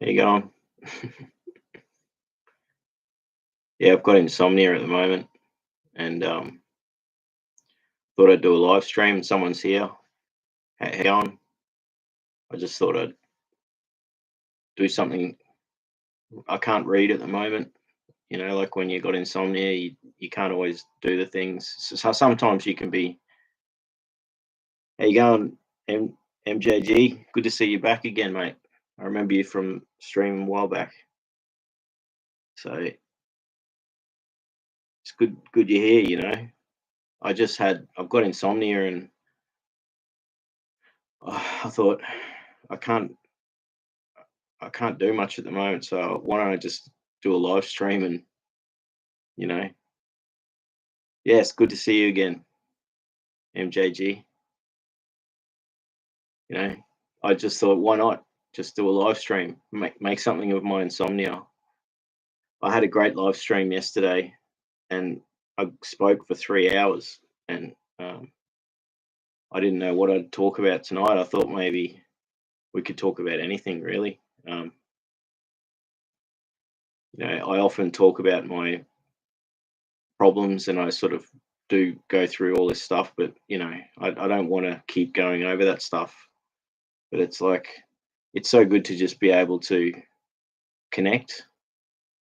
How you going? Yeah, I've got insomnia at the moment, and thought I'd do a live stream. Someone's here. How you going? I just thought I'd do something. I can't read at the moment. Like when you got insomnia, you can't always do the things. So sometimes you can be. How you going, MJG? Good to see you back again, mate. I remember you from streaming a while back. So it's good you're here. I've got insomnia, and I thought I can't I can't do much at the moment, so why don't I just do a live stream and you know, yeah, it's good to see you again, MJG. You know, I just thought, why not just do a live stream, make something of my insomnia. I had a great live stream yesterday, and I spoke for 3 hours, and I didn't know what I'd talk about tonight. I thought maybe we could talk about anything really. Um, I often talk about my problems, and I sort of do go through all this stuff, but I don't want to keep going over that stuff. But it's like it's so good to just be able to connect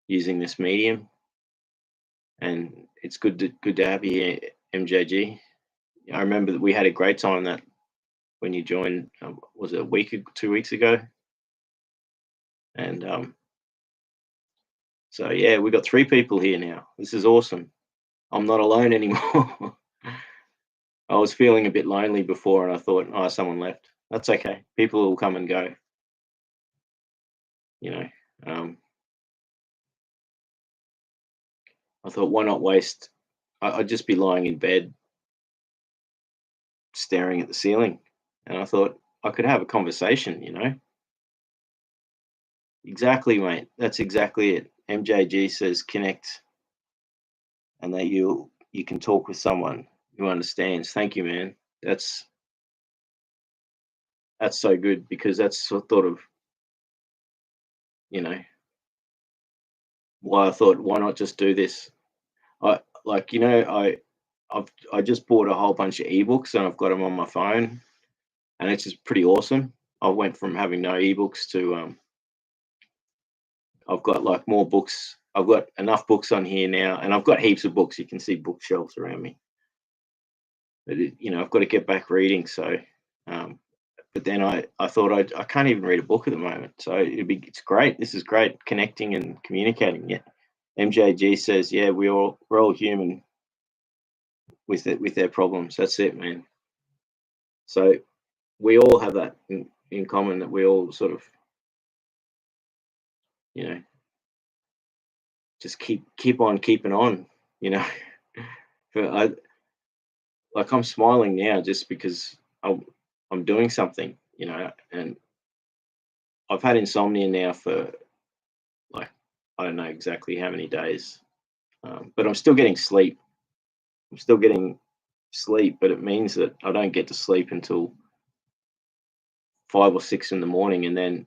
using this medium, and it's good to have you here, MJG. I remember that we had a great time that when you joined. Was it a week, 2 weeks ago? And so yeah, we got three people here now. This is awesome. I'm not alone anymore. I was feeling a bit lonely before, and I thought, oh, someone left. That's okay. People will come and go. You know, um, I thought, why not waste? I'd just be lying in bed, staring at the ceiling, and I thought I could have a conversation. Exactly, mate. That's exactly it. MJG says connect, and that you can talk with someone who understands. Thank you, man. That's that's so good because that's sort of you know why I thought, why not just do this? I like I just bought a whole bunch of ebooks, and I've got them on my phone, and it's just pretty awesome. I went from having no ebooks to I've got like more books. I've got enough books on here now, and I've got heaps of books. You can see bookshelves around me. But I've got to get back reading. So, um, but then I thought I can't even read a book at the moment. So it's great. This is great connecting and communicating. Yeah, MJG says, yeah, we're all human with their problems. That's it, man. So we all have that in common, that we all sort of you know just keep on keeping on. You know, but I'm smiling now just because I'm doing something. And I've had insomnia now for like I don't know exactly how many days, but I'm still getting sleep. I'm still getting sleep, but it means that I don't get to sleep until 5 or 6 in the morning, and then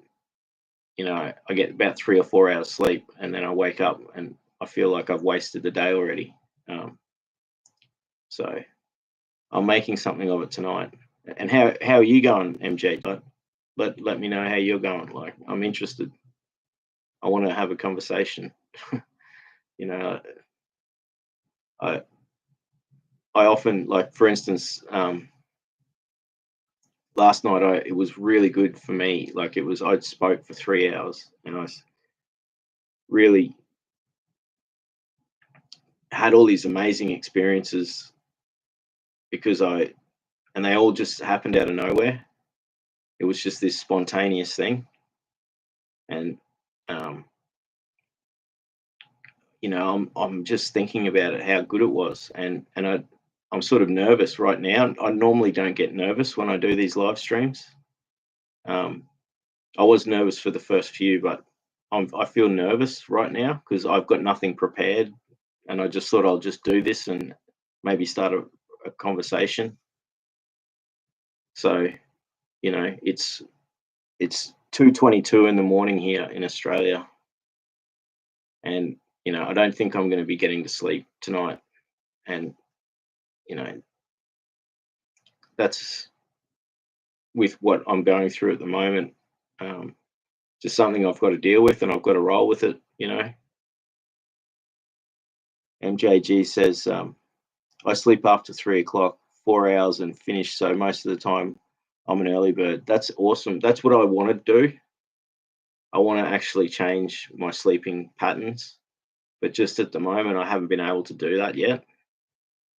I get about 3 or 4 hours sleep, and then I wake up and I feel like I've wasted the day already. Um, so I'm making something of it tonight. And how are you going, MJ? Let me know how you're going. Like, I'm interested. I want to have a conversation. you know, I I often, like, for instance, last night it was really good for me. Like, I spoke for 3 hours, and really had all these amazing experiences because and they all just happened out of nowhere. It was just this spontaneous thing, and um, I'm just thinking about it, how good it was, and I'm sort of nervous right now. I normally don't get nervous when I do these live streams. Um, I was nervous for the first few, but I feel nervous right now because I've got nothing prepared, and I just thought I'll just do this and maybe start a conversation. So it's 2:22 in the morning here in Australia, and I don't think I'm going to be getting to sleep tonight. And you know, that's with what I'm going through at the moment. Um, just something I've got to deal with, and I've got to roll with it. MJG says I sleep after 3 o'clock, 4 hours, and finish. So most of the time, I'm an early bird. That's awesome. That's what I want to do. I want to actually change my sleeping patterns, but just at the moment, I haven't been able to do that yet.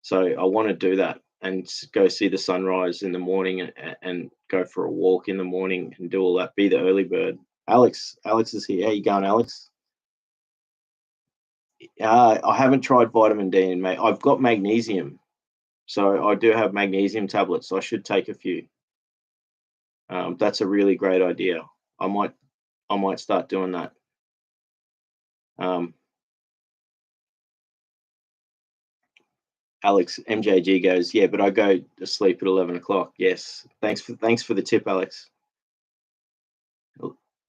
So I want to do that and go see the sunrise in the morning, and go for a walk in the morning and do all that. Be the early bird. Alex is here. How you going, Alex? I haven't tried vitamin D, and I've got magnesium, so I do have magnesium tablets. So I should take a few. That's a really great idea. I might start doing that. Alex MJG goes, yeah, but I go to sleep at 11 o'clock. Yes, thanks for the tip, Alex.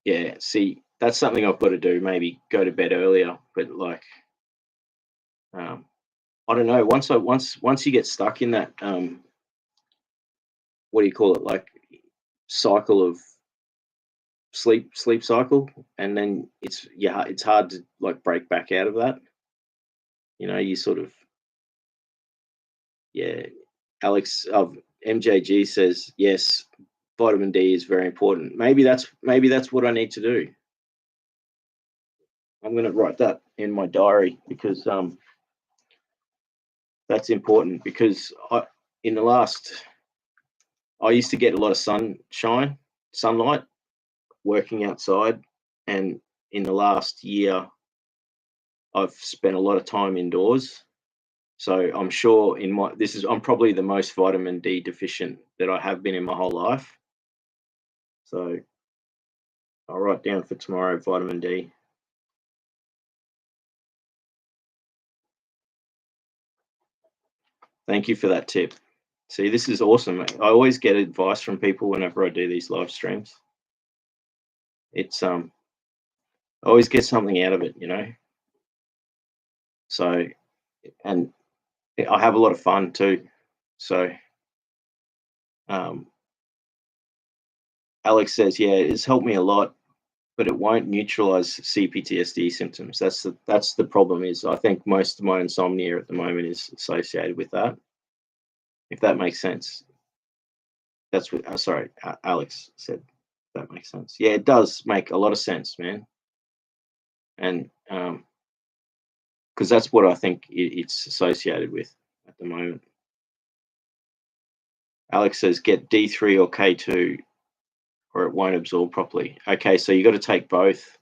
Yeah, see, that's something I've got to do. Maybe go to bed earlier, but I don't know. Once you get stuck in that, what do you call it? Like cycle of sleep cycle, and then it's hard to like break back out of that. You sort of, yeah. Alex of MJG says yes, vitamin D is very important. Maybe that's what I need to do. I'm going to write that in my diary, because that's important, because in the last I used to get a lot of sunlight working outside, and in the last year I've spent a lot of time indoors. So I'm sure I'm probably the most vitamin D deficient that I have been in my whole life. So I'll write down for tomorrow, vitamin D. Thank you for that tip. See, this is awesome. I always get advice from people whenever I do these live streams. It's I always get something out of it. So, and I have a lot of fun too. So, Alex says, yeah, it's helped me a lot, but it won't neutralize CPTSD symptoms. That's the problem. Is I think most of my insomnia at the moment is associated with that. If that makes sense. That's what. Sorry, Alex said. That makes sense. Yeah, it does make a lot of sense, man. And because that's what I think it's associated with at the moment. Alex says, get D3 or K2, or it won't absorb properly. Okay, so you got to take both.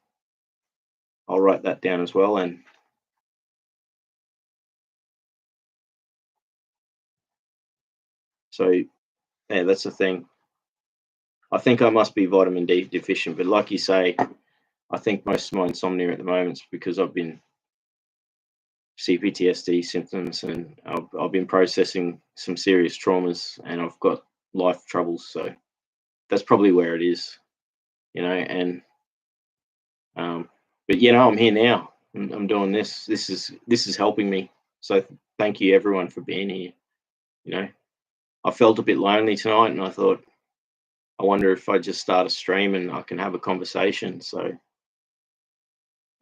I'll write that down as well. And so, yeah, that's the thing. I think I must be vitamin D deficient, but like you say, I think most of my insomnia at the moment is because I've been CPTSD symptoms, and I've been processing some serious traumas, and I've got life troubles. So that's probably where it is, and but I'm here now. I'm doing this. This is helping me. So thank you everyone for being here. I felt a bit lonely tonight, and I thought, I wonder if I just start a stream and I can have a conversation. So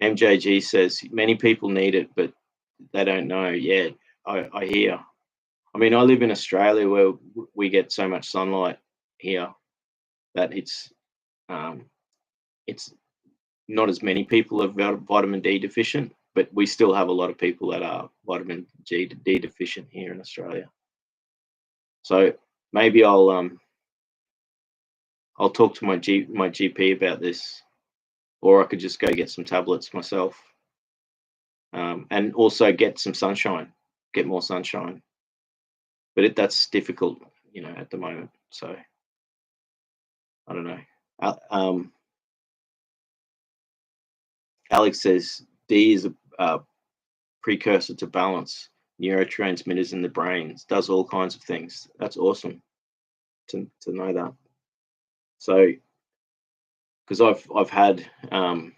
MJG says many people need it, but they don't know. Yeah, I hear. I mean, I live in Australia where we get so much sunlight here that it's not as many people are vitamin D deficient, but we still have a lot of people that are vitamin D deficient here in Australia. So maybe I'll talk to my GP about this, or I could just go get some tablets myself, and also get some sunshine, get more sunshine. But that's difficult, at the moment. So I don't know. Alex says D is a precursor to balance, neurotransmitters in the brain, does all kinds of things. That's awesome to know that. So because I've had a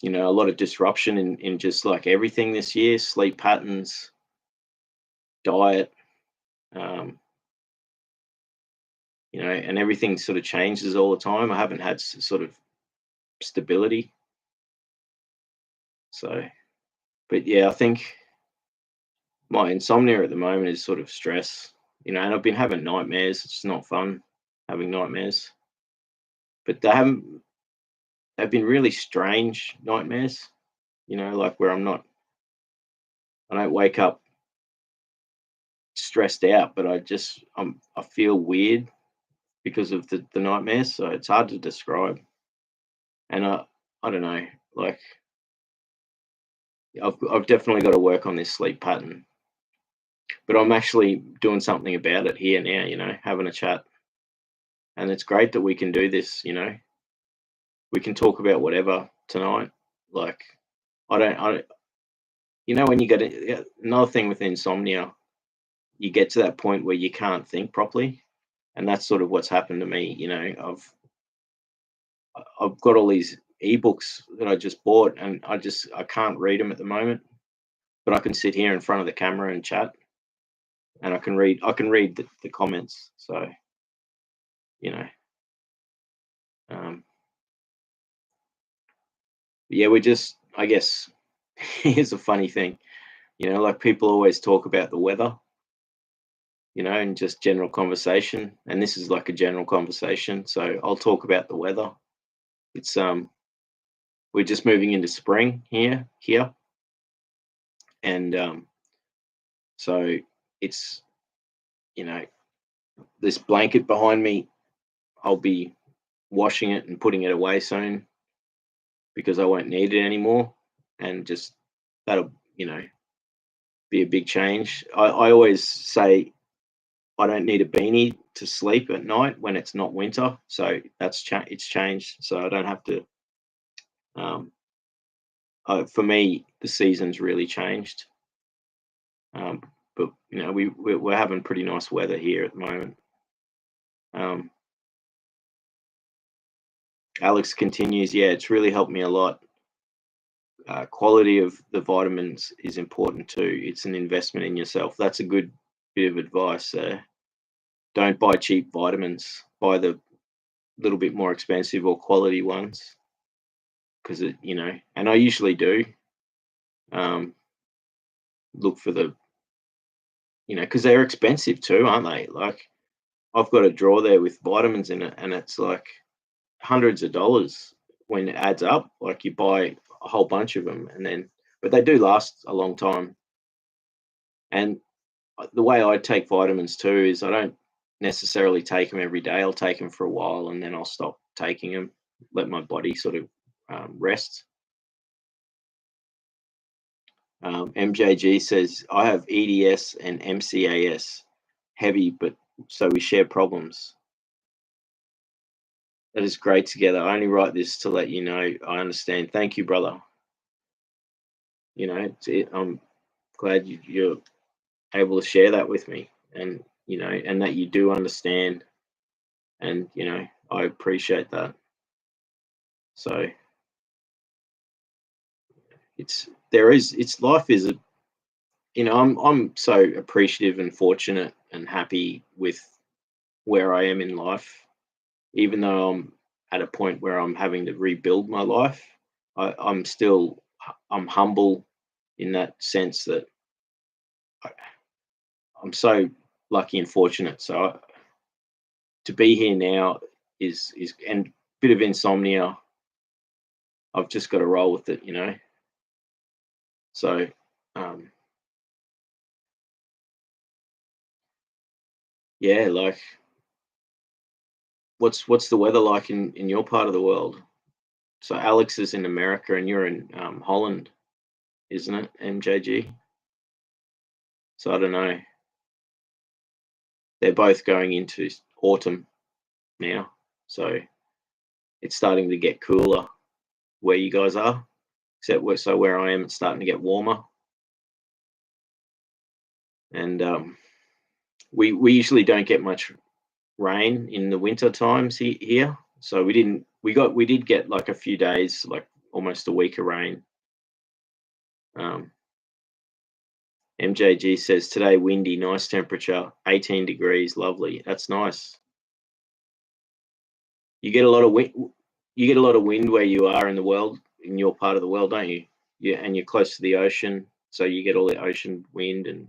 lot of disruption in just like everything this year, sleep patterns, diet, um, and everything sort of changes all the time. I haven't had sort of stability. So, but yeah, I think my insomnia at the moment is sort of stress, and I've been having nightmares. It's not fun having nightmares, but they've been really strange nightmares, like where I don't wake up stressed out, but I feel weird because of the nightmares. So it's hard to describe. And I don't know, like I've definitely got to work on this sleep pattern, but I'm actually doing something about it here now, having a chat. And it's great that we can do this, we can talk about whatever tonight. Like, I don't, when you get another thing with insomnia, you get to that point where you can't think properly. And that's sort of what's happened to me. I've got all these ebooks that I just bought, and I can't read them at the moment, but I can sit here in front of the camera and chat, and I can read the comments. So, you know, um, yeah, I guess here's a funny thing, like people always talk about the weather, and just general conversation, and this is like a general conversation. So I'll talk about the weather. It's we're just moving into spring here, and so it's you know this blanket behind me. I'll be washing it and putting it away soon because I won't need it anymore, and just that'll be a big change. I always say I don't need a beanie to sleep at night when it's not winter, so it's changed. So I don't have to. Um, for me, the season's really changed. Um, but we're having pretty nice weather here at the moment. Um, Alex continues, yeah, it's really helped me a lot. Quality of the vitamins is important too. It's an investment in yourself. That's a good bit of advice. Don't buy cheap vitamins. Buy the little bit more expensive or quality ones, because and I usually do um, look for because they're expensive too, aren't they? Like I've got a drawer there with vitamins in it, and it's like hundreds of dollars when it adds up. Like you buy a whole bunch of them, but they do last a long time. And the way I take vitamins too is I don't necessarily take them every day. I'll take them for a while and then I'll stop taking them, let my body sort of rest. MJG says, I have EDS and MCAS, heavy, but so we share problems. That is great together. I only write this to let you know I understand. Thank you, brother. I'm glad you're able to share that with me, and and that you do understand, and I appreciate that. So it's life is a I'm so appreciative and fortunate and happy with where I am in life, even though I'm at a point where I'm having to rebuild my life. I'm humble in that sense that I, I'm so lucky and fortunate. So to be here now is and bit of insomnia. I've just got to roll with it. So um, yeah, like what's the weather like in your part of the world? So Alex is in America and you're in Holland, isn't it, MJG? So I don't know. They're both going into autumn now, so it's starting to get cooler where you guys are. Where I am, it's starting to get warmer, and we usually don't get much rain in the winter times here. So we did get like a few days, like almost a week of rain. Um, MJG says today windy, nice temperature, 18 degrees, lovely. That's nice. You get a lot of wind. You get a lot of wind where you are in the world, in your part of the world, don't you? Yeah, and you're close to the ocean, so you get all the ocean wind, and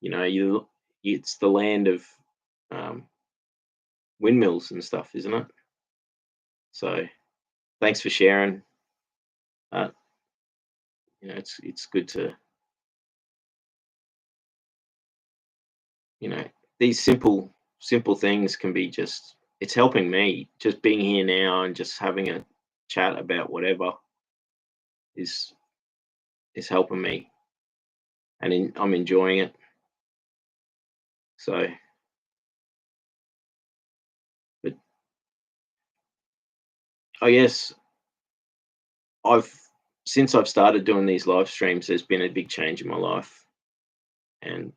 you know it's the land of um, windmills and stuff, isn't it? So thanks for sharing. Uh, it's good to you know these simple things can be just. It's helping me just being here now and just having a chat about whatever is is helping me, and I'm enjoying it. So, but I guess I've since I've started doing these live streams, there's been a big change in my life, and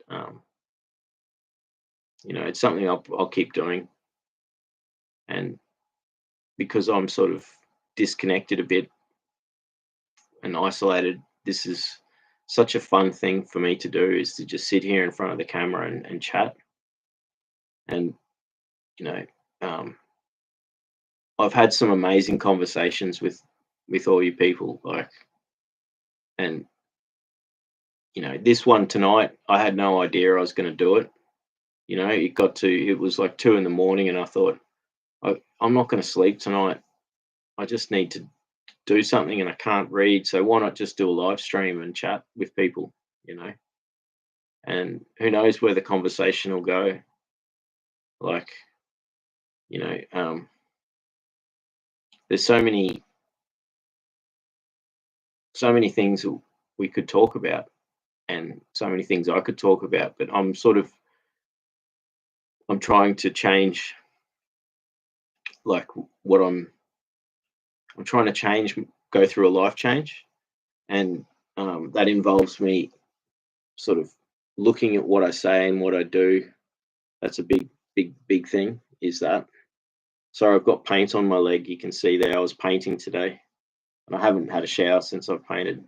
it's something I'll keep doing. And because I'm sort of disconnected a bit and isolated, this is such a fun thing for me to do is to just sit here in front of the camera and chat. And you know, um, I've had some amazing conversations with all you people, like, and this one tonight, I had no idea I was going to do it. It was like 2 in the morning, and I thought, I'm not going to sleep tonight. I just need to do something, and I can't read. So why not just do a live stream and chat with people, you know? And who knows where the conversation will go? Like, you know, there's so many things that we could talk about, and so many things I could talk about. But I'm trying to change, like what I'm trying to change, go through a life change, and that involves me sort of looking at what I say and what I do. That's a big thing. Is that? So I've got paint on my leg. You can see there. I was painting today, and I haven't had a shower since I've painted.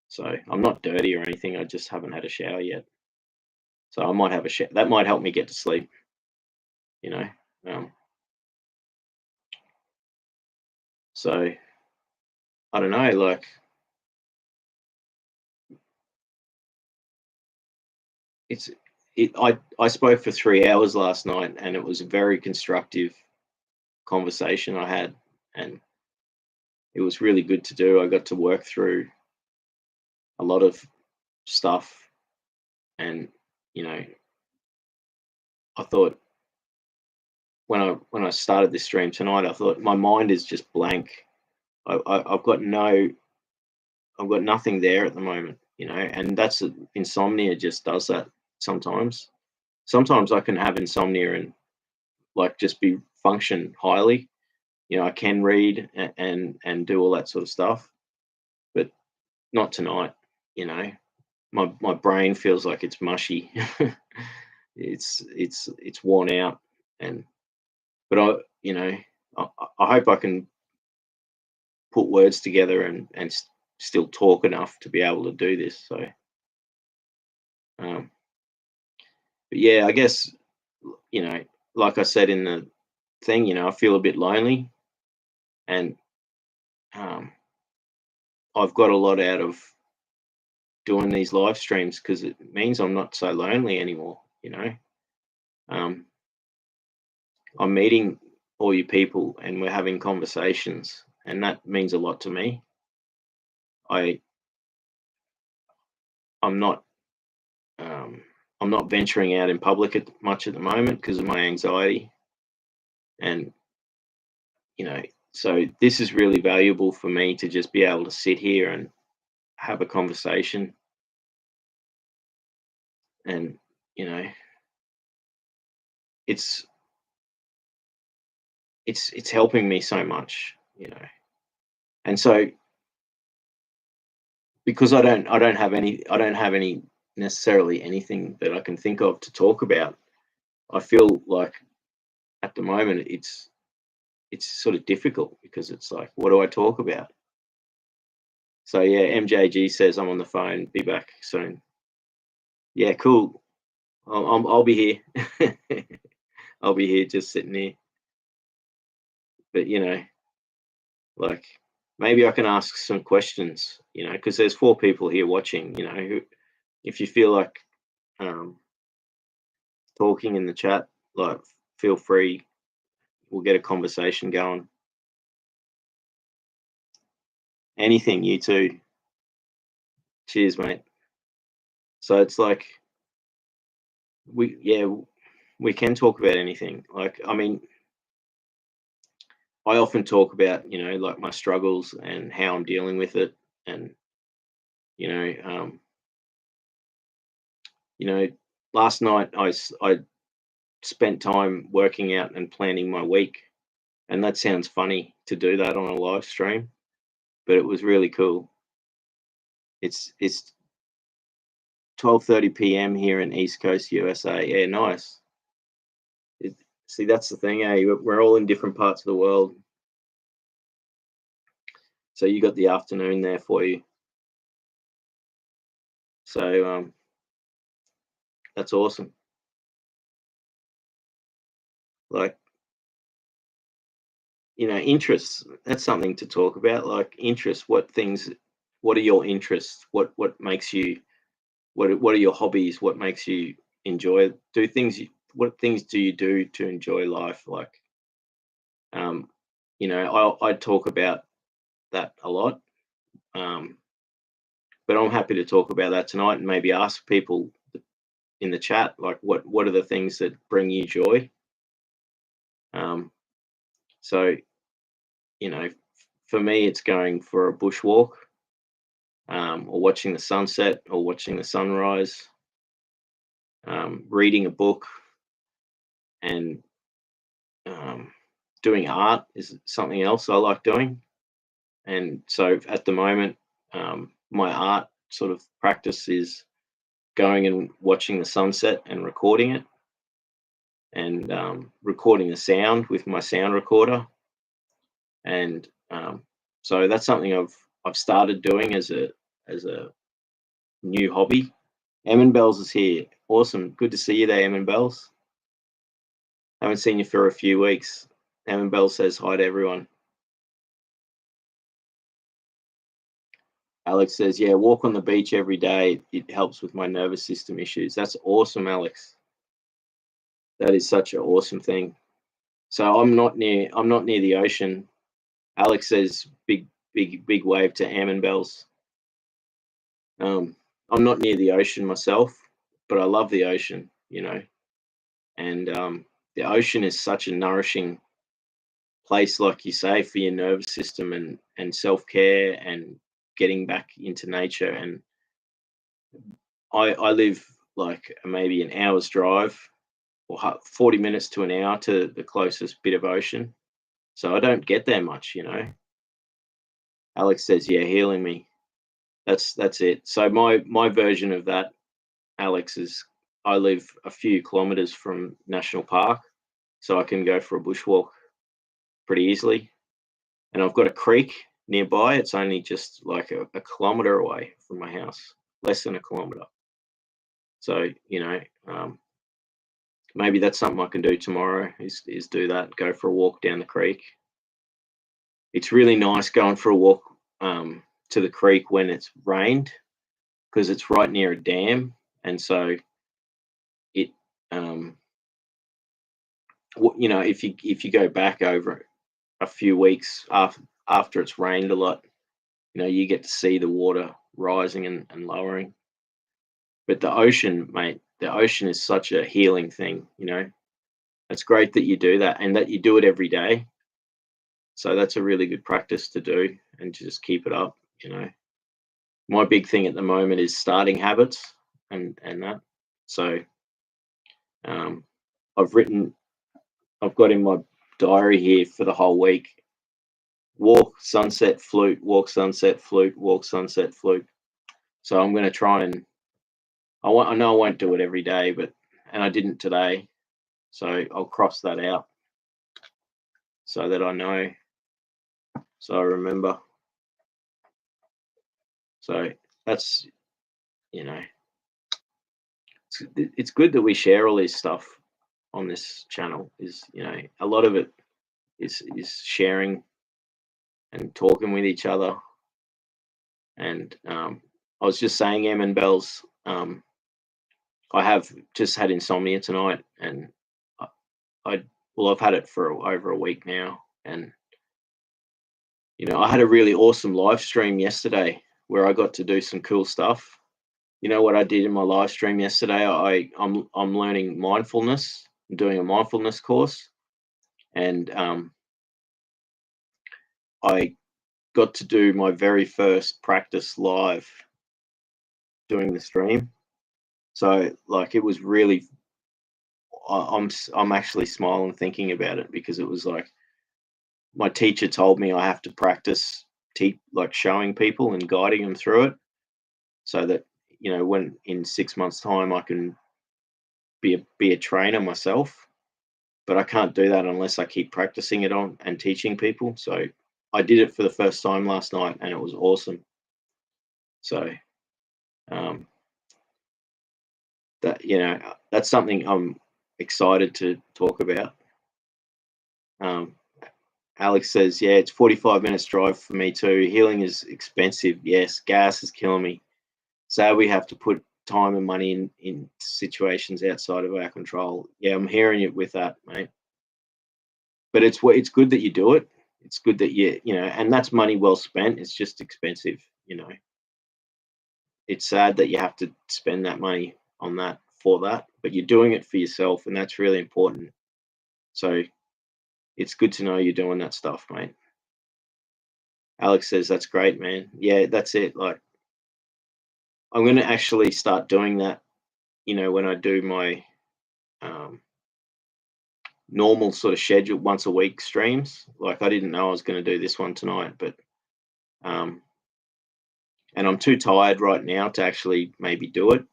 So I'm not dirty or anything. I just haven't had a shower yet. So I might have a shower. That might help me get to sleep. You know. Um, so I don't know. Like it's it. I spoke for 3 hours last night, and it was a very constructive conversation I had, and it was really good to do. I got to work through a lot of stuff, and you know, I thought when I started this stream tonight, I thought my mind is just blank. I've got I've got nothing there at the moment, and insomnia just does that sometimes. Sometimes I can have insomnia and like just be function highly. I can read and do all that sort of stuff, but not tonight. You know, my brain feels like it's mushy. It's worn out, and but I I hope I can put words together and still talk enough to be able to do this. So, um, but yeah, I guess you know, like I said in the thing, I feel a bit lonely, and um, I've got a lot out of doing these live streams because it means I'm not so lonely anymore. Um, I'm meeting all you people, and we're having conversations, and that means a lot to me. I I'm not um, I'm not venturing out in public much at the moment because of my anxiety, and you know, so this is really valuable for me to just be able to sit here and have a conversation, and you know, it's it's helping me so much, and so because I don't have any necessarily anything that I can think of to talk about. I feel like at the moment it's sort of difficult because it's like, what do I talk about? So yeah, MJG says I'm on the phone. Be back soon. Yeah, cool. I'll be here. I'll be here just sitting here. But like maybe I can ask some questions. Because there's 4 people here watching. Who, if you feel like um, talking in the chat, like feel free. We'll get a conversation going. Anything, you too. Cheers, mate. So it's like we can talk about anything. Like, I mean, I often talk about, like my struggles and how I'm dealing with it. And, you know, um, last night I spent time working out and planning my week. And that sounds funny to do that on a live stream, but it was really cool. It's 12:30 p.m. here in East Coast USA. Yeah, nice. See, that's the thing, eh? We're all in different parts of the world. So you got the afternoon there for you. So that's awesome. Like, interests, that's something to talk about. Like interests, what are your interests? What makes you, what are your hobbies? What makes you enjoy, do things, what things do you do to enjoy life? Like, um, I talk about that a lot. Um, but I'm happy to talk about that tonight and maybe ask people in the chat, like, what are the things that bring you joy? Um, so, for me, it's going for a bushwalk, or watching the sunset, or watching the sunrise, reading a book, and um, doing art is something else I like doing. And so at the moment, my art sort of practice is going and watching the sunset and recording it, and recording the sound with my sound recorder. And so that's something I've started doing as a new hobby. Emin Bells is here. Awesome. Good to see you there, Emin Bells. Haven't seen you for a few weeks. Emin Bells says hi to everyone. Alex says, yeah, walk on the beach every day. It helps with my nervous system issues. That's awesome, Alex. That is such an awesome thing. So I'm not near the ocean. Alex says big wave to Emin Bells. I'm not near the ocean myself, but I love the ocean, and the ocean is such a nourishing place, like you say, for your nervous system and self-care and getting back into nature. And I live like maybe an hour's drive or 40 minutes to an hour to the closest bit of ocean. So I don't get there much. Alex says, yeah, healing me. That's it. So my version of that, Alex, is I live a few kilometers from national park, so I can go for a bushwalk pretty easily. And I've got a creek nearby. It's only just like a kilometer away from my house, less than a kilometer. So maybe that's something I can do tomorrow. Is do that. Go for a walk down the creek. It's really nice going for a walk to the creek when it's rained, because it's right near a dam, and so it if you go back over a few weeks after it's rained a lot, you get to see the water rising and lowering. But the ocean, mate, the ocean is such a healing thing. It's great that you do that and that you do it every day. So that's a really good practice to do and to just keep it up. My big thing at the moment is starting habits and that. So um, I've got in my diary here for the whole week: walk, sunset, flute, walk, sunset, flute, walk, sunset, flute. So I'm going to try and I know I won't do it every day, and I didn't today, So I'll cross that out so that I know, so I remember. So that's, you know, it's good that we share all this stuff on this channel. Is, you know, a lot of it is sharing and talking with each other. And I was just saying, Em and Bells, I have just had insomnia tonight, and I well, I've had it for over a week now, and you know, I had a really awesome live stream yesterday where I got to do some cool stuff. You know what I did in my live stream yesterday? I'm learning mindfulness. I'm doing a mindfulness course, and I got to do my very first practice live doing the stream. So like it was really, I'm actually smiling thinking about it, because it was like my teacher told me I have to practice like showing people and guiding them through it, so that, you know, when in 6 months' time I can be a trainer myself. But I can't do that unless I keep practicing it on and teaching people. So I did it for the first time last night, and it was awesome. So that, you know, that's something I'm excited to talk about. Alex says, yeah, it's 45 minutes drive for me too. Healing is expensive. Yes, gas is killing me. So we have to put time and money in situations outside of our control. Yeah, I'm hearing you with that, mate. But it's good that you do it. It's good that you know, and that's money well spent. It's just expensive, you know. It's sad that you have to spend that money on that for that, but you're doing it for yourself, and that's really important. So it's good to know you're doing that stuff, mate. Alex says that's great, man. Yeah, that's it. Like, I'm going to actually start doing that, you know, when I do my normal sort of schedule once a week streams. Like, I didn't know I was going to do this one tonight, but and I'm too tired right now to actually maybe do it.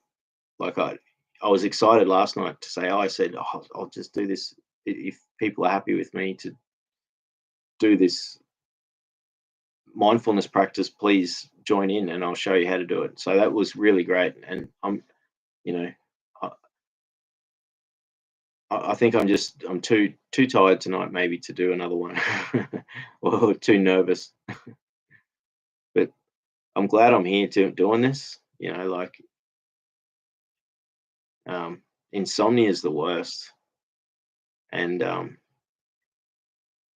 Like, I was excited last night to say, I said, oh, I'll just do this if people are happy with me to do this mindfulness practice. Please join in, and I'll show you how to do it. So that was really great, and you know, I think I'm too tired tonight maybe to do another one, or too nervous. But I'm glad I'm here doing this. You know, like insomnia is the worst, and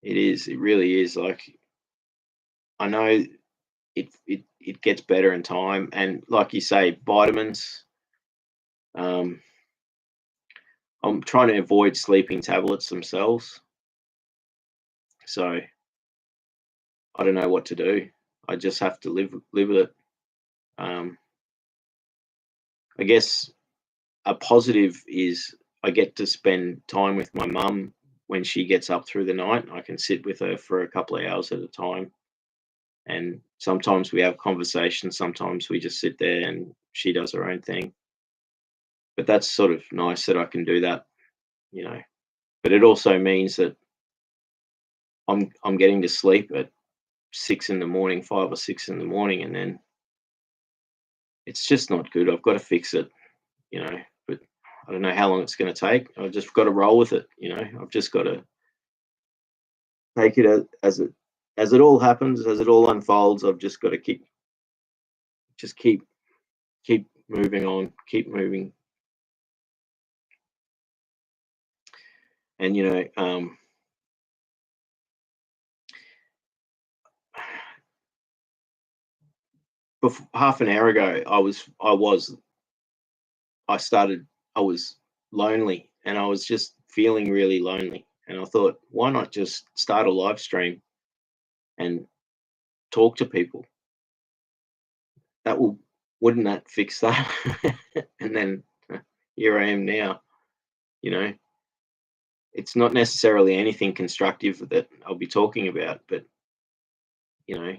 it really is. Like, I know it gets better in time, and like you say, vitamins. I'm trying to avoid sleeping tablets themselves, so I don't know what to do. I just have to live with it. I guess a positive is I get to spend time with my mum when she gets up through the night. I can sit with her for a couple of hours at a time, and sometimes we have conversations. Sometimes we just sit there and she does her own thing. But that's sort of nice that I can do that, you know. But it also means that I'm getting to sleep at 6 in the morning, 5 or 6 in the morning, and then it's just not good. I've got to fix it, you know. But I don't know how long it's going to take. I've just got to roll with it, you know. I've just got to take it as it all happens, as it all unfolds. I've just got to keep moving on, keep moving. And you know, before, half an hour ago, I was lonely, and I was just feeling really lonely. And I thought, why not just start a live stream and talk to people? Wouldn't that fix that? And then here I am now. You know, it's not necessarily anything constructive that I'll be talking about, but you know,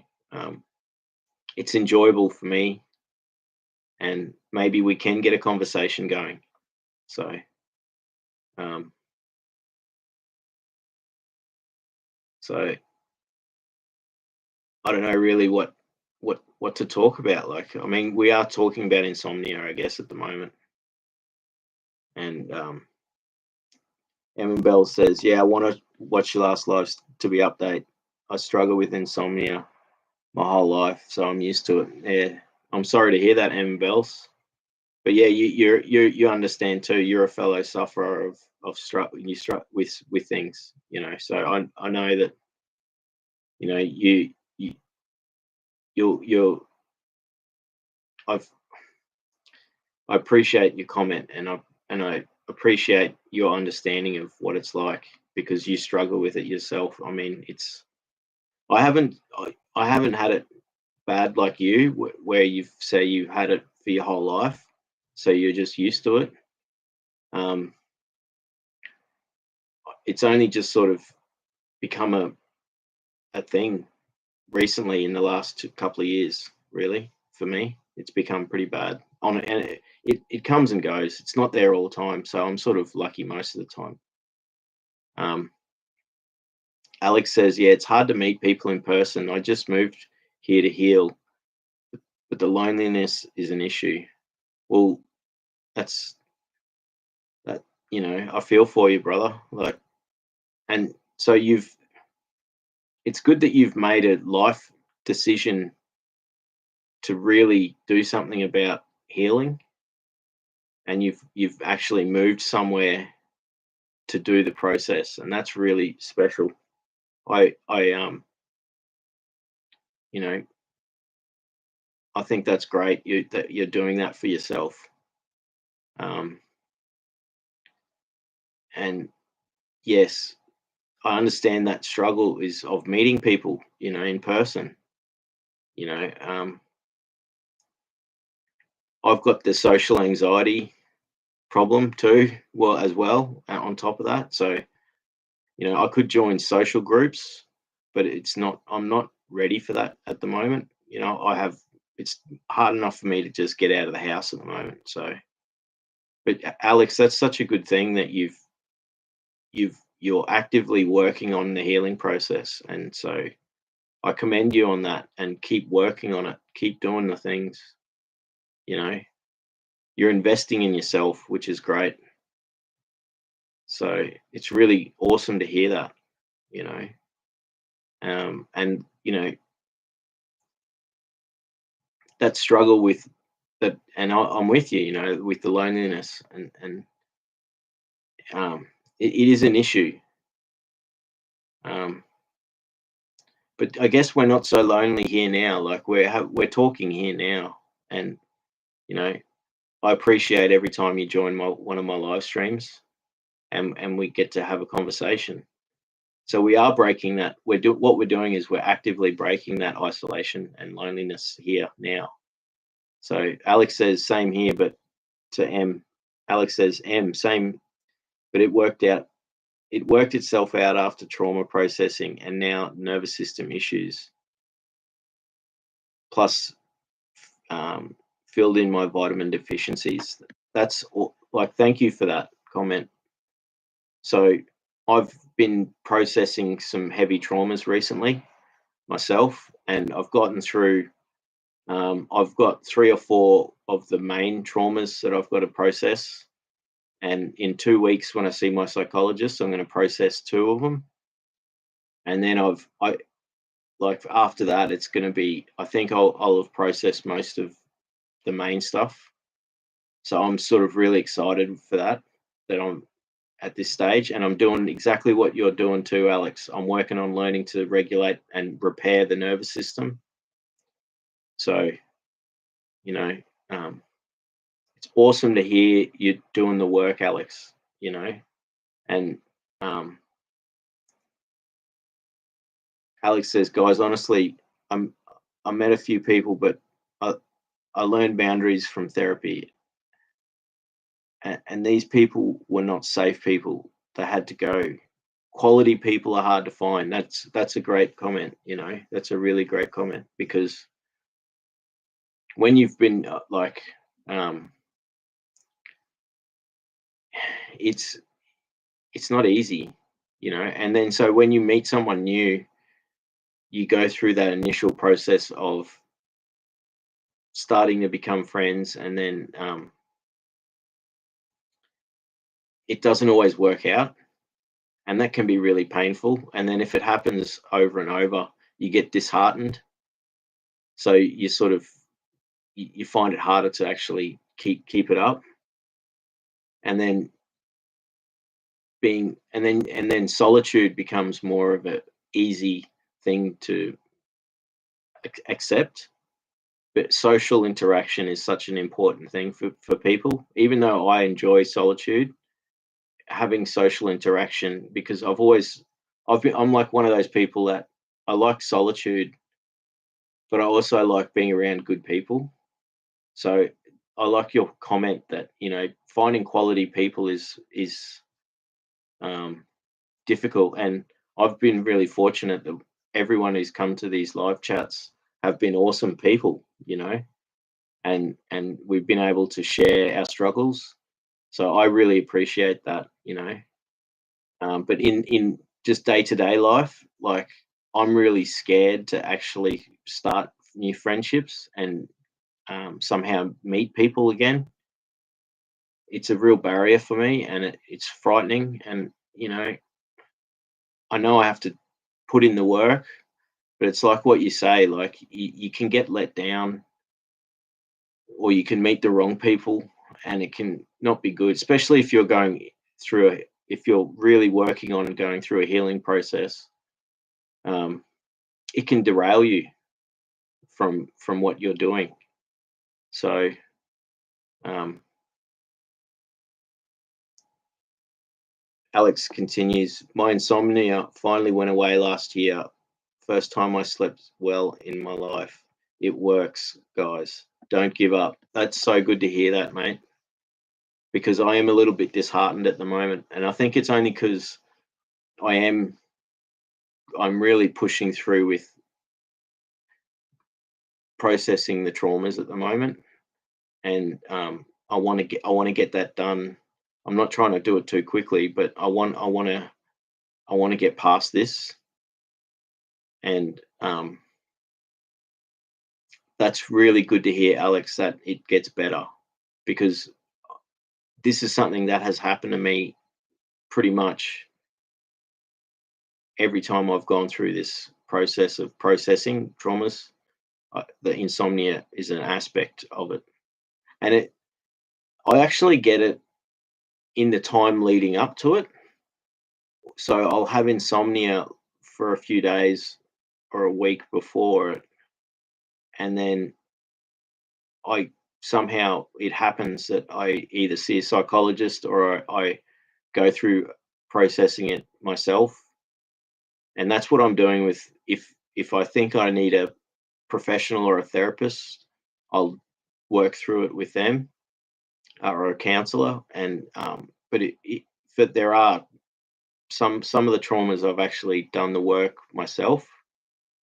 it's enjoyable for me, and maybe we can get a conversation going. So So I don't know really what to talk about. Like, I mean, we are talking about insomnia, I guess, at the moment. And Evan Bell says, "Yeah, I want to watch your last lives to be update. I struggle with insomnia my whole life, so I'm used to it." Yeah, I'm sorry to hear that, Evan Bells. But yeah, you understand too. You're a fellow sufferer you struggle with things, you know. So I know that, you know, you you're I've I appreciate your comment, and I appreciate your understanding of what it's like, because you struggle with it yourself. I mean, it's I haven't had it bad like you, where you've had it for your whole life, so you're just used to it. Um, it's only just sort of become a thing recently in the last couple of years, really, for me. It's become pretty bad. And it comes and goes. It's not there all the time, so I'm sort of lucky most of the time. Um, Alex says, "Yeah, it's hard to meet people in person. I just moved here to heal, but the loneliness is an issue." Well, that's that. You know, I feel for you, brother. Like, and so it's good that you've made a life decision to really do something about healing, and you've actually moved somewhere to do the process, and that's really special. I you know, I think that's great, that you're doing that for yourself. Um, and yes, I understand that struggle is of meeting people, you know, in person. You know, I've got the social anxiety problem too, well, as well, on top of that. So, you know, I could join social groups, but I'm not ready for that at the moment. You know, it's hard enough for me to just get out of the house at the moment. So, but Alex, that's such a good thing that you're actively working on the healing process. And so I commend you on that, and keep working on it. Keep doing the things, you know, you're investing in yourself, which is great. So it's really awesome to hear that, you know. And you know, that struggle with that, and I'm with you, you know, with the loneliness, and um, it is an issue. Um, but I guess we're not so lonely here now. Like, we're talking here now, and you know, I appreciate every time you join one of my live streams, and we get to have a conversation. So we are breaking that. What we're doing is we're actively breaking that isolation and loneliness here now. So Alex says same here, but to M, Alex says M same, but it worked itself out after trauma processing and now nervous system issues. Plus, filled in my vitamin deficiencies. That's all, like, thank you for that comment. So I've been processing some heavy traumas recently myself, and I've gotten through. I've got 3 or 4 of the main traumas that I've got to process, and in 2 weeks, when I see my psychologist, I'm going to process 2 of them, and then I like after that, it's going to be. I think I'll have processed most of the main stuff. So I'm sort of really excited for that. That I'm at this stage, and I'm doing exactly what you're doing too, Alex. I'm working on learning to regulate and repair the nervous system. So, you know, um, it's awesome to hear you doing the work, Alex. You know, and um, Alex says, guys, honestly, I'm I met a few people, but I I learned boundaries from therapy, and these people were not safe people. They had to go. Quality people are hard to find. That's a great comment. You know, that's a really great comment, because when you've been um, it's it's not easy. and then so when you meet someone new, you go through that initial process of starting to become friends, and then it doesn't always work out, and that can be really painful. And then if it happens over and over, you get disheartened. So you sort of you find it harder to actually keep it up. And then and then solitude becomes more of a easy thing to accept. But social interaction is such an important thing for people. Even though I enjoy solitude, having social interaction, because I'm like one of those people that I like solitude, but I also like being around good people. So I like your comment that finding quality people is um, difficult, and I've been really fortunate that everyone who's come to these live chats have been awesome people, and we've been able to share our struggles. So I really appreciate that. But in just day to day life, like I'm really scared to actually start new friendships and somehow meet people again. It's a real barrier for me, and it's frightening. And I know I have to put in the work, but it's like what you say, like you can get let down, or you can meet the wrong people, and it can not be good, especially if you're going if you're really working on going through a healing process. um, it can derail you from what you're doing. So um, Alex continues, my insomnia finally went away last year. First time I slept well in my life. It works, guys. Don't give up. That's so good to hear that, mate, because I am a little bit disheartened at the moment. And I think it's only because I'm really pushing through with processing the traumas at the moment. And I want to get that done. I'm not trying to do it too quickly, but I want to get past this. And that's really good to hear, Alex, that it gets better, because this is something that has happened to me pretty much every time I've gone through this process of processing traumas. The insomnia is an aspect of it, and I actually get it in the time leading up to it. So I'll have insomnia for a few days or a week before it, and then I somehow it happens that I either see a psychologist or I go through processing it myself. And that's what I'm doing with if I think I need a professional or a therapist, I'll work through it with them, or a counselor. And but there are some of the traumas I've actually done the work myself.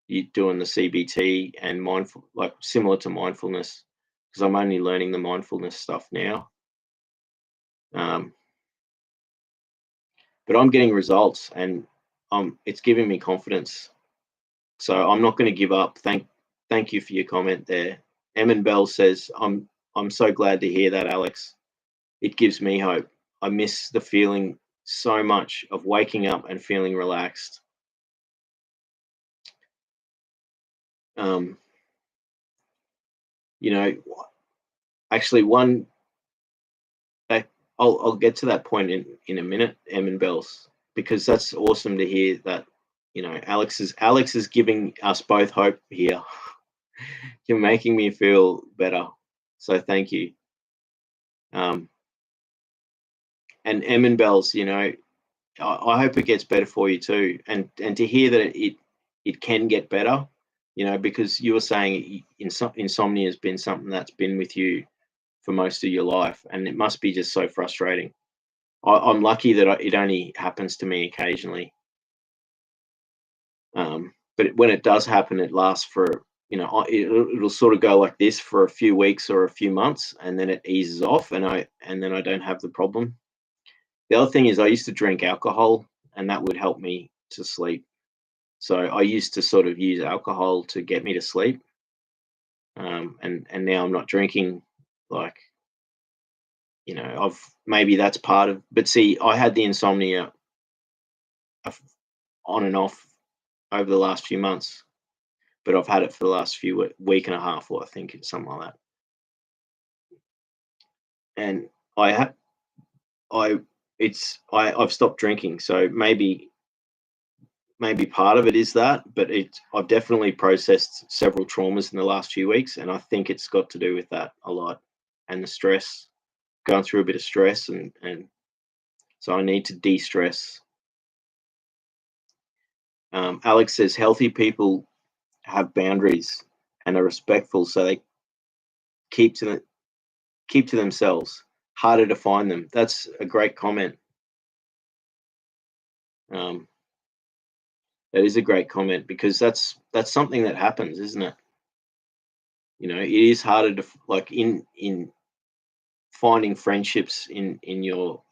You doing the CBT and mindful, like similar to mindfulness, because I'm only learning the mindfulness stuff now. Um, but I'm getting results, and it's giving me confidence. So I'm not going to give up. Thank you for your comment there. Emin Bell says, I'm so glad to hear that, Alex. It gives me hope. I miss the feeling so much of waking up and feeling relaxed. Um, you know, actually, I'll get to that point in a minute, Emin Bells, because that's awesome to hear that. Alex is giving us both hope here. You're making me feel better, so thank you. And Emin Bells, I hope it gets better for you too, and to hear that it can get better, because you were saying insomnia has been something that's been with you for most of your life, and it must be just so frustrating. I'm lucky that it only happens to me occasionally, but when it does happen, it lasts for it'll sort of go like this for a few weeks or a few months, and then it eases off, and then I don't have the problem. The other thing is I used to drink alcohol and that would help me to sleep. So I used to sort of use alcohol to get me to sleep, and now I'm not drinking. Like, I've maybe that's part of. But see, I had the insomnia on and off over the last few months, but I've had it for the last week and a half, or I think it's something like that. And I have I I've stopped drinking, so maybe part of it is that, but I've definitely processed several traumas in the last few weeks, and I think it's got to do with that a lot, and the stress, going through a bit of stress, and so I need to de-stress. Alex says healthy people have boundaries and are respectful, so they keep to themselves. Harder to find them. That's a great comment. Um, that is a great comment, because that's something that happens, isn't it? It is harder to like in finding friendships in your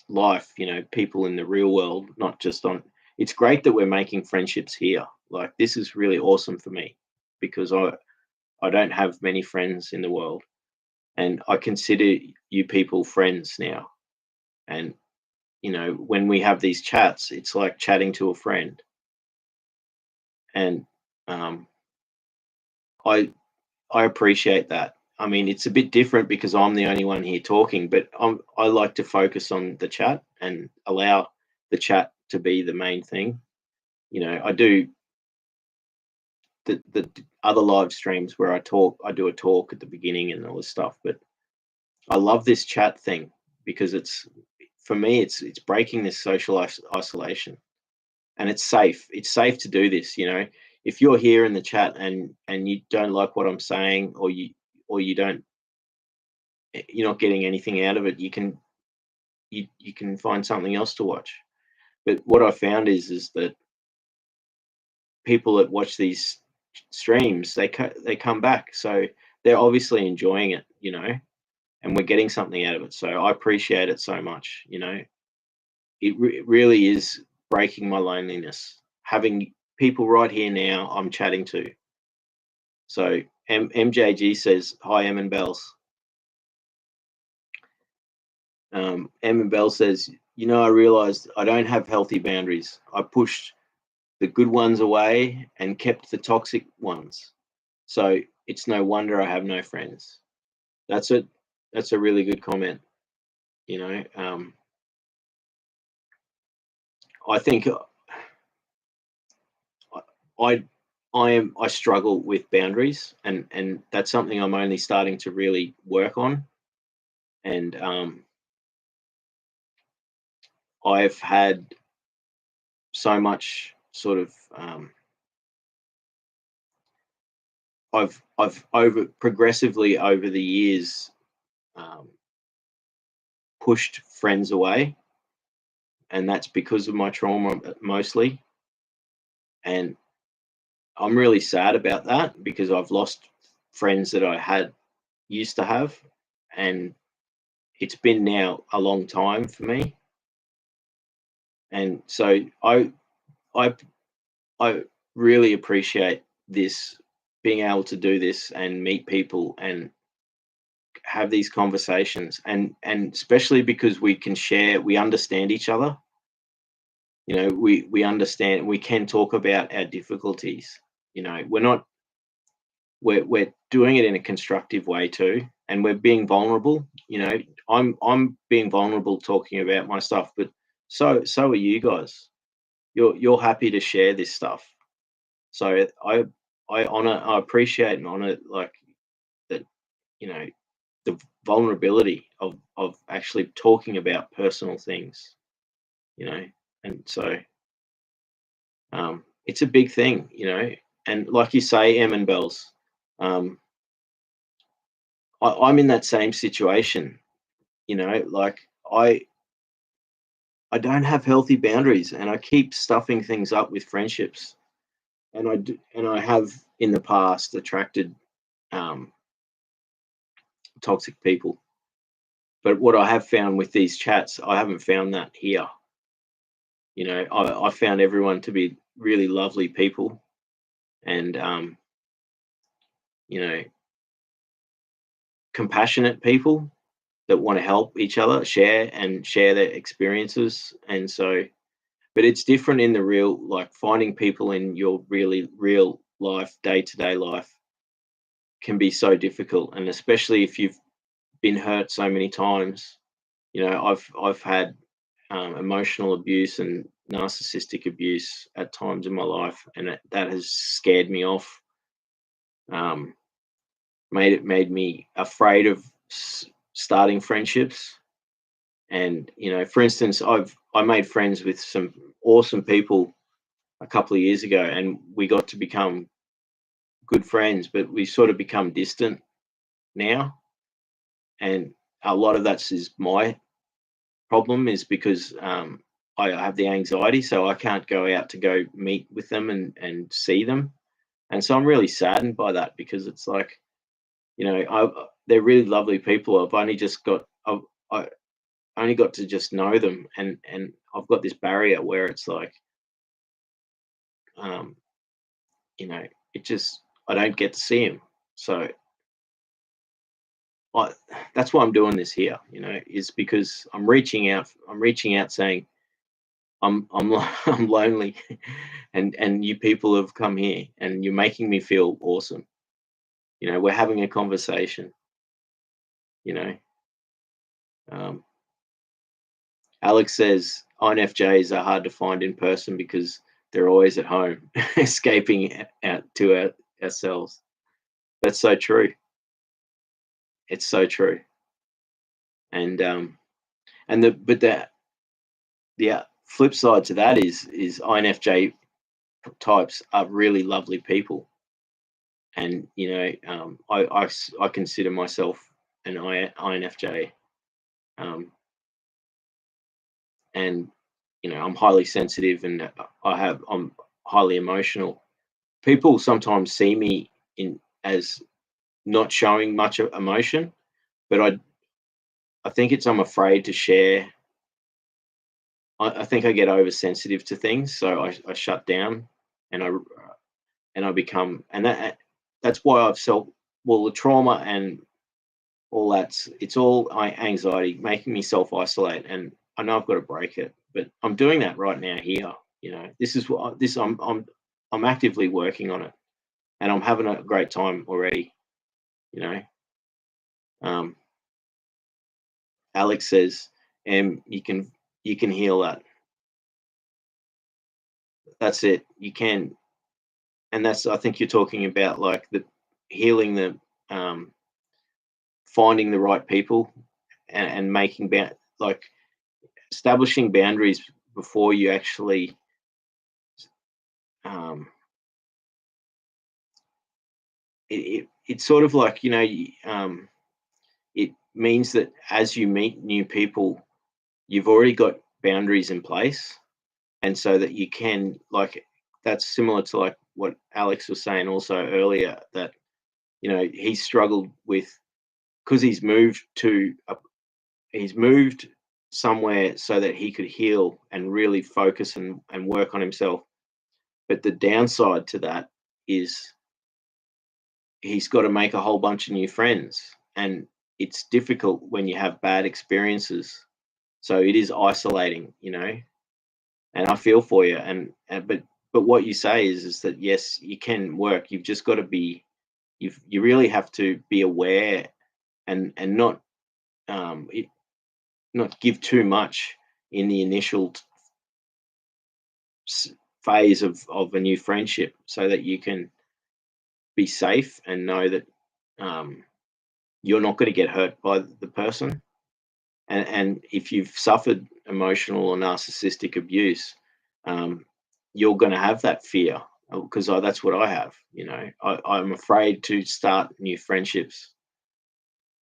life. People in the real world, not just on. It's great that we're making friendships here. Like, this is really awesome for me, because I don't have many friends in the world, and I consider you people friends now. And when we have these chats, it's like chatting to a friend. And um, I I appreciate that. I mean, it's a bit different because I'm the only one here talking, but I like to focus on the chat and allow the chat to be the main thing. I do the other live streams where I talk. I do a talk at the beginning and all this stuff, but I love this chat thing, because for me, it's breaking this social isolation, and it's safe. It's safe to do this. If you're here in the chat and you don't like what I'm saying, or you don't, you're not getting anything out of it, you can find something else to watch. But what I found is that people that watch these streams, they come back, so they're obviously enjoying it, and we're getting something out of it. So I appreciate it so much. It really is breaking my loneliness, having people right here now I'm chatting to. So MJG says hi, Em and Bells. Em and Bell says, I realized I don't have healthy boundaries. I pushed the good ones away and kept the toxic ones. So it's no wonder I have no friends. That's it. That's a really good comment. I think I I struggle with boundaries, and that's something I'm only starting to really work on. And I've had so much sort of I've progressively over the years um, pushed friends away, and that's because of my trauma mostly. And I'm really sad about that, because I've lost friends that I had used to have, and it's been now a long time for me. And so I I really appreciate this, being able to do this and meet people and have these conversations, and especially because we understand each other. We understand, we can talk about our difficulties. We're doing it in a constructive way too, and we're being vulnerable. I'm being vulnerable talking about my stuff, but so are you guys. You're happy to share this stuff. So I appreciate and honor, like, that, you know the vulnerability of actually talking about personal things. you know and so it's a big thing. And like you say, Em and Bells, um, I'm in that same situation. Like, I don't have healthy boundaries, and I keep stuffing things up with friendships, and I have in the past attracted um, toxic people. But what I have found with these chats, I haven't found that here. You know, I found everyone to be really lovely people, and you know, compassionate people that want to help each other, share their experiences. And so, but it's different in the real, like finding people in your really real life, day to day life, can be so difficult, and especially if you've been hurt so many times. You know, I've had emotional abuse and narcissistic abuse at times in my life, and that has scared me off. Um, made me afraid of starting friendships. And you know, for instance, I made friends with some awesome people a couple of years ago, and we got to become good friends, but we sort of become distant now. And a lot of that's is my problem, is because I have the anxiety, so I can't go out to go meet with them and see them. And so I'm really saddened by that, because it's like, you know, they're really lovely people. I only got to just know them, and I've got this barrier where it's like, um, you know, it just, I don't get to see them. So I, that's why I'm doing this here. You know, is because I'm reaching out. I'm reaching out saying I'm lonely, and you people have come here, and you're making me feel awesome. You know, we're having a conversation. You know, um, Alex says INFJs are hard to find in person because they're always at home, escaping out to ourselves. That's so true. It's so true. And the flip side to that is INFJ types are really lovely people. And you know, I consider myself an INFJ, um, and you know, I'm highly sensitive, and I'm highly emotional. People sometimes see me in as not showing much emotion, but I think it's, I'm afraid to share. I think I get oversensitive to things, so I shut down, and I become, and that's why I've self, well, the trauma and all that's, it's all anxiety making me self isolate, and I know I've got to break it, but I'm doing that right now here. You know, this is what this I'm actively working on it, and I'm having a great time already. You know, um, Alex says, you can heal that. That's it. You can, and that's, I think you're talking about like the healing, the um, finding the right people, and making like establishing boundaries before you actually, um, it's sort of like, you know, it means that as you meet new people, you've already got boundaries in place, and so that you can, like, that's similar to like what Alex was saying also earlier, that you know, he struggled with, because he's moved somewhere so that he could heal and really focus and work on himself. But the downside to that is he's got to make a whole bunch of new friends, and it's difficult when you have bad experiences. So it is isolating, you know. And I feel for you, but what you say is that yes, you can work. You've just got to be, you really have to be aware, and not not give too much in the initial phase of a new friendship, so that you can be safe and know that um, you're not going to get hurt by the person. And if you've suffered emotional or narcissistic abuse, um, you're going to have that fear, because that's what I have. You know, I'm afraid to start new friendships,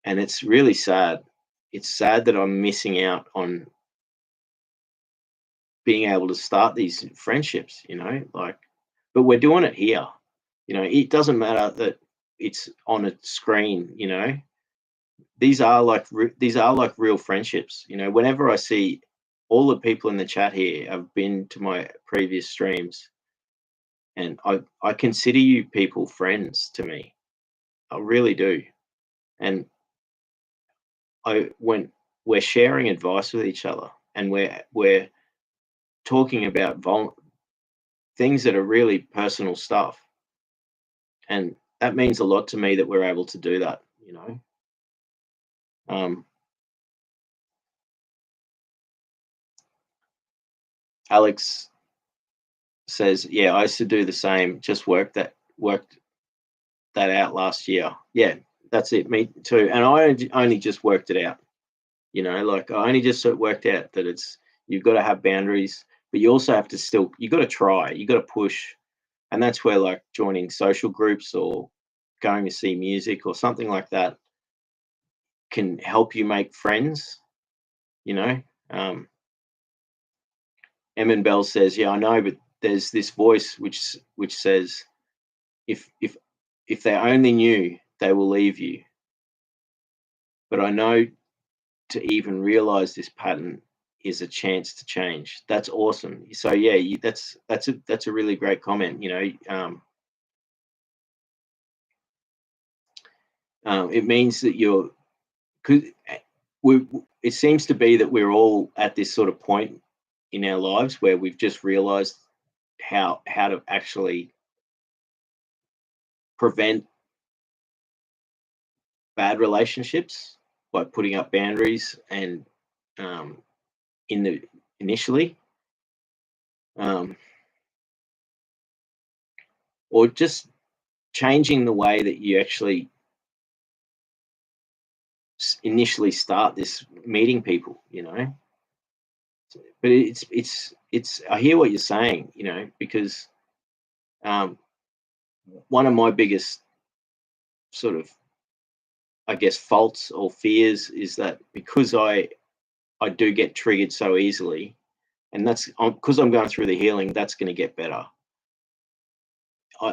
and it's really sad. It's sad that I'm missing out on being able to start these friendships. You know, like, but we're doing it here. You know, it doesn't matter that it's on a screen. You know, these are like real friendships. You know, whenever I see all the people in the chat here have been to my previous streams, and I consider you people friends to me. I really do. And when we're sharing advice with each other, and we're talking about things that are really personal stuff, and that means a lot to me that we're able to do that, you know. Alex says, yeah, I used to do the same, just worked that out last year. Yeah, that's it, me too. And I only just worked it out, you know, like I only just worked out that you've got to have boundaries, but you also have to you got to try, you got to push. And that's where, like, joining social groups or going to see music or something like that can help you make friends, you know. Emin Bell says, yeah, I know, but there's this voice which says, if they only knew, they will leave you. But I know to even realize this pattern is a chance to change. That's awesome. So yeah, that's a really great comment, you know. It means that it seems to be that we're all at this sort of point in our lives where we've just realized how to actually prevent bad relationships by putting up boundaries and initially, or just changing the way that you actually initially start this meeting people, you know. But it's I hear what you're saying, you know, because one of my biggest sort of, I guess, faults or fears is that because I do get triggered so easily, and that's because I'm going through the healing, that's going to get better. I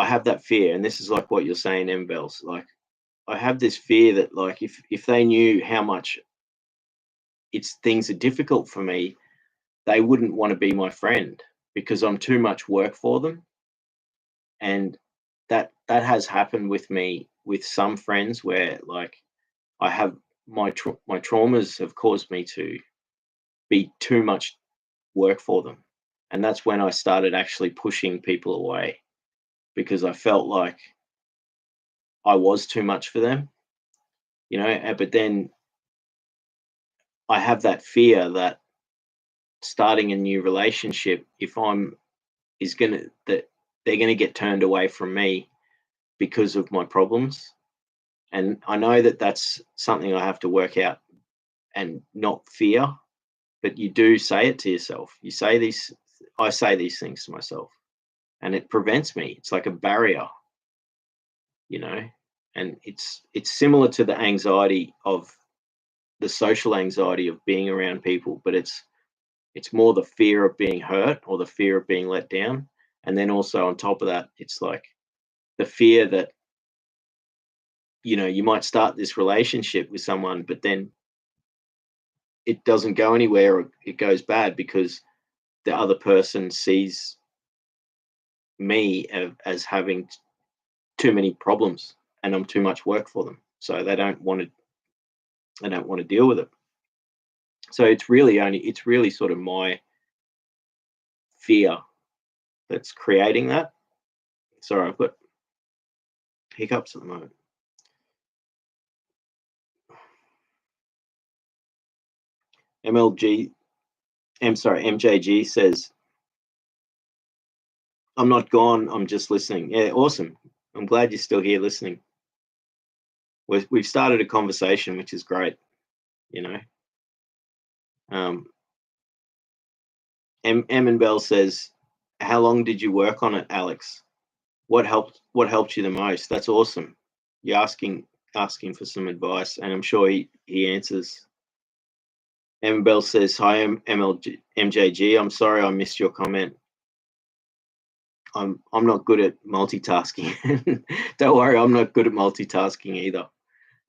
have that fear, and this is like what you're saying, Bells. Like, I have this fear that, like, if they knew how much things are difficult for me, they wouldn't want to be my friend because I'm too much work for them. And that has happened with me with some friends where, like, I have my traumas have caused me to be too much work for them. And that's when I started actually pushing people away, because I felt like I was too much for them, you know. But then I have that fear that starting a new relationship, if that they're gonna get turned away from me because of my problems. And I know that that's something I have to work out and not fear, but you do say it to yourself. I say these things to myself, and it prevents me. It's like a barrier, you know. And it's similar to the anxiety of the social anxiety of being around people, but it's more the fear of being hurt or the fear of being let down. And then also on top of that, it's like the fear that, you know, you might start this relationship with someone, but then it doesn't go anywhere, or it goes bad because the other person sees me as having too many problems and I'm too much work for them. So they don't want to deal with it. So it's really sort of my fear that's creating that. Sorry, I've got hiccups at the moment. MJG says, I'm not gone, I'm just listening. Yeah, awesome. I'm glad you're still here listening. We've started a conversation, which is great, you know. Emin Bell says, how long did you work on it, Alex? What helped you the most? That's awesome. You're asking for some advice, and I'm sure he answers. Emin Bell says, hi, MJG. I'm sorry I missed your comment. I'm not good at multitasking. Don't worry, I'm not good at multitasking either.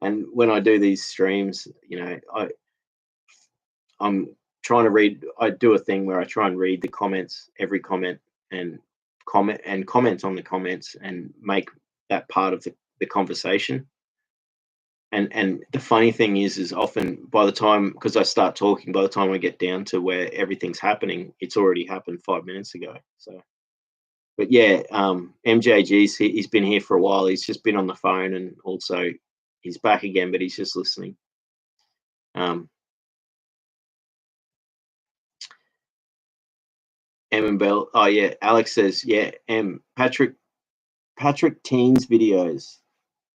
And when I do these streams, you know, I'm trying to read. I do a thing where I try and read the comments, every comment, and comment on the comments, and make that part of the conversation. And the funny thing is often by the time, because I start talking, by the time I get down to where everything's happening, it's already happened 5 minutes ago. So, but yeah, he's been here for a while. He's just been on the phone, and also he's back again, but he's just listening. M and Bell. Oh yeah, Alex says yeah. Patrick Teen's videos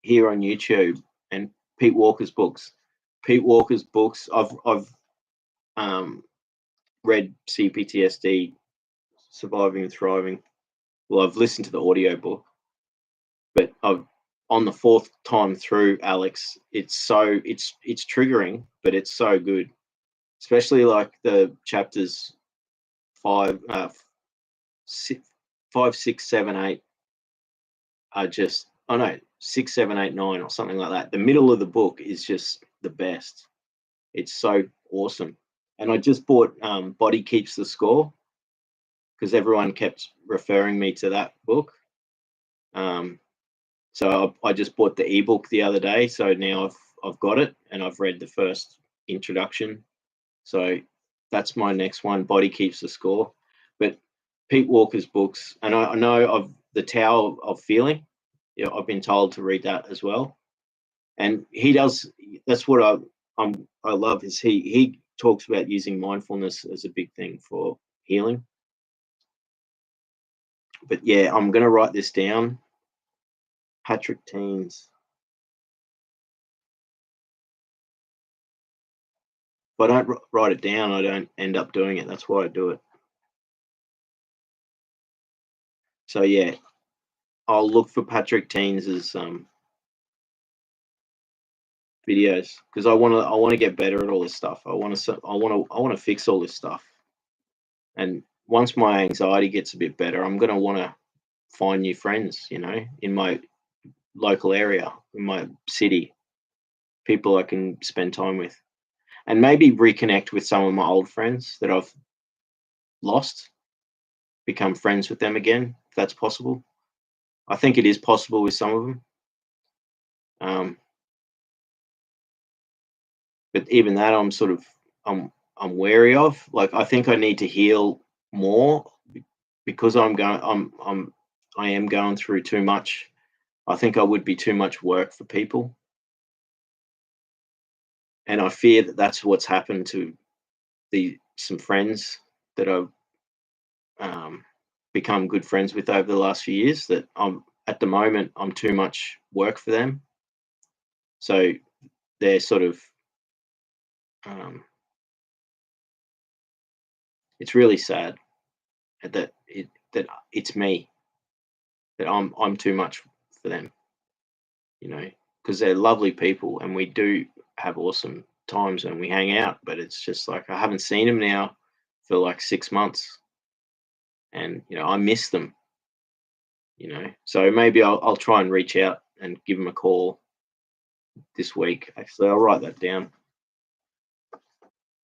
here on YouTube, and Pete Walker's books. Pete Walker's books. I've read CPTSD, Surviving and Thriving. Well, I've listened to the audio book, but I've on the fourth time through, Alex. It's triggering, but it's so good, especially like the chapters 5, 6, 7, 8 are just, oh no, 6, 7, 8, 9 or something like that. The middle of the book is just the best. It's so awesome. And I just bought Body Keeps the Score, because everyone kept referring me to that book. So I just bought the ebook the other day. So now I've got it, and I've read the first introduction. So that's my next one, Body Keeps the Score. But Pete Walker's books, and I know of The Tower of Feeling. Yeah, I've been told to read that as well. And he does. That's what I love, is he talks about using mindfulness as a big thing for healing. But yeah, I'm going to write this down. Patrick Teens. If I don't write it down, I don't end up doing it. That's why I do it. So yeah, I'll look for Patrick Teens's videos, because I want to get better at all this stuff. I want to fix all this stuff. And once my anxiety gets a bit better, I'm going to want to find new friends, in my local area, in my city, people I can spend time with, and maybe reconnect with some of my old friends that I've lost, become friends with them again, if that's possible. I think it is possible with some of them. But even that, I'm wary of. Like, I think I need to heal more, because I am going through too much. I think I would be too much work for people, and I fear that that's what's happened to some friends that I've become good friends with over the last few years. That at the moment I'm too much work for them, so they're sort of. It's really sad that it's me, that I'm too much for them, because they're lovely people, and we do have awesome times when we hang out. But it's just like, I haven't seen them now for like 6 months, and I miss them. So maybe I'll try and reach out and give them a call this week. Actually, I'll write that down.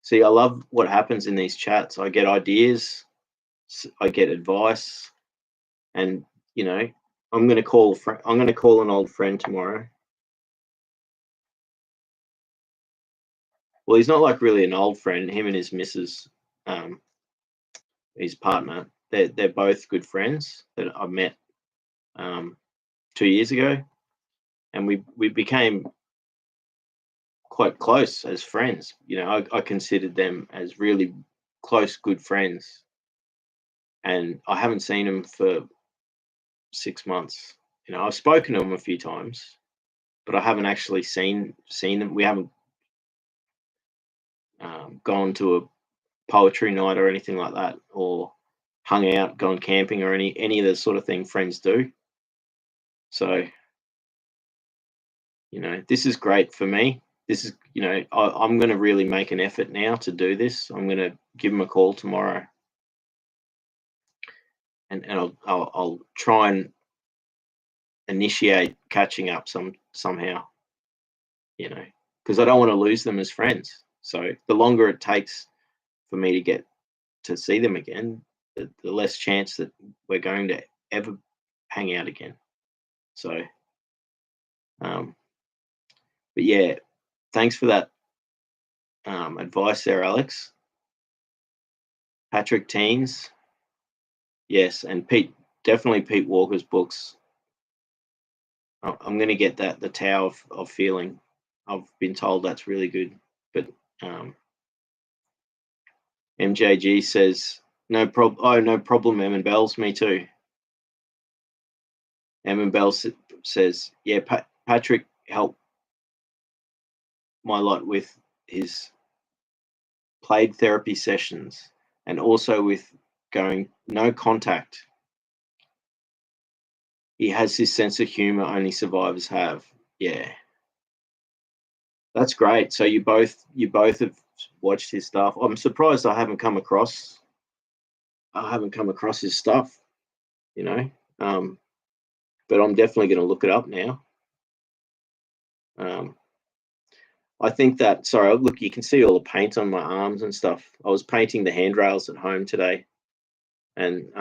See, I love what happens in these chats. I get ideas, I get advice, and I'm going to call an old friend tomorrow. Well, he's not like really an old friend. Him and his missus, his partner, they're both good friends that I met 2 years ago, and we became quite close as friends. I considered them as really close, good friends, and I haven't seen them for 6 months. I've spoken to them a few times, but I haven't actually seen them. We haven't gone to a poetry night or anything like that, or hung out, gone camping, or any of the sort of thing friends do. So, this is great for me. This is, I'm going to really make an effort now to do this. I'm going to give them a call tomorrow, and I'll try and initiate catching up somehow, because I don't want to lose them as friends. So the longer it takes for me to get to see them again, the less chance that we're going to ever hang out again. So, but yeah, thanks for that advice there, Alex. Patrick Teens, yes, and definitely Pete Walker's books. I'm going to get that, The Tower of Feeling. I've been told that's really good. But MJG says, no problem. Oh, no problem, Emin Bells. Me too. Emin Bells says, yeah, Patrick helped my lot with his played therapy sessions and also with going no contact. He has his sense of humor only survivors have. Yeah. That's great. So you both have watched his stuff. I'm surprised I haven't come across his stuff, you know. But I'm definitely going to look it up now. I think that, sorry, look, you can see all the paint on my arms and stuff. I was painting the handrails at home today, and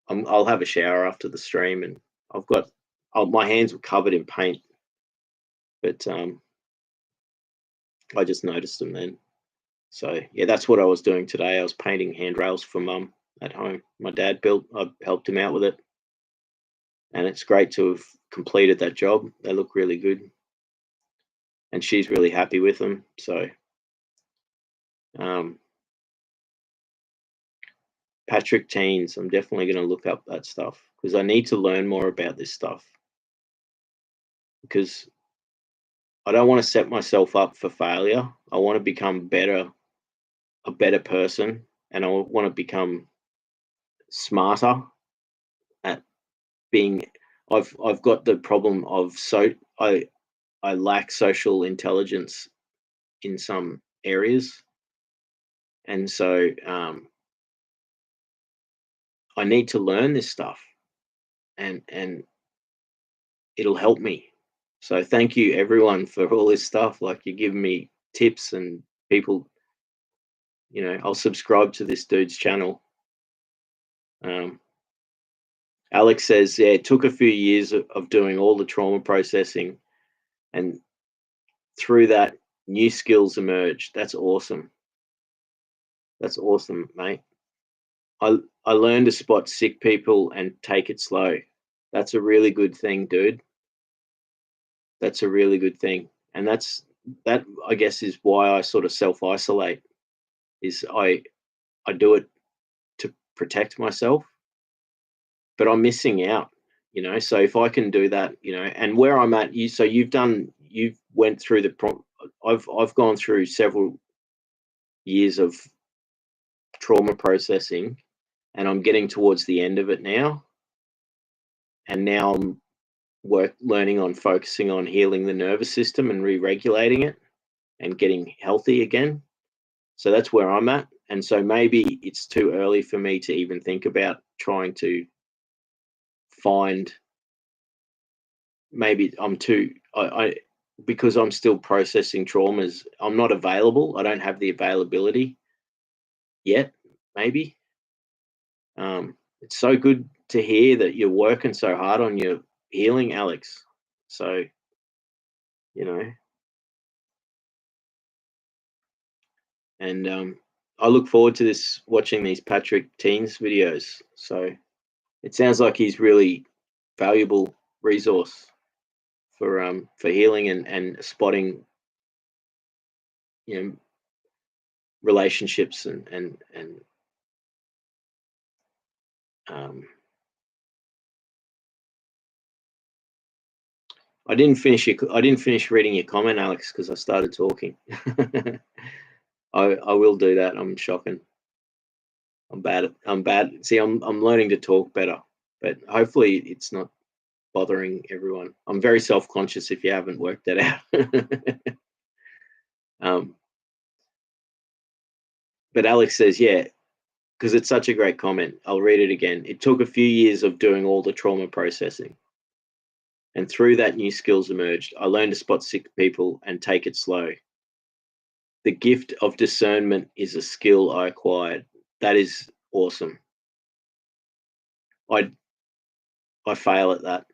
I'll have a shower after the stream, and my hands were covered in paint, but I just noticed them then. So yeah, that's what I was doing today. I was painting handrails for Mum at home. My dad I helped him out with it, and it's great to have completed that job. They look really good, and she's really happy with them. So Patrick Teens, I'm definitely going to look up that stuff because I need to learn more about this stuff, because I don't want to set myself up for failure. I want to become a better person, and I want to become smarter at being. I've got the problem of I lack social intelligence in some areas, and so I need to learn this stuff, and it'll help me. So thank you everyone for all this stuff. Like, you're giving me tips, and people, I'll subscribe to this dude's channel. Alex says, yeah, it took a few years of doing all the trauma processing, and through that, new skills emerged. That's awesome. That's awesome, mate. I learned to spot sick people and take it slow. That's a really good thing, dude. That's a really good thing. And that I guess is why I sort of self-isolate, is I do it to protect myself, but I'm missing out, so if I can do that, and where I'm at, you've went through I've gone through several years of trauma processing, and I'm getting towards the end of it now, and now I'm learning on focusing on healing the nervous system and re-regulating it and getting healthy again. So that's where I'm at. And so maybe it's too early for me to even think about trying to find, maybe I'm too, because I'm still processing traumas, I'm not available. I don't have the availability yet, maybe. It's so good to hear that you're working so hard on your healing, Alex. So, and I look forward to watching these Patrick Teens videos. So it sounds like he's really valuable resource for healing and spotting, relationships and I didn't finish reading your comment, Alex, because I started talking. I will do that. I'm shocking. I'm bad. See, I'm learning to talk better, but hopefully it's not bothering everyone. I'm very self-conscious, if you haven't worked that out. But Alex says, yeah, because it's such a great comment. I'll read it again. It took a few years of doing all the trauma processing, and through that, new skills emerged. I learned to spot sick people and take it slow. The gift of discernment is a skill I acquired. That is awesome. I fail at that.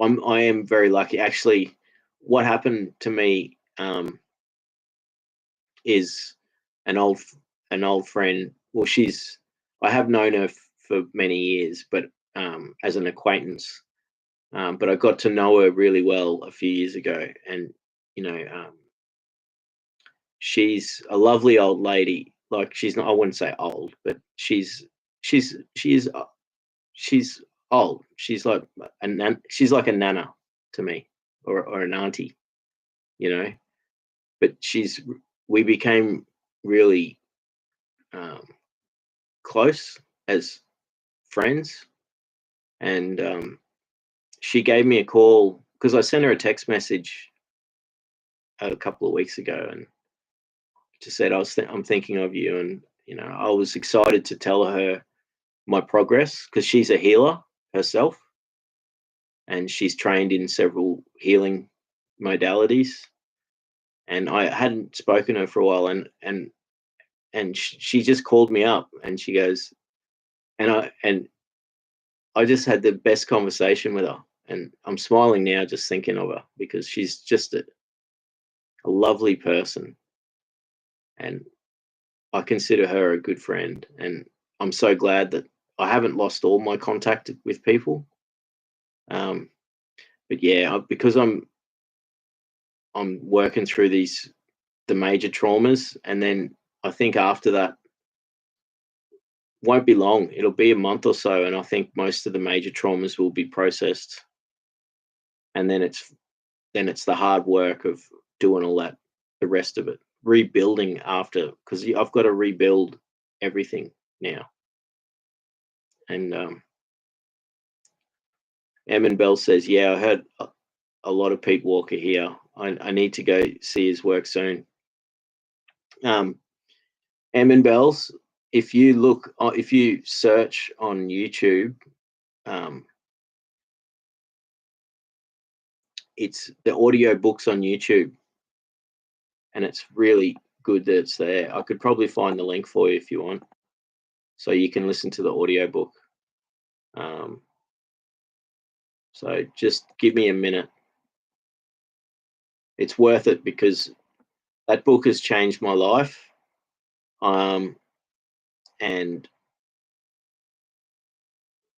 I am very lucky. Actually, what happened to me is an old friend. Well, I have known her for many years, but as an acquaintance. But I got to know her really well a few years ago, and you know, she's a lovely old lady. Like, she's not, I wouldn't say old, but she's she's she's old. She's like a nana to me, or an auntie, you know. But we became really um, close as friends, and she gave me a call because I sent her a text message a couple of weeks ago, and just said I'm thinking of you, and I was excited to tell her my progress because she's a healer herself, and she's trained in several healing modalities, and I hadn't spoken to her for a while, and she just called me up, and she goes, and I just had the best conversation with her, and I'm smiling now just thinking of her because she's just a lovely person, and I consider her a good friend, and I'm so glad that I haven't lost all my contact with people. Um, but yeah, because I'm working through the major traumas, and then I think after that won't be long. It'll be a month or so, and I think most of the major traumas will be processed, and then it's the hard work of doing all that, the rest of it, rebuilding after, because I've got to rebuild everything now. And Emin Bell says, "Yeah, I heard a lot of Pete Walker here. I need to go see his work soon." Emin Bells, if you search on YouTube, um, it's the audio books on YouTube, and it's really good that it's there. I could probably find the link for you if you want, so you can listen to the audio book. So just give me a minute. It's worth it because that book has changed my life. And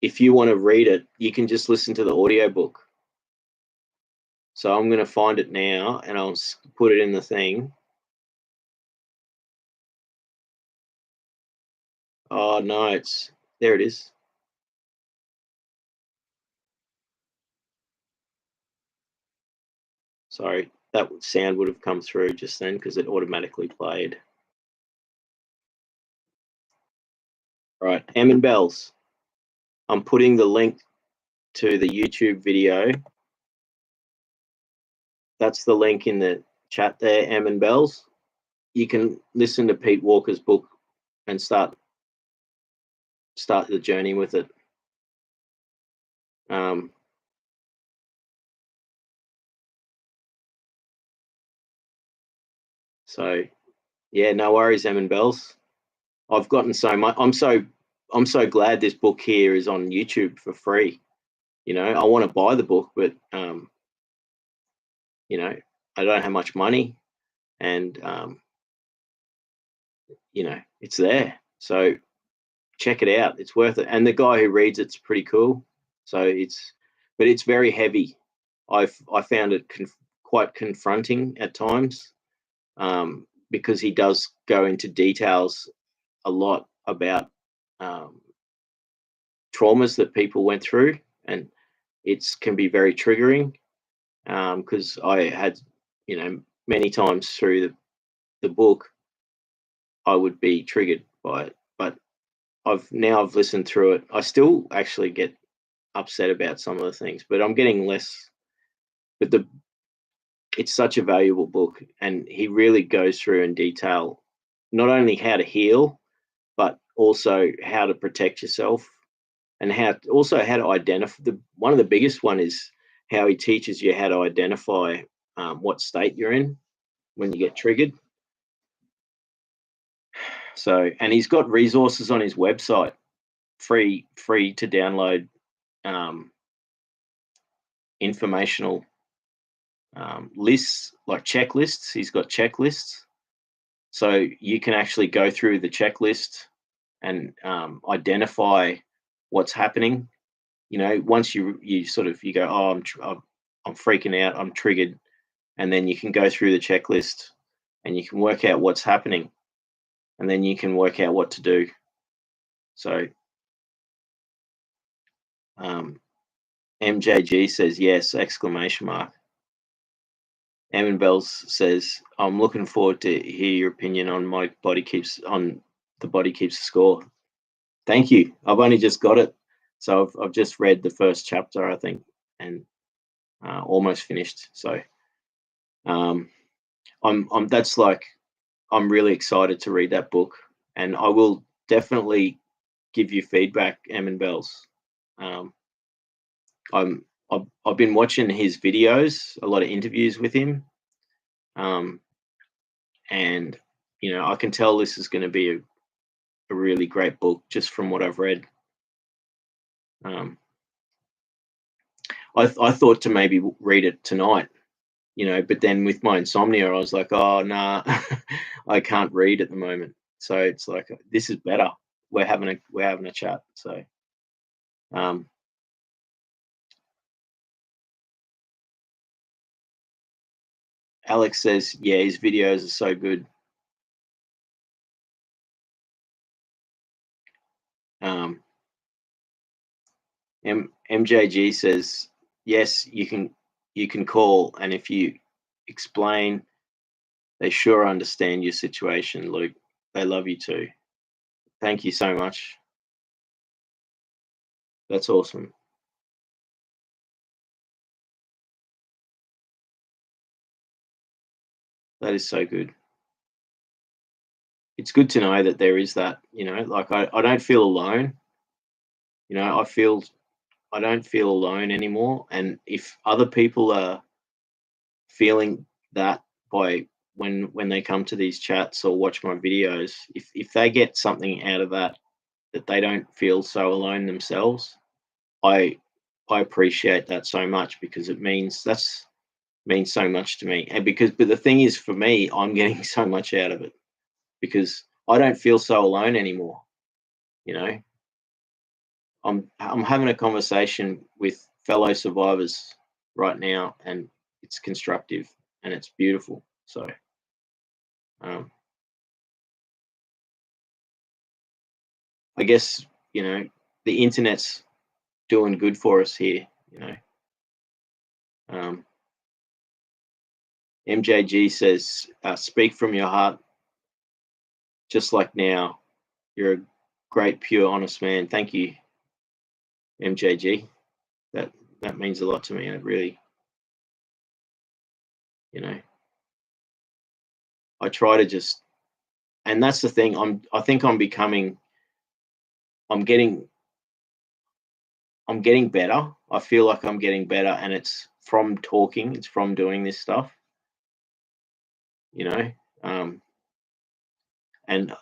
if you want to read it, you can just listen to the audio book. So I'm going to find it now, and I'll put it in the thing. Oh no, there. It is. Sorry, that sound would have come through just then because it automatically played. Right, Emin Bells. I'm putting the link to the YouTube video. That's the link in the chat there, Emin Bells. You can listen to Pete Walker's book and start the journey with it. So yeah, no worries, Emin Bells. I've gotten so much. I'm so glad this book here is on YouTube for free. I want to buy the book, but I don't have much money, and it's there. So check it out. It's worth it. And the guy who reads it's pretty cool. So but it's very heavy. I found it quite confronting at times, because he does go into details a lot about traumas that people went through, and it can be very triggering, because I had, many times through the book, I would be triggered by it. But I've listened through it. I still actually get upset about some of the things, but I'm getting less. But it's such a valuable book, and he really goes through in detail not only how to heal, but also how to protect yourself, and how to identify. One of the biggest one is how he teaches you how to identify what state you're in when you get triggered. So, and he's got resources on his website, free to download, um, informational lists, like checklists. He's got checklists, so you can actually go through the checklist and identify what's happening. Once you sort of you go, oh, I'm freaking out, I'm triggered, and then you can go through the checklist and you can work out what's happening, and then you can work out what to do. So MJG says yes, exclamation mark. Eamon Bells says, I'm looking forward to hear your opinion on the body keeps the score. Thank you. I've only just got it. So I've just read the first chapter, I think, and almost finished. So I'm really excited to read that book, and I will definitely give you feedback, Eamon Bells. I've been watching his videos, a lot of interviews with him, and I can tell this is going to be a really great book just from what I've read. I thought to maybe read it tonight, but then with my insomnia, I was like, oh nah, I can't read at the moment. So it's like, this is better. We're having a chat. So Alex says, yeah, his videos are so good. MJG says, yes, you can call, and if you explain, they sure understand your situation, Luke. They love you too. Thank you so much. That's awesome. That is so good. It's good to know that there is that, like I don't feel alone. I don't feel alone anymore. And if other people are feeling that by when they come to these chats or watch my videos, if they get something out of that they don't feel so alone themselves, I appreciate that so much, because it means so much to me. And but the thing is, for me, I'm getting so much out of it because I don't feel so alone anymore. I'm having a conversation with fellow survivors right now, and it's constructive and it's beautiful. So I guess the internet's doing good for us here. MJG says, speak from your heart, just like now. You're a great, pure, honest man. Thank you, MJG. That means a lot to me. It really, I try to just, and that's the thing. I think I'm getting better. I feel like I'm getting better, and it's from talking. It's from doing this stuff. And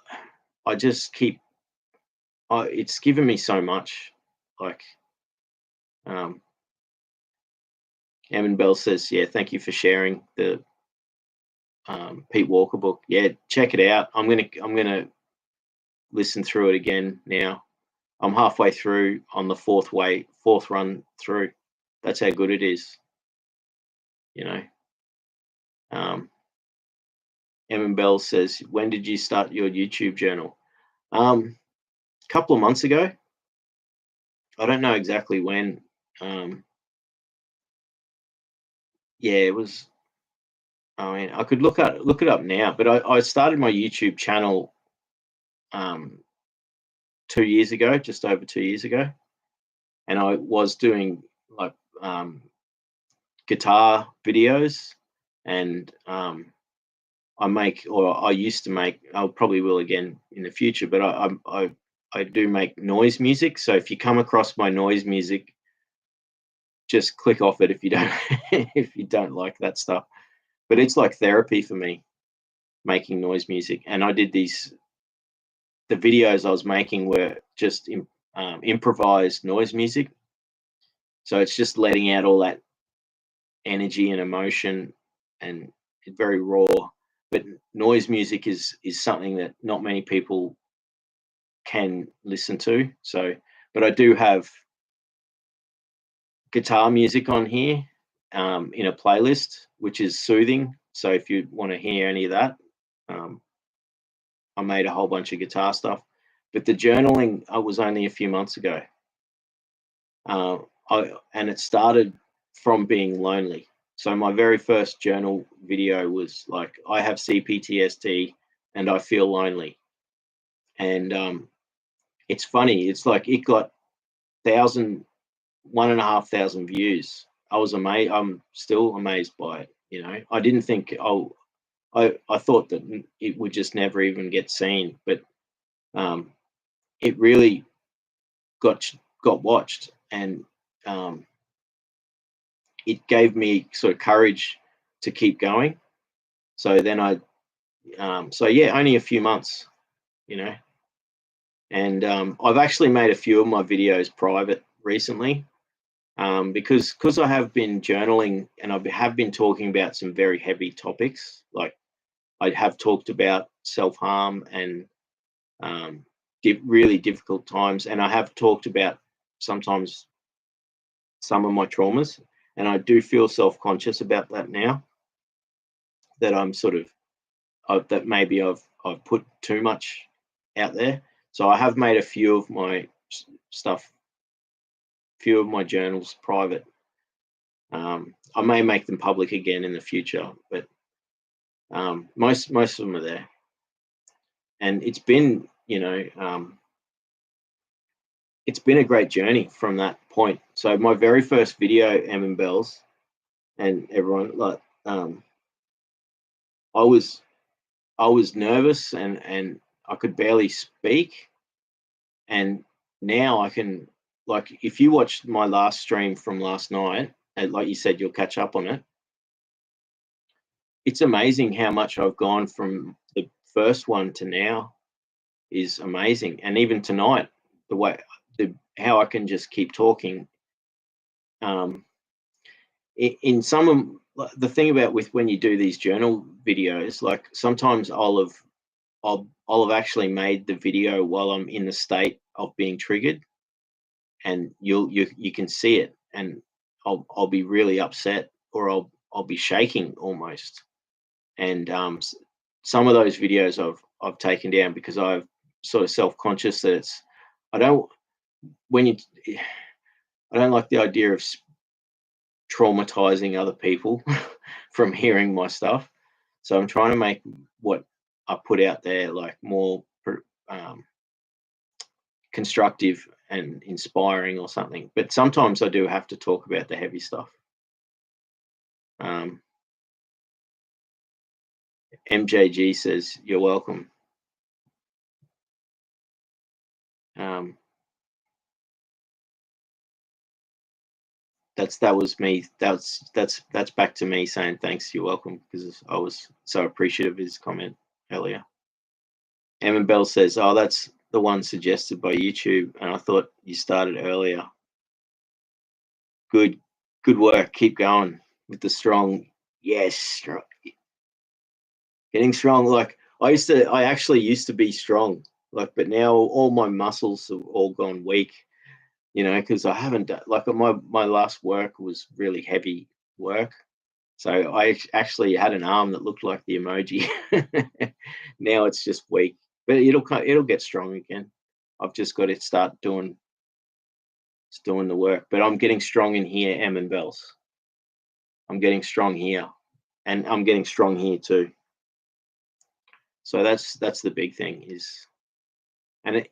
I just keep. It's given me so much. Like, Eamon Bell says, yeah, thank you for sharing the Pete Walker book. Yeah, check it out. I'm gonna listen through it again now. I'm halfway through on the fourth run through. That's how good it is. Eamon Bell says, when did you start your YouTube journal? A couple of months ago. I don't know exactly when. Yeah, it was. I mean, I could look it up now, but I started my YouTube channel 2 years ago, just over 2 years ago, and I was doing like guitar videos, and I used to make. I probably will again in the future, but I do make noise music. So if you come across my noise music, just click off it if you don't if you don't like that stuff. But it's like therapy for me, making noise music. And I did these the videos I was making were just improvised noise music. So it's just letting out all that energy and emotion, and it's very raw. But noise music is something that not many people can listen to. So, but I do have guitar music on here in a playlist, which is soothing. So if you want to hear any of that, I made a whole bunch of guitar stuff. But the journaling was only a few months ago. And it started from being lonely. So my very first journal video was like, I have CPTSD and I feel lonely. And it's funny. It's like it got 1,500 views. I was amazed. I'm still amazed by it. You know, I didn't think. I thought that it would just never even get seen, but it really got watched, and it gave me sort of courage to keep going. So then so yeah, only a few months, you know, and I've actually made a few of my videos private recently, because I have been journaling and I have been talking about some very heavy topics. Like I have talked about self-harm and really difficult times, and I have talked about sometimes some of my traumas, and I do feel self-conscious about that now, that I'm sort of that maybe I've put too much out there. So I have made a few of my stuff, few of my journals private. I may make them public again in the future, but most of them are there. And it's been, it's been a great journey from that point. So my very first video, Em and Bells, and everyone, like, I was nervous and I could barely speak. And now I can, like, if you watched my last stream from last night, and like you said, you'll catch up on it. It's amazing how much I've gone from the first one to now is amazing. And even tonight, how I can just keep talking. In some of the thing about with when you do these journal videos, like sometimes I'll have actually made the video while I'm in the state of being triggered, and you can see it, and I'll be really upset, or I'll be shaking almost. And some of those videos I've taken down because I've sort of self-conscious that I don't like the idea of traumatizing other people from hearing my stuff. So I'm trying to make what I put out there like more constructive and inspiring or something. But sometimes I do have to talk about the heavy stuff. MJG says, you're welcome. That was me. That's back to me saying thanks, you're welcome, because I was so appreciative of his comment earlier. Emma Bell says, oh, that's the one suggested by YouTube, and I thought you started earlier. Good work. Keep going with the strong. Yes, strong. Getting strong. Like I actually used to be strong, like, but now all my muscles have all gone weak, because I haven't done, like, my last work was really heavy work. So I actually had an arm that looked like the emoji. Now it's just weak, but it'll get strong again. I've just got to start doing the work. But I'm getting strong in here, Em and Bells. I'm getting strong here, and I'm getting strong here too. So that's the big thing is, and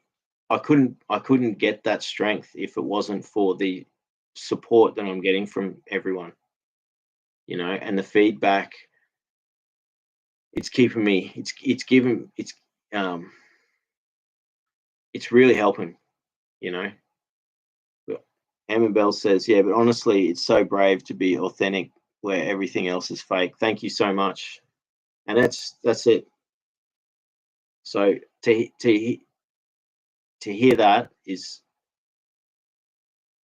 I couldn't get that strength if it wasn't for the support that I'm getting from everyone, and the feedback. It's keeping me. It's really helping, Emma Bell says, yeah, but honestly, it's so brave to be authentic where everything else is fake. Thank you so much. And that's it. So to to hear that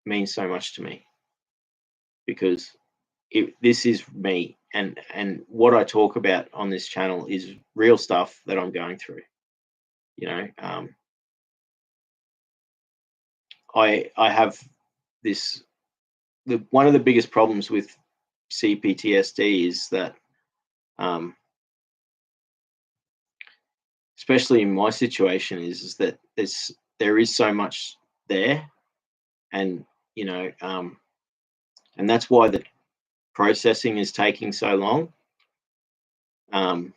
means so much to me, because this is me, and what I talk about on this channel is real stuff that I'm going through. You know, I have this. One of the biggest problems with CPTSD is that, especially in my situation, is that there is so much there, and you know, and that's why the processing is taking so long. And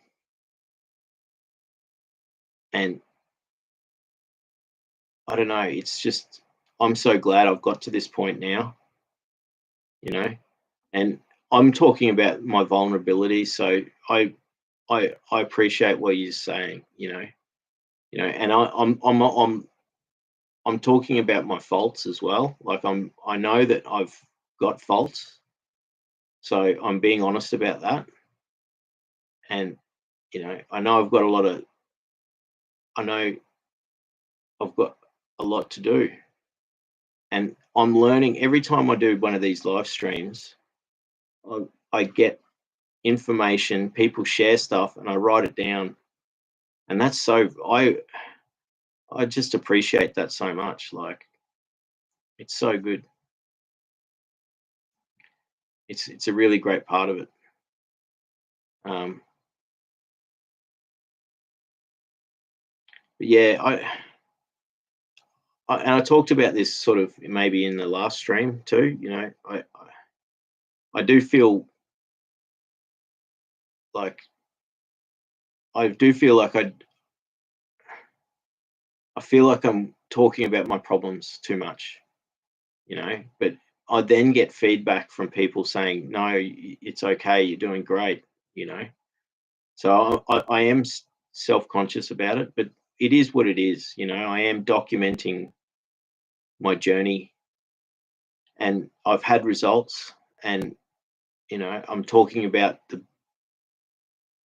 I don't know, it's just, I'm so glad I've got to this point now, you know, and I'm talking about my vulnerability. So I appreciate what you're saying, and I'm talking about my faults as well. Like I know that I've got faults, so I'm being honest about that. And I know I've got a lot to do, and I'm learning every time I do one of these live streams. I get information, people share stuff, and I write it down, and that's so I just appreciate that so much. Like, it's so good. It's a really great part of it. But yeah, and I talked about this sort of maybe in the last stream too. I do feel like I feel like I'm talking about my problems too much, but I then get feedback from people saying, no, it's okay, you're doing great, So I am self-conscious about it, but it is what it is. I am documenting my journey, and I've had results, and I'm talking about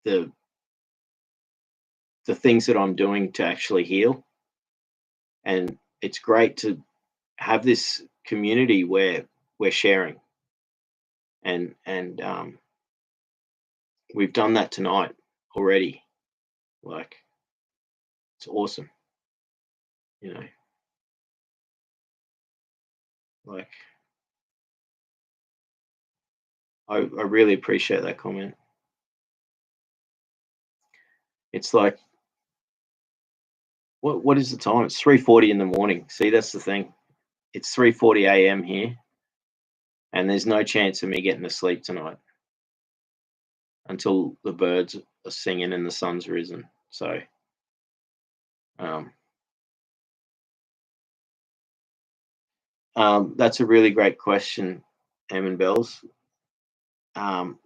the things that I'm doing to actually heal. And it's great to have this community where we're sharing, and we've done that tonight already. Like, it's awesome, like I really appreciate that comment. It's like, what is the time? It's 3:40 in the morning. See, that's the thing. It's 3:40 a.m. here, and there's no chance of me getting to sleep tonight until the birds are singing and the sun's risen. So, that's a really great question, Eamon Bells.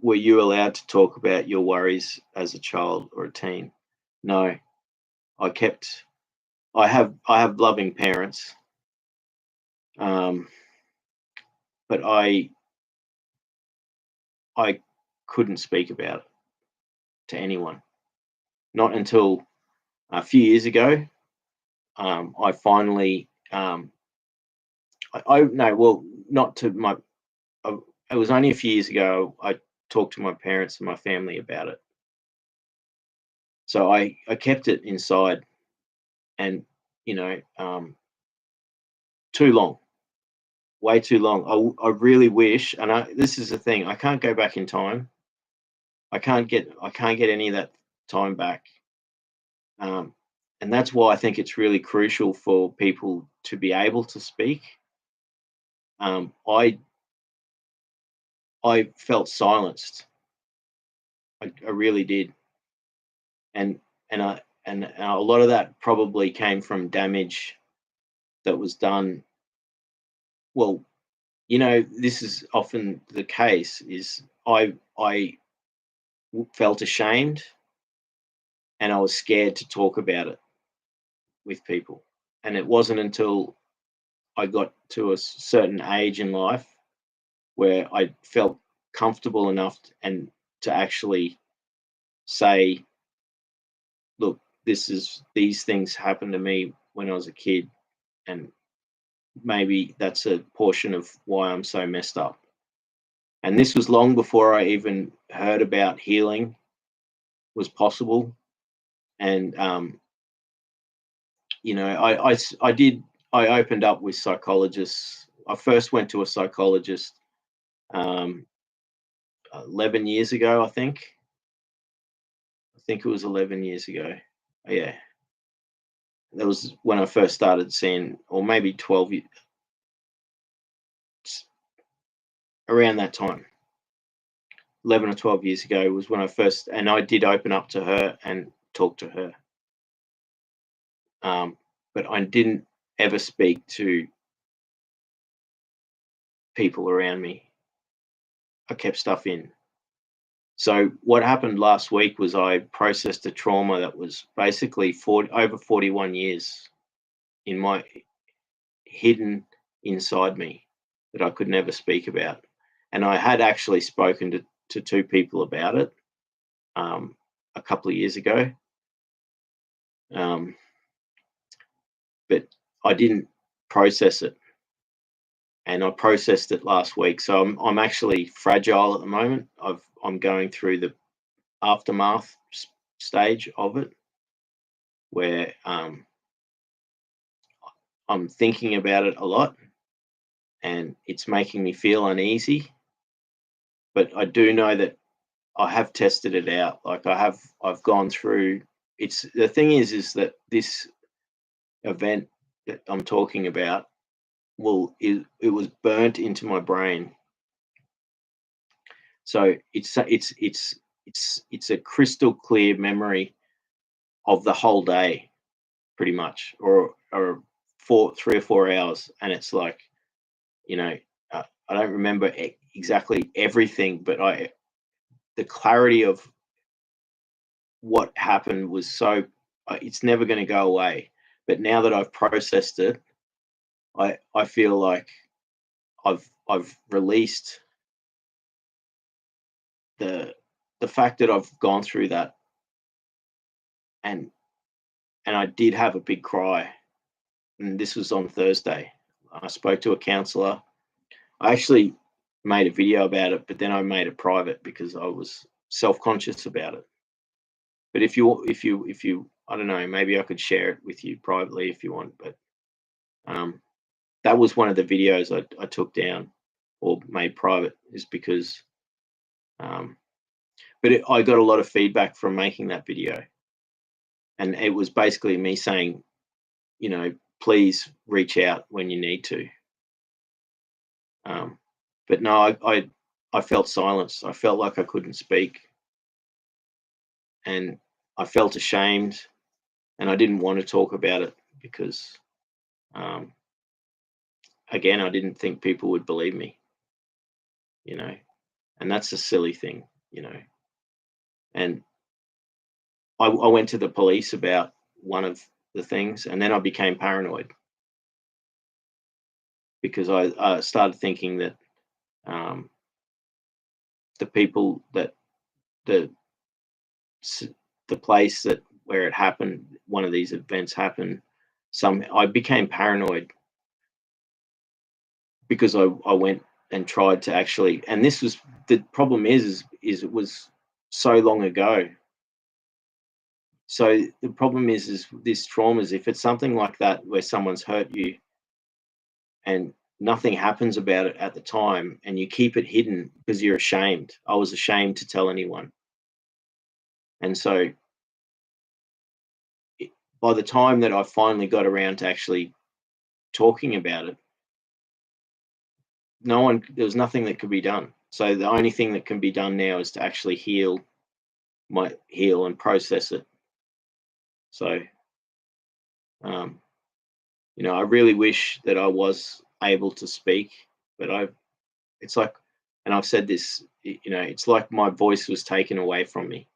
Were you allowed to talk about your worries as a child or a teen? No, I have loving parents, but I couldn't speak about it to anyone. Not until a few years ago. I finally, no, well, not to my. It was only a few years ago I talked to my parents and my family about it. So I kept it inside, and too long, way too long. I really wish, and this is the thing, I can't go back in time. I can't get any of that time back. And that's why I think it's really crucial for people to be able to speak. I felt silenced. I really did, and a lot of that probably came from damage that was done. Well, this is often the case. Is I felt ashamed, and I was scared to talk about it with people. And it wasn't until I got to a certain age in life where I felt comfortable enough and to actually say, look, these things happened to me when I was a kid, and maybe that's a portion of why I'm so messed up. And this was long before I even heard about healing was possible. And I opened up with psychologists. I first went to a psychologist um, 11 years ago, I think. I think it was 11 years ago. Yeah, that was when I first started seeing, or maybe 12 years, around that time. 11 or 12 years ago was when I first, and I did open up to her and talk to her. But I didn't ever speak to people around me. I kept stuff in. So what happened last week was I processed a trauma that was basically over 41 years in my hidden inside me that I could never speak about. And I had actually spoken to two people about it a couple of years ago. But I didn't process it. And I processed it last week. So I'm actually fragile at the moment. I'm going through the aftermath stage of it, where I'm thinking about it a lot, and it's making me feel uneasy. But I do know that I have tested it out. Like I've gone through. It's the thing is that this event that I'm talking about it was burnt into my brain. So it's a crystal clear memory of the whole day, pretty much, or 3 or 4 hours, and it's like, I don't remember exactly everything, but the clarity of what happened was so it's never going to go away. But now that I've processed it, I feel like I've released the fact that I've gone through that, and I did have a big cry, and this was on Thursday. I spoke to a counselor. I actually made a video about it, but then I made it private because I was self-conscious about it. But if you, I don't know, maybe I could share it with you privately if you want. But that was one of the videos I took down or made private, is because, I got a lot of feedback from making that video, and it was basically me saying, please reach out when you need to. But no, I felt silence. I felt like I couldn't speak, and I felt ashamed, and I didn't want to talk about it because, again, I didn't think people would believe me, and that's a silly thing. And I went to the police about one of the things, and then I became paranoid because I started thinking that the people that the the place that where it happened, one of these events happened, I became paranoid because I went and tried to actually, and this was the problem is it was so long ago. So the problem is this trauma is, if it's something like that where someone's hurt you and nothing happens about it at the time, and you keep it hidden because you're ashamed. I was ashamed to tell anyone. And so by the time that I finally got around to actually talking about it, there was nothing that could be done. So the only thing that can be done now is to actually heal and process it. So, I really wish that I was able to speak, but it's like, and I've said this, it's like my voice was taken away from me.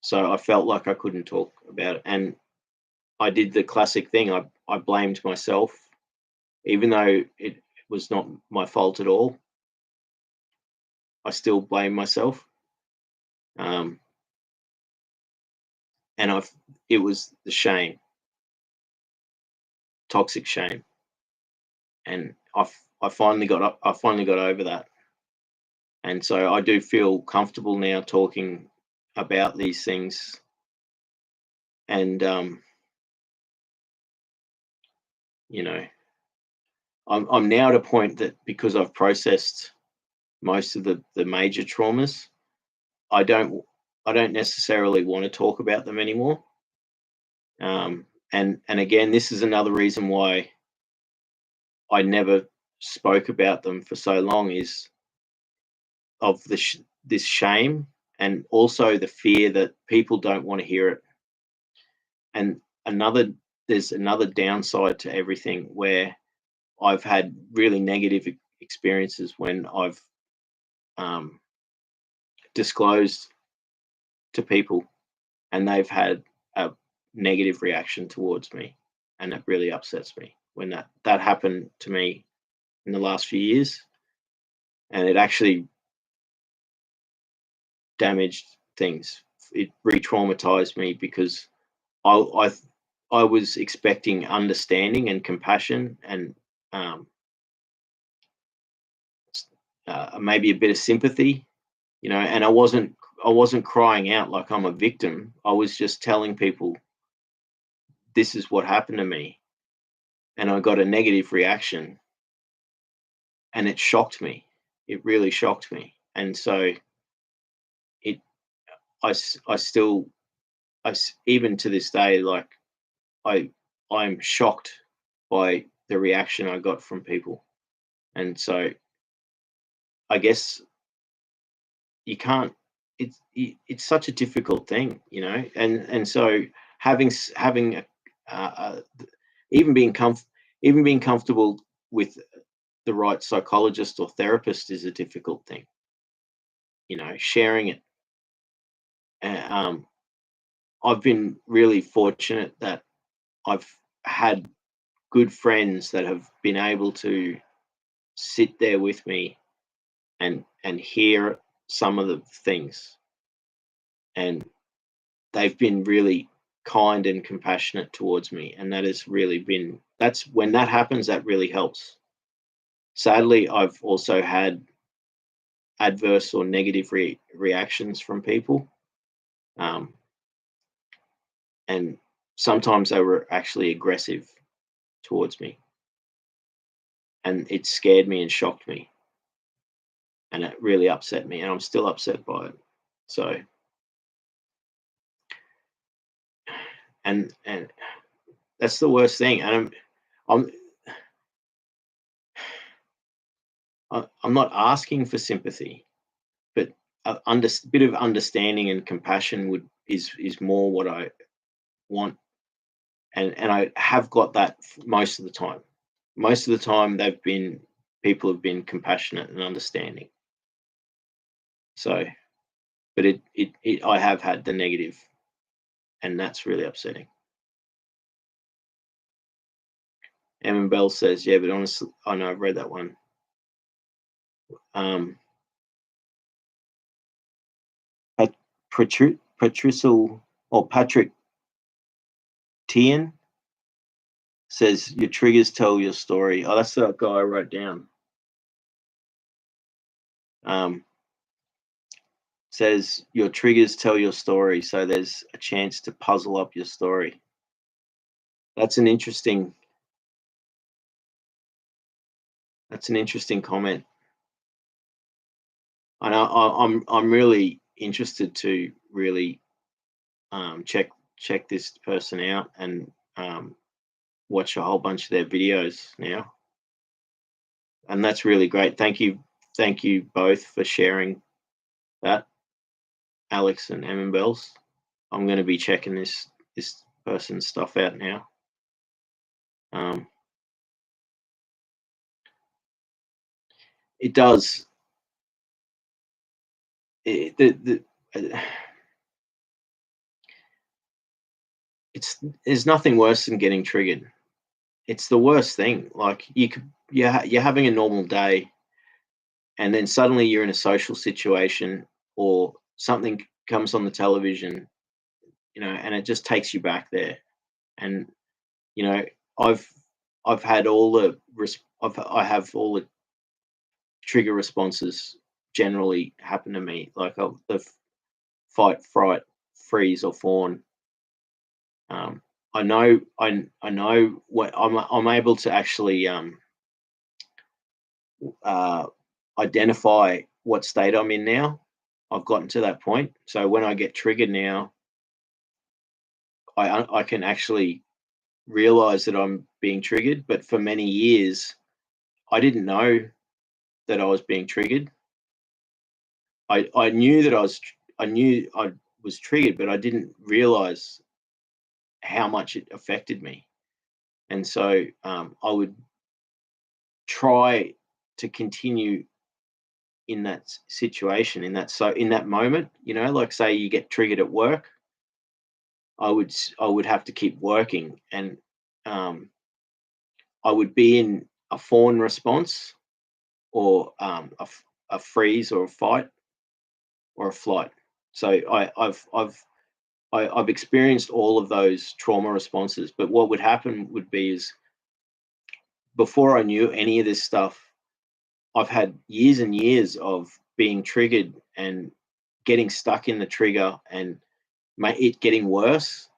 So I felt like I couldn't talk about it. And I did the classic thing. I blamed myself, even though it was not my fault at all. I still blame myself. And it was the shame. toxic shame, and I finally got over that, and so I do feel comfortable now talking about these things, and you know, I'm now at a point that because I've processed most of the major traumas, I don't necessarily want to talk about them anymore. And again, this is another reason why I never spoke about them for so long, is of this shame, and also the fear that people don't want to hear it. And there's another downside to everything, where I've had really negative experiences when I've disclosed to people, and they've had a negative reaction towards me, and it really upsets me when that happened to me in the last few years, and it actually damaged things. It re-traumatized me, because I I was expecting understanding and compassion, and um, maybe a bit of sympathy, and I wasn't crying out like I'm a victim. I was just telling people this is what happened to me, and I got a negative reaction, and it shocked me. It really shocked me, and so it I still even to this day, like, I I'm shocked by the reaction I got from people, and so I guess you can't. It's such a difficult thing, and so having even being even being comfortable with the right psychologist or therapist is a difficult thing. Sharing it. Uh, um, I've been really fortunate that I've had good friends that have been able to sit there with me and hear some of the things, and they've been really kind and compassionate towards me, and that has really been that's when that happens, that really helps. Sadly, I've also had adverse or negative reactions from people, um, and sometimes they were actually aggressive towards me, and it scared me and shocked me, and it really upset me, and I'm still upset by it. So, and that's the worst thing. And I'm I'm not asking for sympathy, but bit of understanding and compassion is more what I want, and I have got that most of the time. Most of the time, people have been compassionate and understanding. So, but I have had the negative, and that's really upsetting. Emin Bell says, "Yeah, but honestly, I know I've read that one." Um, Patricia or Patrick Tian says, "Your triggers tell your story." Oh, that's the guy I wrote down. Um, says your triggers tell your story, so there's a chance to puzzle up your story. That's an interesting. That's an interesting comment. And I'm really interested to really check this person out, and watch a whole bunch of their videos now. And that's really great. Thank you both for sharing that, Alex and Emin Bells. I'm going to be checking this person's stuff out now. It does. There's nothing worse than getting triggered. It's the worst thing. Like, you're having a normal day, and then suddenly you're in a social situation, or something comes on the television, and it just takes you back there. And you know, I've I've had all the I have all the trigger responses generally happen to me, like the fight, fright, freeze, or fawn. I know I know what I'm able to actually uh, identify what state I'm in now. I've gotten to that point. So when I get triggered now, I can actually realize that I'm being triggered. But for many years, I didn't know that I was being triggered. I knew that I knew I was triggered, but I didn't realize how much it affected me. And so I would try to continue in that situation, in that moment, like say you get triggered at work, I would have to keep working, and I would be in a fawn response, or a freeze, or a fight, or a flight. So I've experienced all of those trauma responses. But what would happen would be is, before I knew any of this stuff, I've had years and years of being triggered and getting stuck in the trigger, and it getting worse,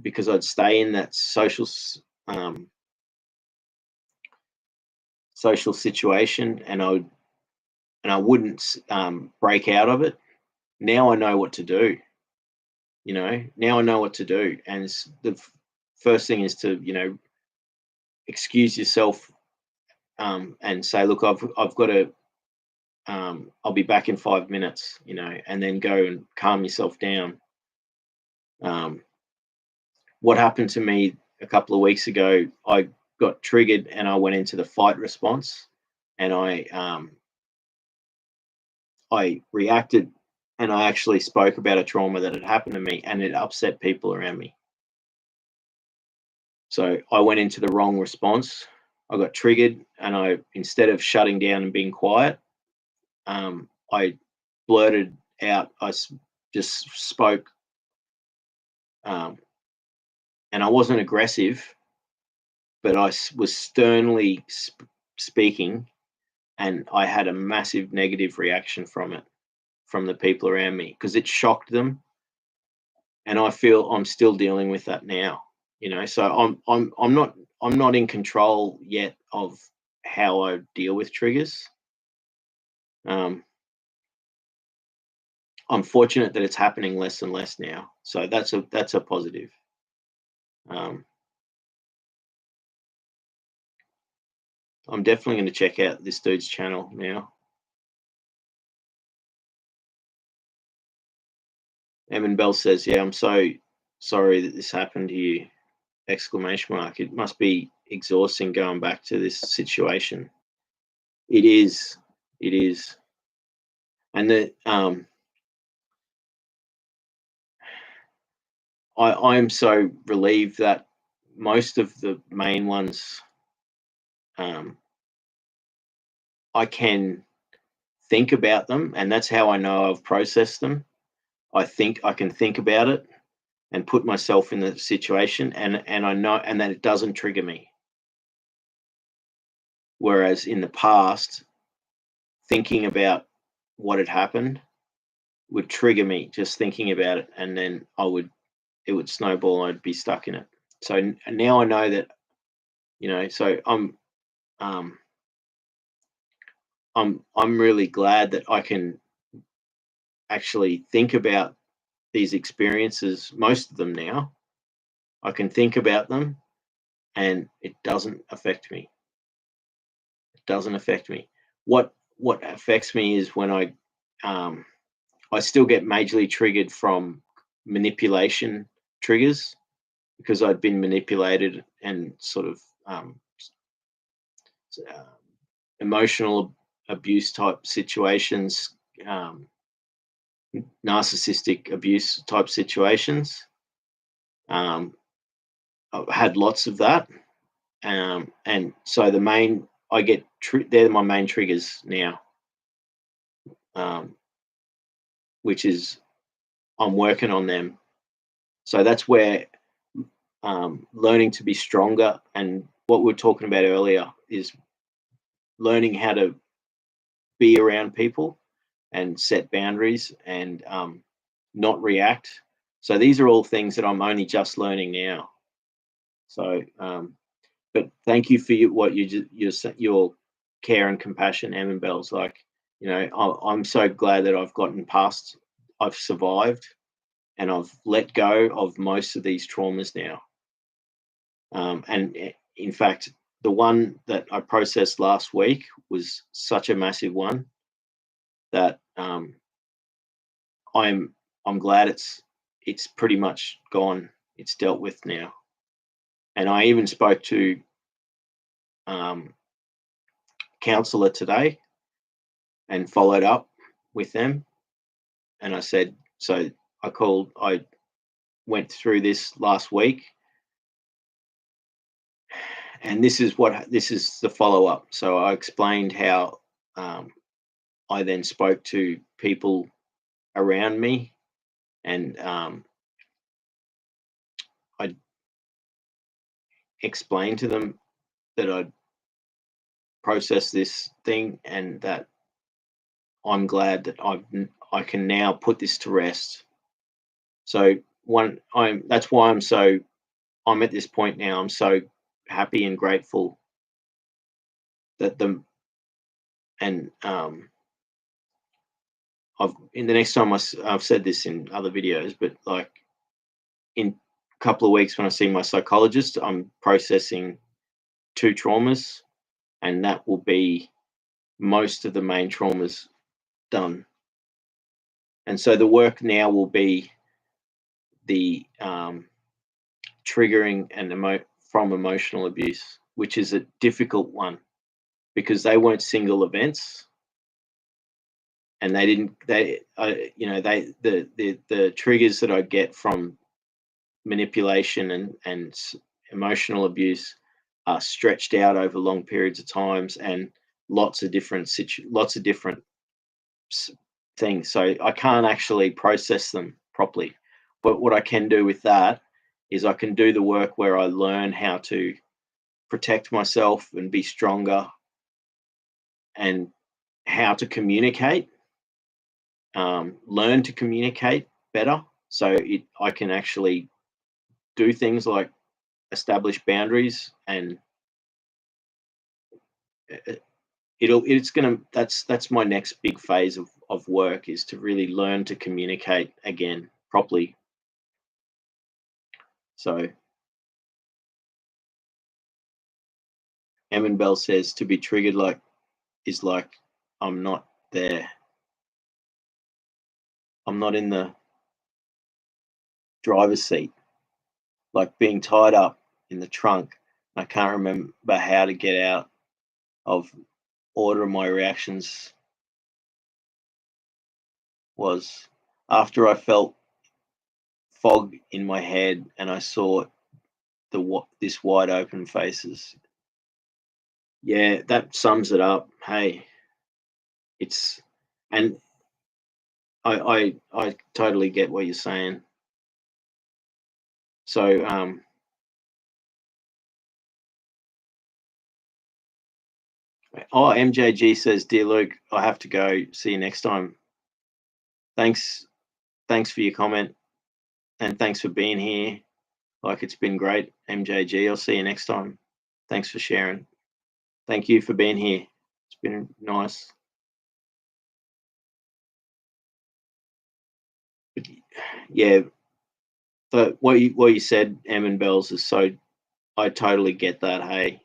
because I'd stay in that social situation, and I wouldn't break out of it. Now I know what to do. Now I know what to do, and the first thing is to excuse yourself, and say, look, I've got to. I'll be back in 5 minutes, and then go and calm yourself down. What happened to me a couple of weeks ago, I got triggered and I went into the fight response, and I reacted, and I actually spoke about a trauma that had happened to me, and it upset people around me. So I went into the wrong response. I got triggered, and instead of shutting down and being quiet, I blurted out. Just spoke, and I wasn't aggressive, but I was sternly speaking, and I had a massive negative reaction from it, from the people around me, because it shocked them, and I feel I'm still dealing with that now. So I'm not in control yet of how I deal with triggers. I'm fortunate that it's happening less and less now, so that's a positive. I'm definitely going to check out this dude's channel now. Evan Bell says, "Yeah, I'm so sorry that this happened to you!" Exclamation mark. It must be exhausting going back to this situation. It is. It is. And I'm so relieved that most of the main ones, I can think about them, and that's how I know I've processed them. I can think about it and put myself in the situation, and I know, and that it doesn't trigger me. Whereas in the past, thinking about what had happened would trigger me, just thinking about it, and then it would snowball, and I'd be stuck in it. So now I know that, so I'm really glad that I can actually think about these experiences, most of them now. I can think about them, and it doesn't affect me. It doesn't affect me. What affects me is when I still get majorly triggered from manipulation triggers, because I'd been manipulated, and sort of uh, emotional abuse type situations, narcissistic abuse type situations. I've had lots of that, and so they're my main triggers now, which is, I'm working on them. So that's where learning to be stronger and what we were talking about earlier is learning how to be around people and set boundaries and not react. So these are all things that I'm only just learning now. So, but thank you for your care and compassion, Em Bells. Like, I'm so glad that I've gotten past, I've survived, and I've let go of most of these traumas now. And in fact, the one that I processed last week was such a massive one that I'm glad it's pretty much gone. It's dealt with now. And I even spoke to counsellor today and followed up with them. And I said, so I went through this last week, and this is the follow up. So I explained how I then spoke to people around me, and I explained to them that I'd processed this thing and that I'm glad that I can now put this to rest. So that's why I'm at this point now. I'm so happy and grateful that and in the next time I've said this in other videos, but like in a couple of weeks when I see my psychologist, I'm processing 2 traumas, and that will be most of the main traumas done. And so the work now will be the triggering and from emotional abuse, which is a difficult one because they weren't single events, and they didn't. The triggers that I get from manipulation and emotional abuse are stretched out over long periods of times and lots of different things. So I can't actually process them properly. But what I can do with that is I can do the work where I learn how to protect myself and be stronger, and how to communicate, learn to communicate better. So I can actually do things like establish boundaries, and that's my next big phase of work, is to really learn to communicate again properly. So Emin Bell says to be triggered is like I'm not there. I'm not in the driver's seat, like being tied up in the trunk. I can't remember how to get out of order. My reactions was after I felt fog in my head and I saw this wide open faces. Yeah, that sums it up. Hey, it's and I totally get what you're saying. So MJG says, "Dear Luke, I have to go. See you next time." Thanks for your comment, and thanks for being here. Like, it's been great, MJG. I'll see you next time. Thanks for sharing. Thank you for being here. It's been nice. But yeah, but what you said, Em and Bells, is so, I totally get that. Hey,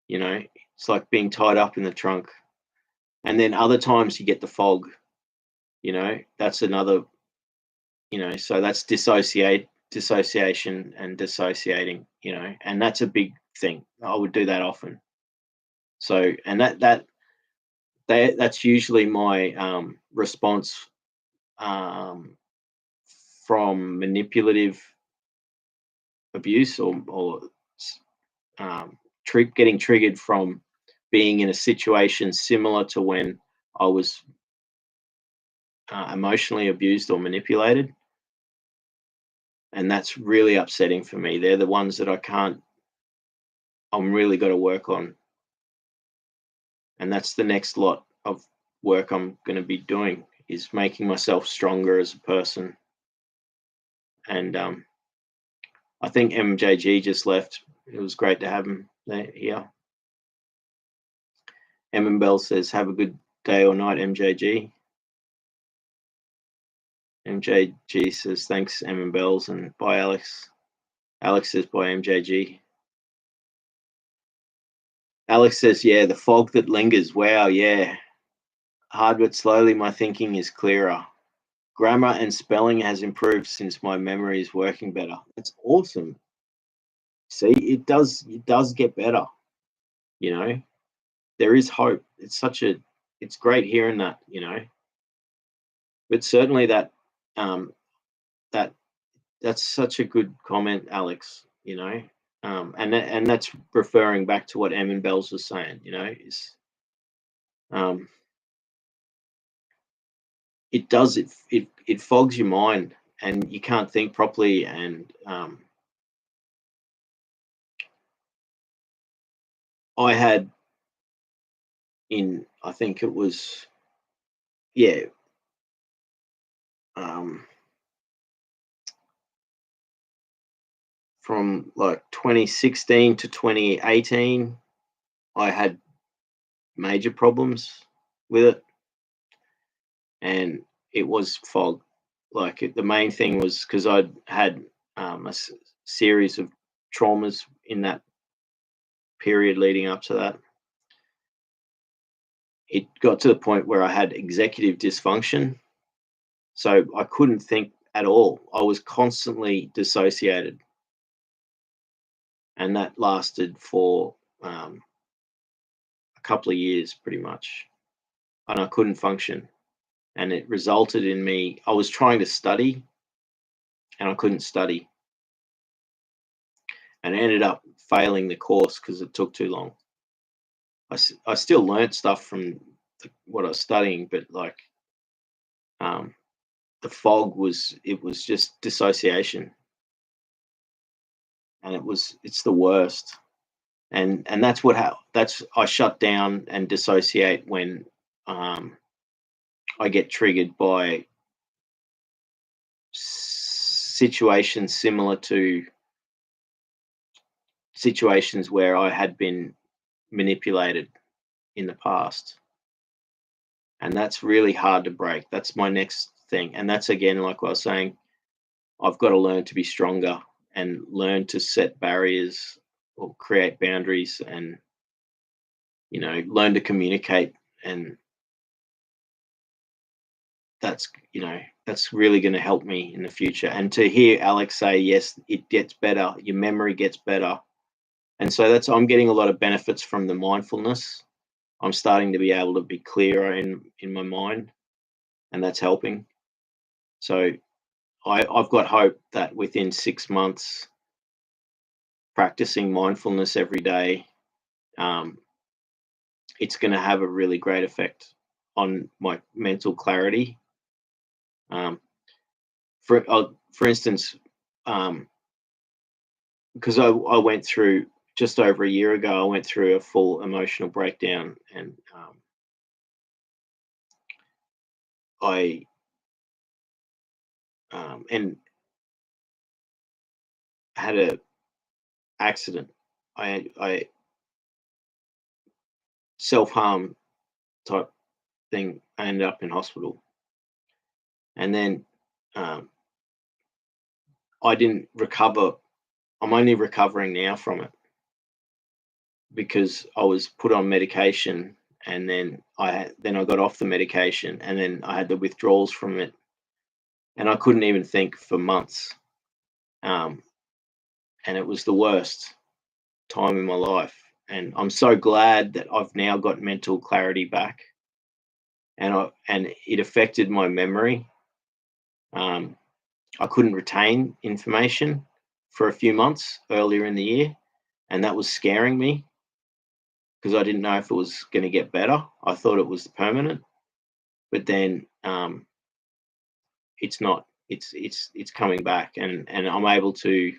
it's like being tied up in the trunk, and then other times you get the fog. That's another. So that's dissociation and dissociating. And that's a big thing. I would do that often. So, and that's usually my response from manipulative abuse, or getting triggered from being in a situation similar to when I was emotionally abused or manipulated. And that's really upsetting for me. They're the ones that I can't I'm really got to work on, and that's the next lot of work I'm going to be doing, is making myself stronger as a person. And I think MJG just left. It was great to have him there here. Emin Bell says, "Have a good day or night, MJG." MJG says, "Thanks, Emin Bells," and bye, Alex. Alex says, "Bye, MJG." Alex says, "Yeah, the fog that lingers. Wow, yeah. Hard but slowly, my thinking is clearer. Grammar and spelling has improved since my memory is working better." That's awesome. See, it does get better. You know, there is hope. It's great hearing that. But certainly um, that that's such a good comment, Alex. And that's referring back to what Emin Bells was saying. Is um, it does it fogs your mind and you can't think properly. And I had I think it was, yeah, from like 2016 to 2018, I had major problems with it, and it was fog. Like the main thing was because I'd had series of traumas in that period leading up to that. It got to the point where I had executive dysfunction, so I couldn't think at all. I was constantly dissociated, and that lasted for a couple of years, pretty much, and I couldn't function. And it resulted in me. I was trying to study, and I couldn't study, and I ended up failing the course because it took too long. I still learnt stuff from what I was studying, but like the fog was just dissociation, and it's the worst. And that's I shut down and dissociate when I get triggered by situations similar to situations where I had been manipulated in the past. And that's really hard to break. That's my next thing. And that's, again, like I was saying, I've got to learn to be stronger and learn to set barriers or create boundaries, and learn to communicate. And that's really going to help me in the future. And to hear Alex say, yes, it gets better, your memory gets better. And so I'm getting a lot of benefits from the mindfulness. I'm starting to be able to be clearer in my mind, and that's helping. So I've got hope that within 6 months, practicing mindfulness every day, it's going to have a really great effect on my mental clarity. For instance, because I went through, just over a year ago, I went through a full emotional breakdown, and I had a accident. I self-harm type thing. I ended up in hospital, and then I didn't recover. I'm only recovering now from it because I was put on medication, and then I got off the medication, and then I had the withdrawals from it, and I couldn't even think for months. And it was the worst time in my life. And I'm so glad that I've now got mental clarity back, and it affected my memory. I couldn't retain information for a few months earlier in the year, and that was scaring me because I didn't know if it was going to get better. I thought it was permanent, but then it's not. It's coming back, and I'm able to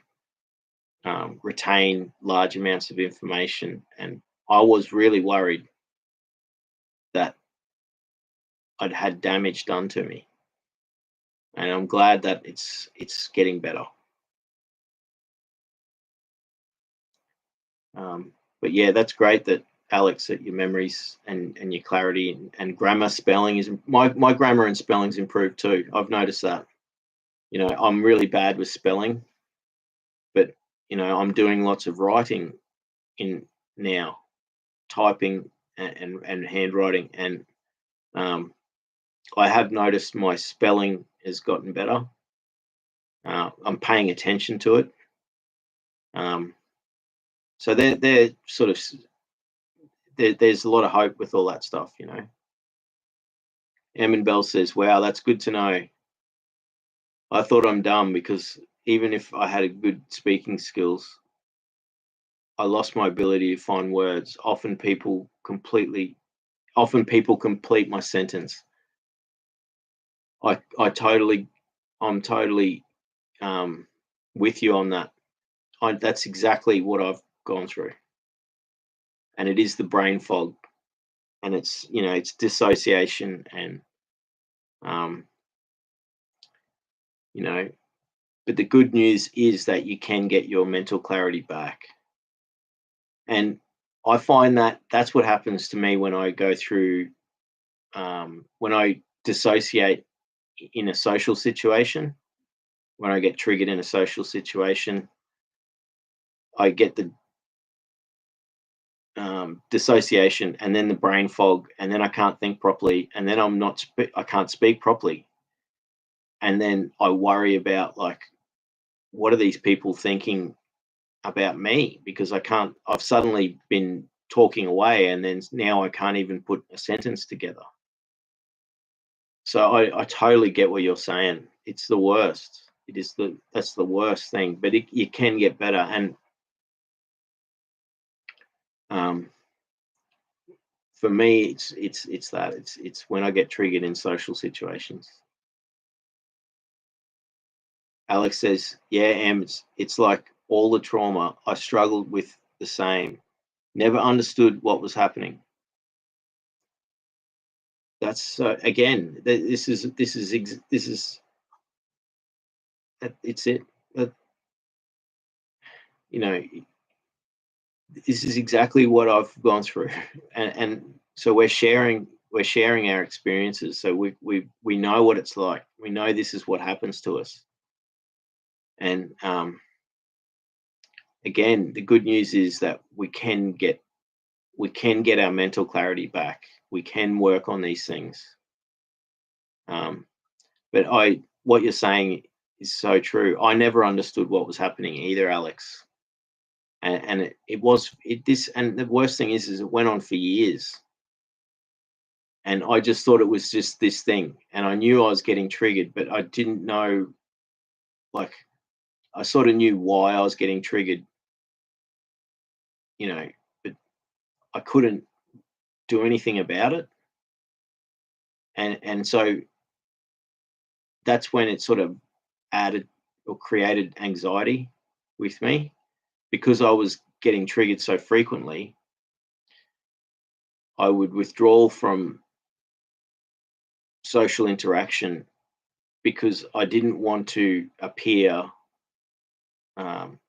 retain large amounts of information, and I was really worried that I'd had damage done to me, and I'm glad that it's getting better. But yeah, that's great that Alex, that your memories and your clarity and grammar, spelling is my grammar and spelling's improved too. I've noticed that. I'm really bad with spelling, but I'm doing lots of writing in now, typing and handwriting, and um, I have noticed my spelling has gotten better. I'm paying attention to it. Um, so they're sort of there's a lot of hope with all that stuff. Emin Bell says, "Wow, that's good to know. I thought I'm dumb because even if I had a good speaking skills, I lost my ability to find words. Often people complete my sentence. I totally, I'm totally with you on that. That's exactly what I've gone through, and it is the brain fog, and it's dissociation, and um, you know. But the good news is that you can get your mental clarity back. And I find that that's what happens to me when I go through, when I dissociate in a social situation, when I get triggered in a social situation, I get the dissociation, and then the brain fog, and then I can't think properly, and then I can't speak properly. And then I worry about, like, what are these people thinking about me? Because I've suddenly been talking away, and then now I can't even put a sentence together. So I totally get what you're saying. It's the worst. That's the worst thing. But you can get better, and um, for me, it's when I get triggered in social situations. Alex says, "Yeah, Em, it's like all the trauma I struggled with the same. Never understood what was happening." That's again. This is it's it. That, you know, this is exactly what I've gone through, and so we're sharing our experiences. So we know what it's like. We know this is what happens to us, and again, the good news is that we can get our mental clarity back. We can work on these things. Um, but what you're saying is so true. I never understood what was happening either, Alex. And and the worst thing is it went on for years. And I just thought it was just this thing. And I knew I was getting triggered, but I didn't know, like, I sort of knew why I was getting triggered, you know, but I couldn't do anything about it. And so that's when it sort of added or created anxiety with me, because I was getting triggered so frequently. I would withdraw from social interaction because I didn't want to appear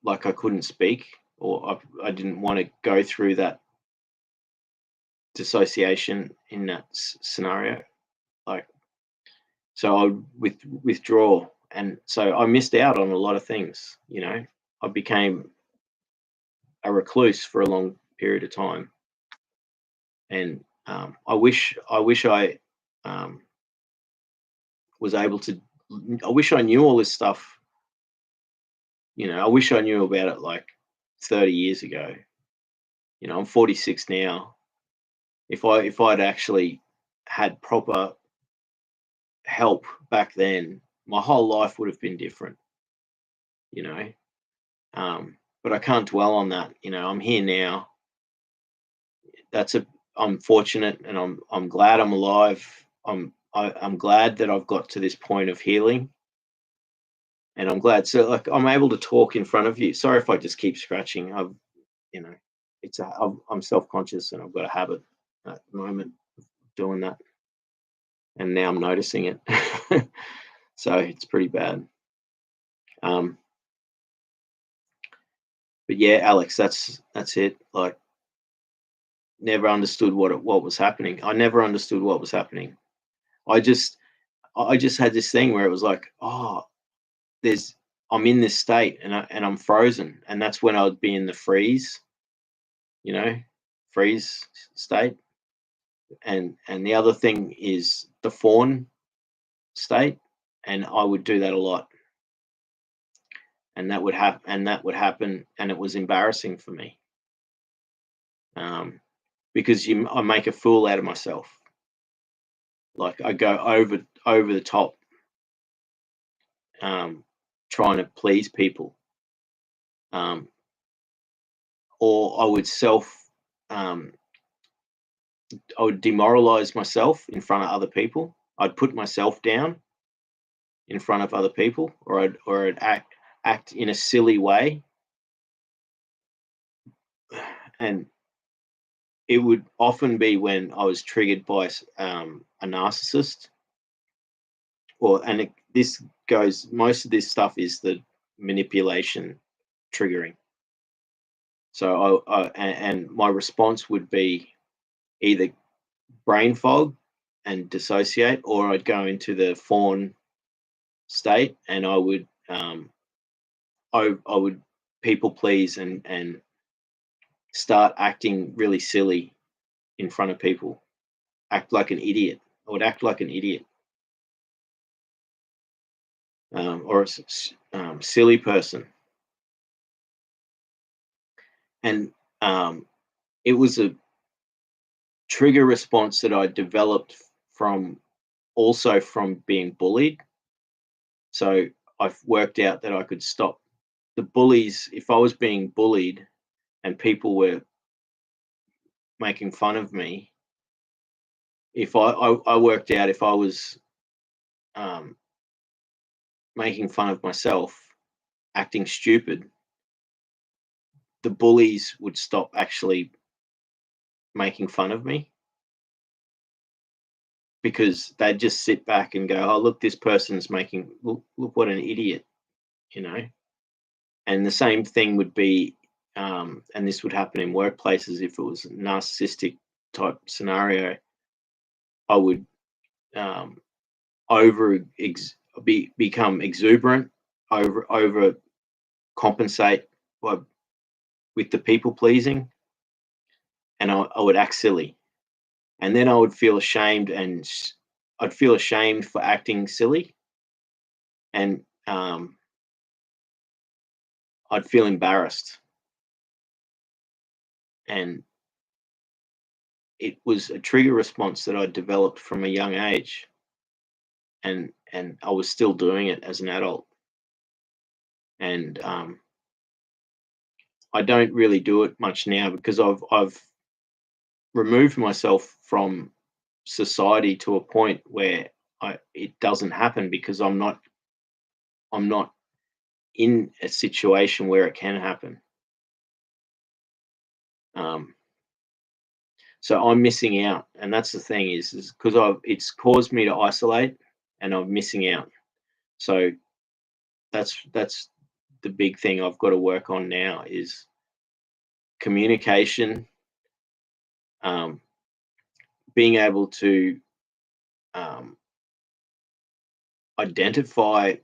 like I couldn't speak, or I didn't want to go through that dissociation in that scenario. Like, so I would withdraw, and so I missed out on a lot of things. I became a recluse for a long period of time, and I um, was able to. I wish I knew all this stuff. I wish I knew about it like 30 years ago. I'm 46 now. If I'd actually had proper help back then, my whole life would have been different. You know, but I can't dwell on that. I'm here now. I'm fortunate, and I'm glad I'm alive. I'm glad that I've got to this point of healing, and I'm glad. So like I'm able to talk in front of you. Sorry if I just keep scratching. I've, you know, I'm self-conscious and I've got a habit at the moment of doing that, and now I'm noticing it. So it's pretty bad. Um, but yeah, Alex, that's it. Like, never understood what was happening. I never understood what was happening. I just I just had this thing where it was like, oh, there's I'm in this state and I'm frozen, and that's when I would be in the freeze, you know, freeze state. And the other thing is the fawn state, and I would do that a lot, and that would happen, and it was embarrassing for me, um, because I make a fool out of myself. Like I go over the top, um, trying to please people, um, or um, I would demoralize myself in front of other people. I'd put myself down in front of other people, or I'd act in a silly way, and it would often be when I was triggered by a narcissist, this goes. Most of this stuff is the manipulation triggering. So and my response would be either brain fog and dissociate, or I'd go into the fawn state, and I would people please and start acting really silly in front of people, act like an idiot. I would act like an idiot, or a silly person, and it was a trigger response that I developed from from being bullied. So I've worked out that I could stop the bullies if I was being bullied and people were making fun of me. If I worked out if I was um, making fun of myself, acting stupid, the bullies would stop actually making fun of me, because they'd just sit back and go, "Oh, look, this person's making look what an idiot," you know. And the same thing would be, and this would happen in workplaces if it was a narcissistic type scenario. I would um, become exuberant, over compensate by, with the people pleasing, and I would act silly, and then I would feel ashamed, and I'd feel ashamed for acting silly, and I'd feel embarrassed, and it was a trigger response that I developed from a young age, and I was still doing it as an adult, and I don't really do it much now because I've removed myself from society to a point where it doesn't happen, because I'm not in a situation where it can happen. Um, so I'm missing out, and that's the thing is because it's caused me to isolate, and I'm missing out. So that's the big thing I've got to work on now is communication, um, being able to um, identify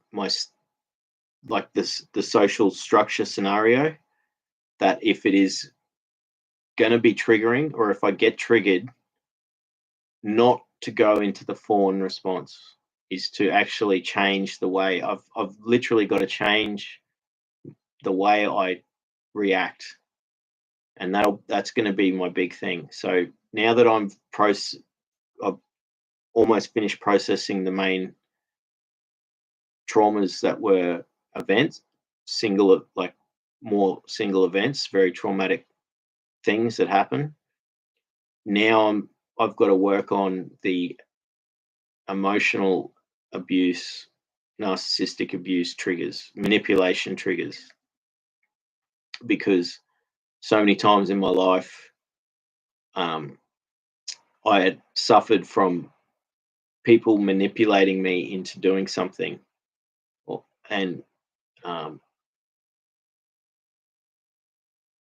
like the social structure scenario, that if it is going to be triggering, or if I get triggered, not to go into the fawn response, is to actually change the way I've literally got to change the way I react, and that's going to be my big thing. So now that I've almost finished processing the main traumas that were events, like more single events, very traumatic things that happen. Now I've got to work on the emotional abuse narcissistic abuse triggers, manipulation triggers, because so many times in my life, I had suffered from people manipulating me into doing something, and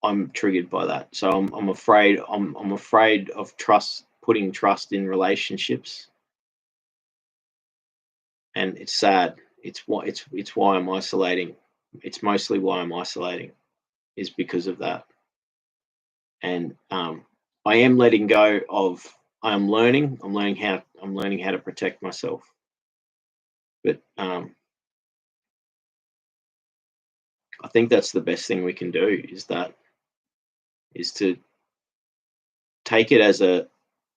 I'm triggered by that. So I'm afraid. I'm afraid of putting trust in relationships, and it's sad. It's why I'm isolating. It's mostly why I'm isolating, is because of that. And I am letting go of. I'm learning. I'm learning how to protect myself. But I think that's the best thing we can do. Is to take it as a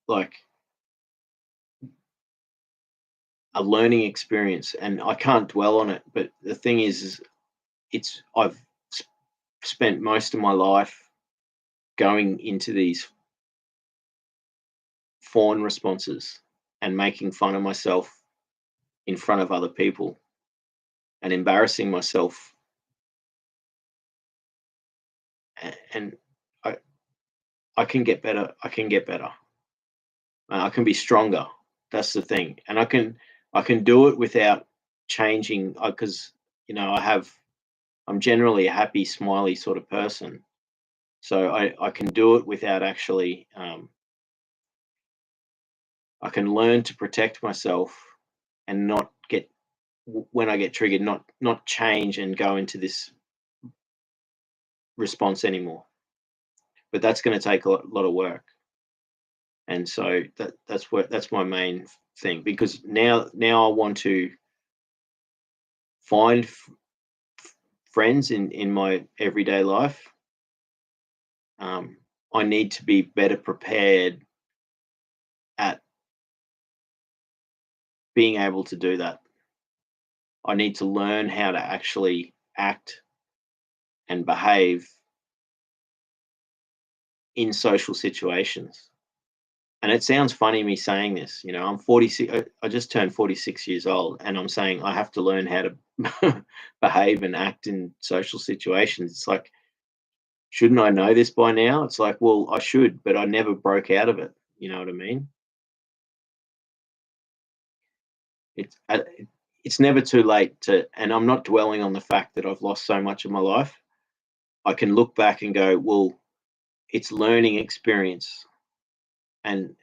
like a learning experience, and I can't dwell on it. But the thing is I've spent most of my life going into these fawn responses and making fun of myself in front of other people and embarrassing myself, and I I can get better. I can get better. I can be stronger. That's the thing, and I can do it without changing. Because I'm generally a happy, smiley sort of person, so I can do it without actually. I can learn to protect myself and not get when I get triggered, not change and go into this response anymore. But that's going to take a lot of work, and so that's my main thing, because now I want to find friends in my everyday life. I need to be better prepared at being able to do that. I need to learn how to actually act and behave in social situations. And it sounds funny me saying this. I'm 46. I just turned 46 years old, and I'm saying I have to learn how to behave and act in social situations. It's like, shouldn't I know this by now? It's like, well, I should, but I never broke out of it. You know what I mean? It's uh, it's never too late to, and I'm not dwelling on the fact that I've lost so much of my life. I can look back and go, well, it's learning experience, and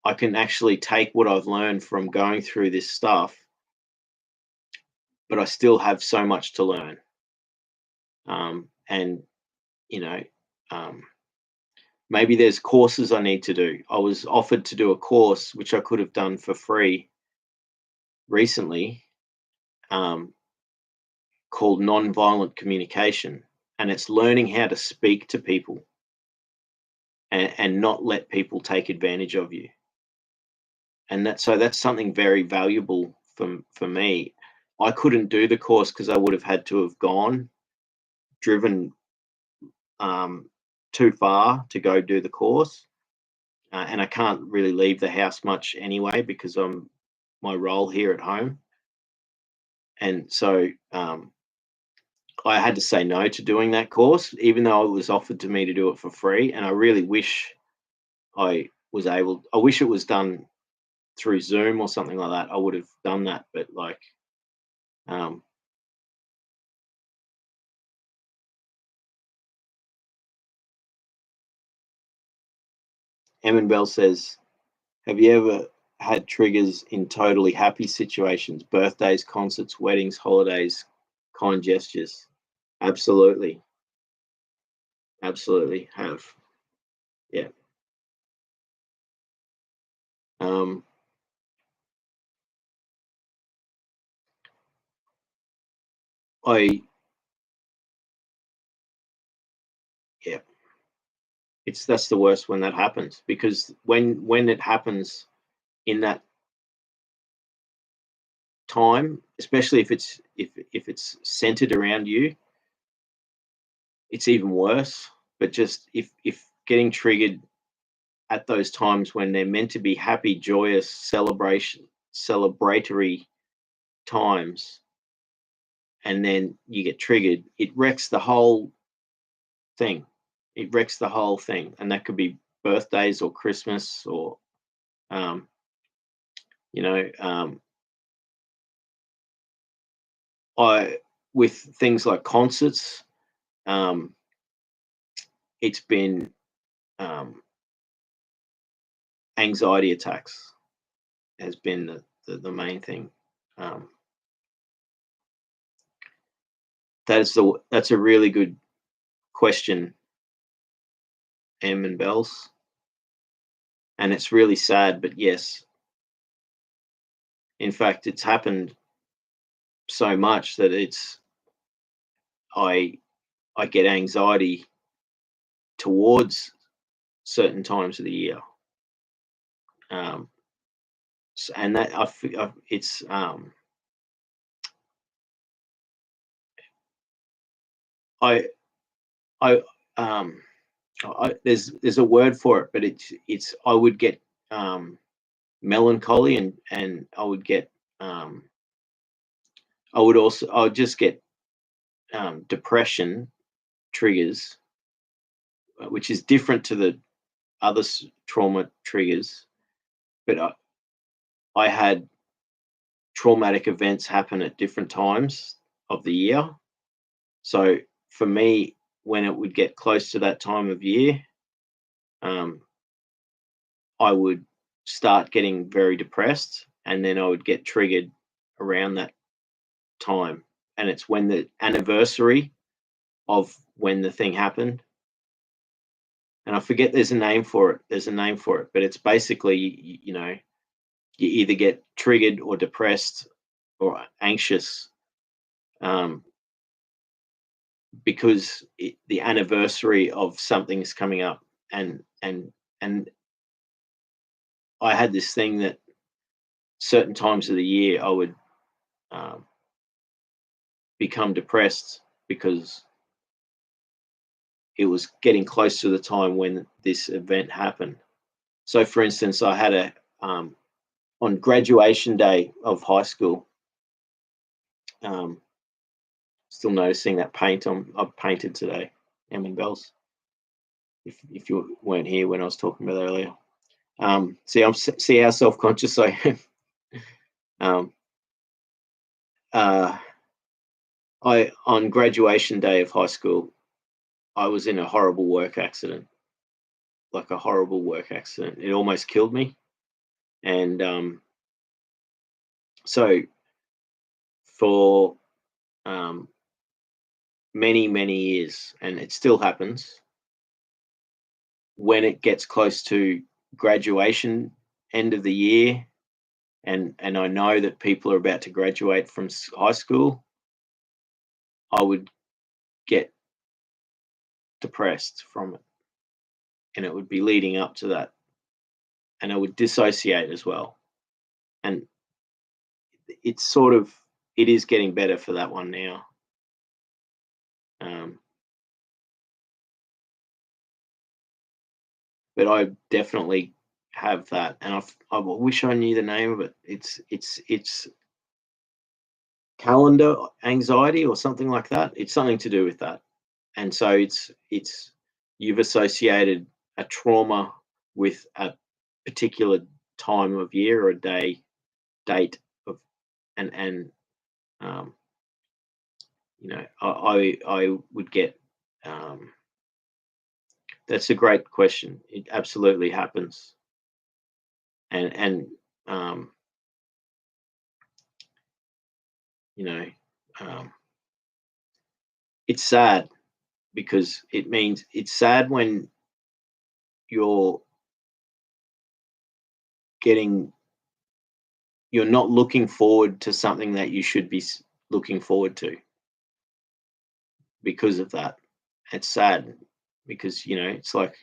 I can actually take what I've learned from going through this stuff, but I still have so much to learn. And you know, um, maybe there's courses I need to do. I was offered to do a course which I could have done for free recently, um, called nonviolent communication, and it's learning how to speak to people and not let people take advantage of you. And that's something very valuable for me. I couldn't do the course because I would have had to have driven um, too far to go do the course, and I can't really leave the house much anyway because I'm my role here at home, and so I had to say no to doing that course, even though it was offered to me to do it for free. And I really wish I wish it was done through Zoom or something like that. I would have done that, but um, Emin Bell says, have you ever had triggers in totally happy situations, birthdays, concerts, weddings, holidays, kind gestures? Absolutely. Absolutely have. Yeah. Um, I, yeah, that's the worst when that happens, because when it happens in that time, especially if it's centered around you, it's even worse. But just if getting triggered at those times when they're meant to be happy, joyous, celebratory times and then you get triggered, it wrecks the whole thing. It wrecks the whole thing. And that could be birthdays or Christmas or, um, you know, with things like concerts, it's been anxiety attacks has been the main thing. That's a really good question, M and Bells, and it's really sad, but yes, in fact, it's happened so much that I get anxiety towards certain times of the year, and that it's I I there's a word for it, but it's I would get melancholy and I would get I would just get depression triggers, which is different to the other trauma triggers. But I had traumatic events happen at different times of the year. So for me, when it would get close to that time of year, I would start getting very depressed, and then I would get triggered around that time. And it's when the anniversary of when the thing happened. And I forget there's a name for it. There's a name for it, but it's basically, you either get triggered or depressed or anxious because the anniversary of something is coming up, and I had this thing that certain times of the year I would become depressed because it was getting close to the time when this event happened. So, for instance, I had on graduation day of high school. Still noticing that paint I've painted today, M and Bells. If you weren't here when I was talking about earlier, see how self-conscious I am. I on graduation day of high school, I was in a horrible work accident, like a horrible work accident. It almost killed me, and so for many years, and it still happens when it gets close to graduation, end of the year, and I know that people are about to graduate from high school, I would get depressed from it, and it would be leading up to that, and I would dissociate as well. And it's sort of it is getting better for that one now. But I definitely have that, and I wish I knew the name of it. It's calendar anxiety or something like that. It's something to do with that, and so it's you've associated a trauma with a particular time of year or a date of, and I would get. That's a great question. It absolutely happens, and you know, it's sad because it means it's sad when you're you're not looking forward to something that you should be looking forward to because of that. It's sad because it's like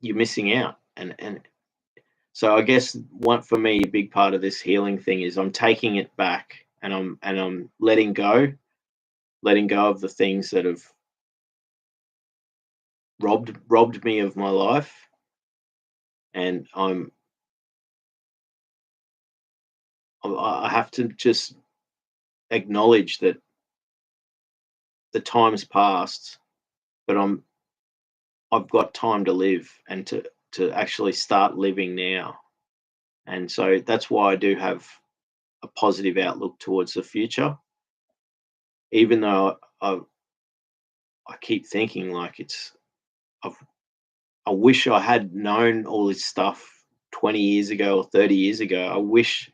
you're missing out, and so I guess one for me, a big part of this healing thing is I'm taking it back, and I'm letting go of the things that have robbed me of my life, and I have to just acknowledge that the time's passed, but I've got time to live and to actually start living now. And so that's why I do have a positive outlook towards the future, even though I keep thinking like I've, I wish I had known all this stuff 20 years ago or 30 years ago. I wish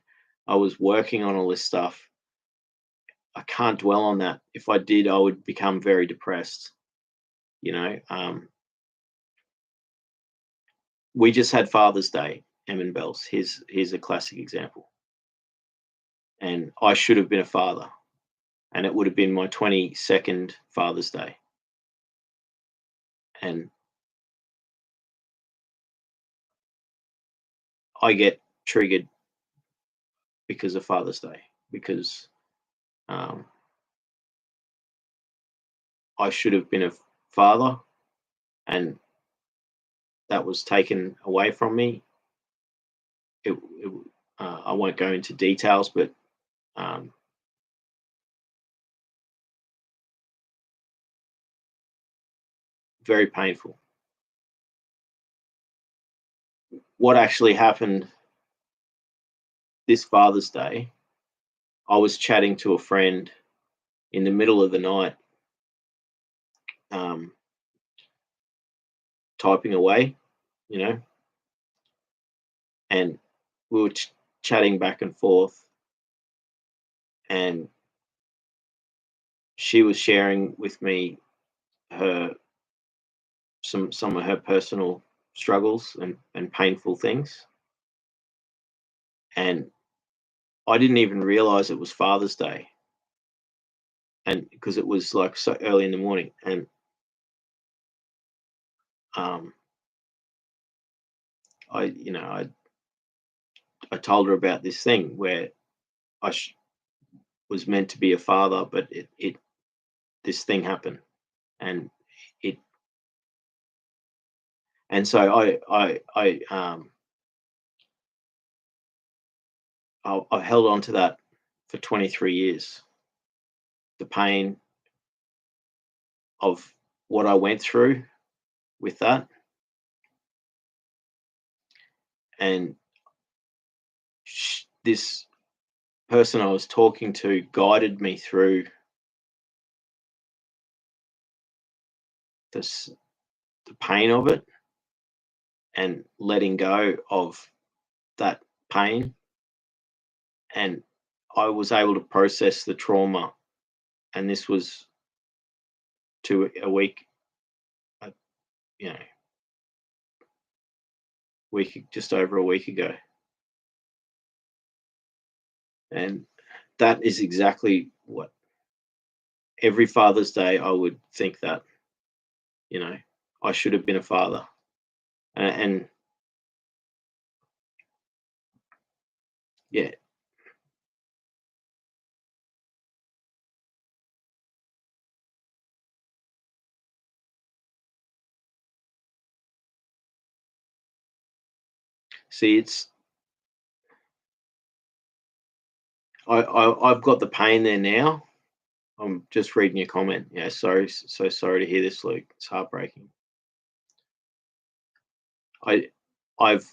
I was working on all this stuff. I can't dwell on that. If I did, I would become very depressed. You know, we just had Father's Day, Emin Bells. Here's a classic example. And I should have been a father, and it would have been my 22nd Father's Day. And I get triggered because of Father's Day, because um, I should have been a father, and that was taken away from me. I won't go into details, but um, very painful. What actually happened this Father's Day, I was chatting to a friend in the middle of the night, um, typing away, you know, and we were chatting back and forth, and she was sharing with me her some of her personal struggles and painful things, and I didn't even realize it was Father's Day, and because it was like so early in the morning, and um, I told her about this thing where I was meant to be a father, but it this thing happened, and it and so I held on to that for 23 years, the pain of what I went through with that, and this person I was talking to guided me through this the pain of it and letting go of that pain, and I was able to process the trauma, and this was a week, uh, you know, just over a week ago, and that is exactly what every Father's Day I would think that, you know, I should have been a father, and yeah, see, I've got the pain there now. I'm just reading your comment. Yeah, sorry, so sorry to hear this, Luke. It's heartbreaking. I I've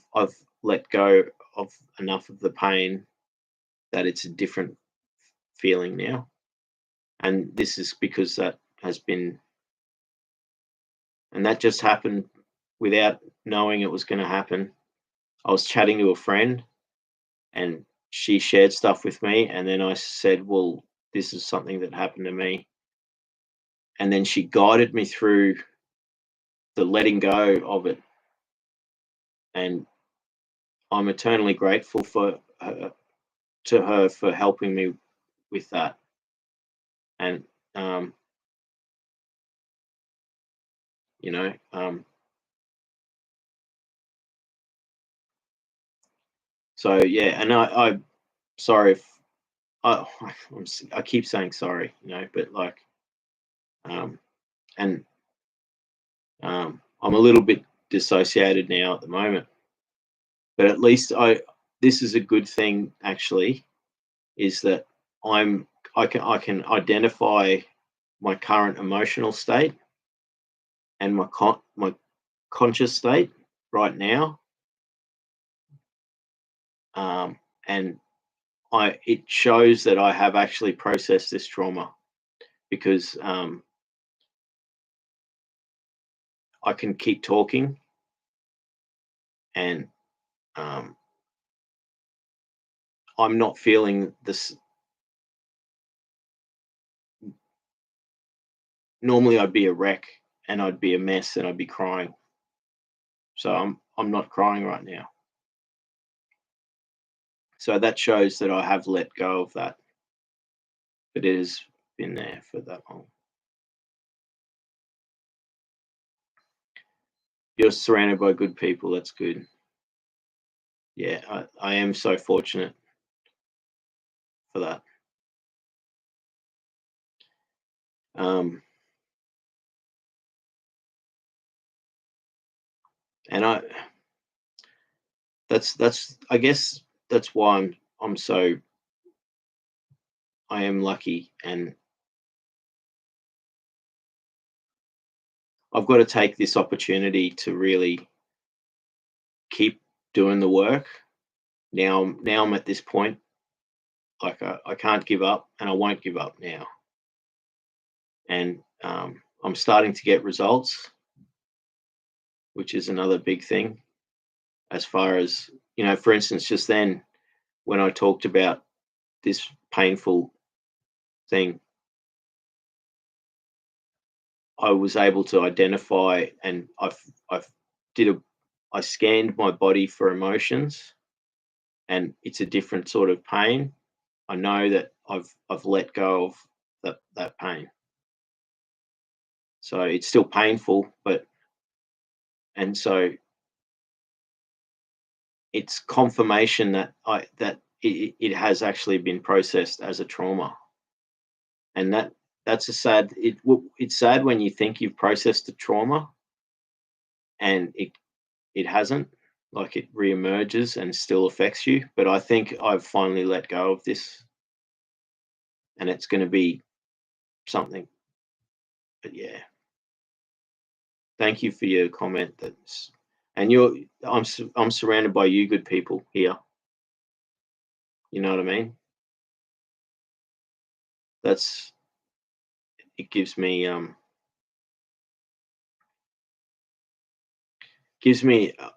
let go of enough of the pain that it's a different feeling now, and this is because that has been, and that just happened without knowing it was going to happen. I was chatting to a friend, and she shared stuff with me, and then I said, "Well, this is something that happened to me," and then she guided me through the letting go of it, and I'm eternally grateful to her for helping me with that. And um, you know, so yeah, and I sorry if I I keep saying sorry, but like, um, and I'm a little bit dissociated now at the moment, But at least this is a good thing actually, is that I can identify my current emotional state and my conscious state right now, and it shows that I have actually processed this trauma, because I can keep talking, and I'm not feeling this. Normally, I'd be a wreck and I'd be a mess and I'd be crying. So I'm not crying right now. So that shows that I have let go of that, but it has been there for that long. You're surrounded by good people. That's good. Yeah, I am so fortunate for that. Um, and that's I guess that's why I'm so I am lucky, and I've got to take this opportunity to really keep doing the work. Now I'm at this point, like I can't give up, and I won't give up now. And I'm starting to get results, which is another big thing. As far as, for instance, just then when I talked about this painful thing, I was able to identify, and I've did a I scanned my body for emotions, and it's a different sort of pain. I know that I've let go of that pain. So it's still painful, and so it's confirmation that it has actually been processed as a trauma. And that's a sad it's sad when you think you've processed the trauma and it hasn't, like it reemerges and still affects you. But I think I've finally let go of this, and it's going to be something. But yeah, thank you for your comment. And I'm surrounded by you good people here. You know what I mean? That's it gives me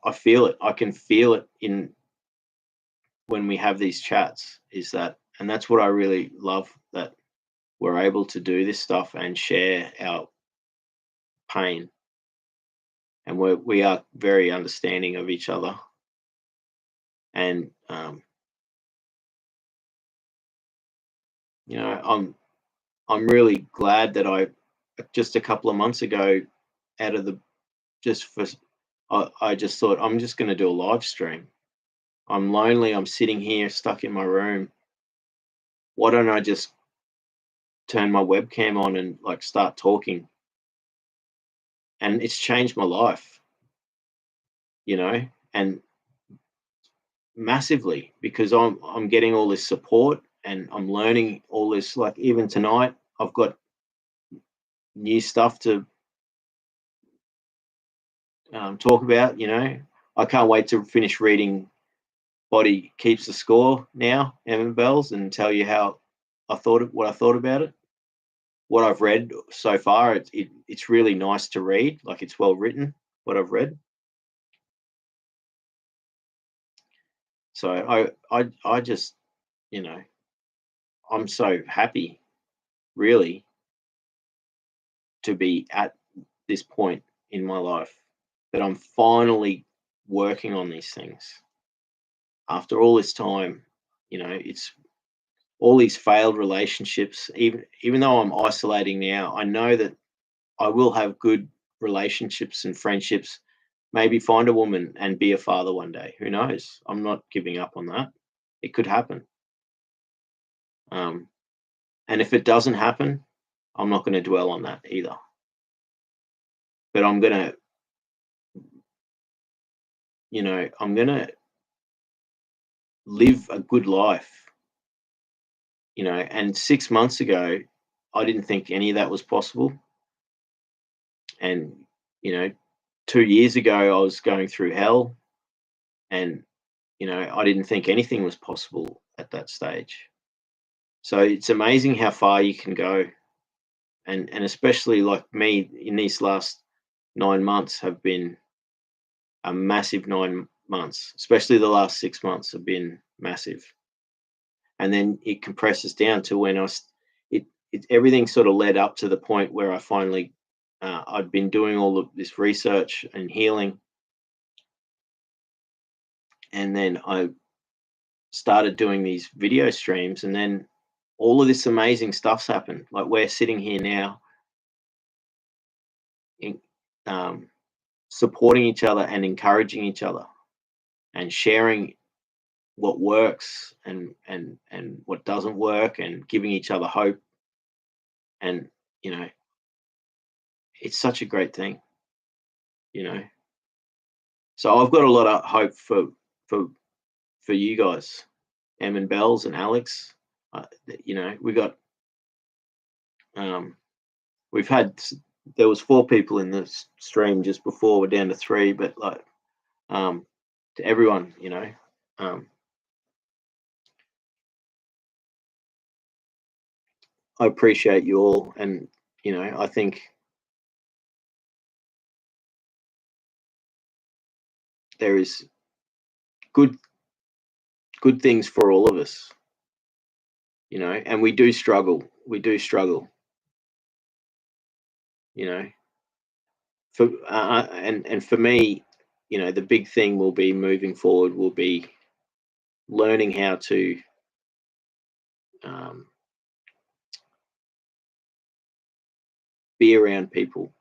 I feel it. I can feel it in when we have these chats, is that, and that's what I really love, that we're able to do this stuff and share our pain, and we are very understanding of each other. And I'm really glad that I just a couple of months ago, out of the just for I just thought, I'm just going to do a live stream. I'm lonely. I'm sitting here stuck in my room. Why don't I just turn my webcam on and like start talking? And it's changed my life, and massively, because I'm getting all this support and I'm learning all this. Like even tonight, I've got new stuff to talk about. I can't wait to finish reading Body Keeps the Score now, Emma Bells, and tell you what I thought about it. What I've read so far, it's really nice to read. Like it's well written, what I've read. So I just, I'm so happy, really, to be at this point in my life, that I'm finally working on these things after all this time. It's all these failed relationships. Even though I'm isolating now, I know that I will have good relationships and friendships. Maybe find a woman and be a father one day. Who knows? I'm not giving up on that. It could happen. And if it doesn't happen, I'm not going to dwell on that either. But I'm going to live a good life, you know. And 6 months ago, I didn't think any of that was possible. And, you know, 2 years ago, I was going through hell, and, you know, I didn't think anything was possible at that stage. So it's amazing how far you can go. And especially like me in these last 9 months have been a massive 9 months, especially the last 6 months have been massive. And then it compresses down to when everything sort of led up to the point where I finally, I'd been doing all of this research and healing. And then I started doing these video streams, and then all of this amazing stuff's happened. Like we're sitting here now in, supporting each other and encouraging each other and sharing what works and what doesn't work, and giving each other hope. And, you know, it's such a great thing, you know. So I've got a lot of hope for you guys, Em and Bells and Alex. You know, we've had, there was 4 people in the stream just before. We're down to 3, but like, to everyone, you know, I appreciate you all. And, you know, I think there is good things for all of us, you know. And we do struggle, you know. For and for me, you know, the big thing will be moving forward will be learning how to be around people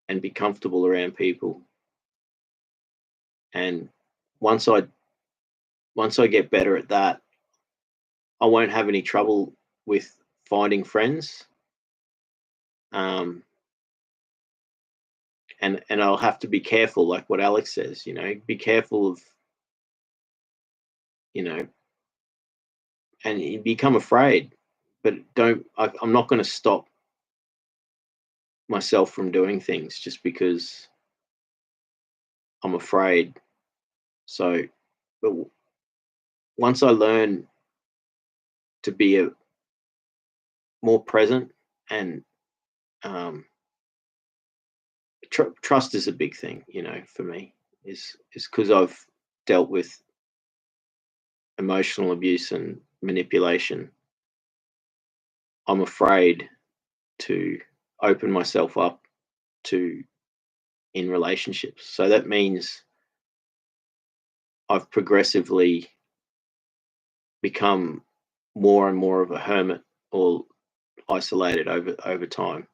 and be comfortable around people. And once I get better at that, I won't have any trouble with finding friends. And I'll have to be careful, like what Alex says, you know, be careful of, you know, and you become afraid, but I'm not going to stop myself from doing things just because I'm afraid. So, but once I learn to be more present, and trust is a big thing, you know, for me, is because I've dealt with emotional abuse and manipulation. I'm afraid to open myself up to in relationships. So that means I've progressively become more and more of a hermit or isolated over time.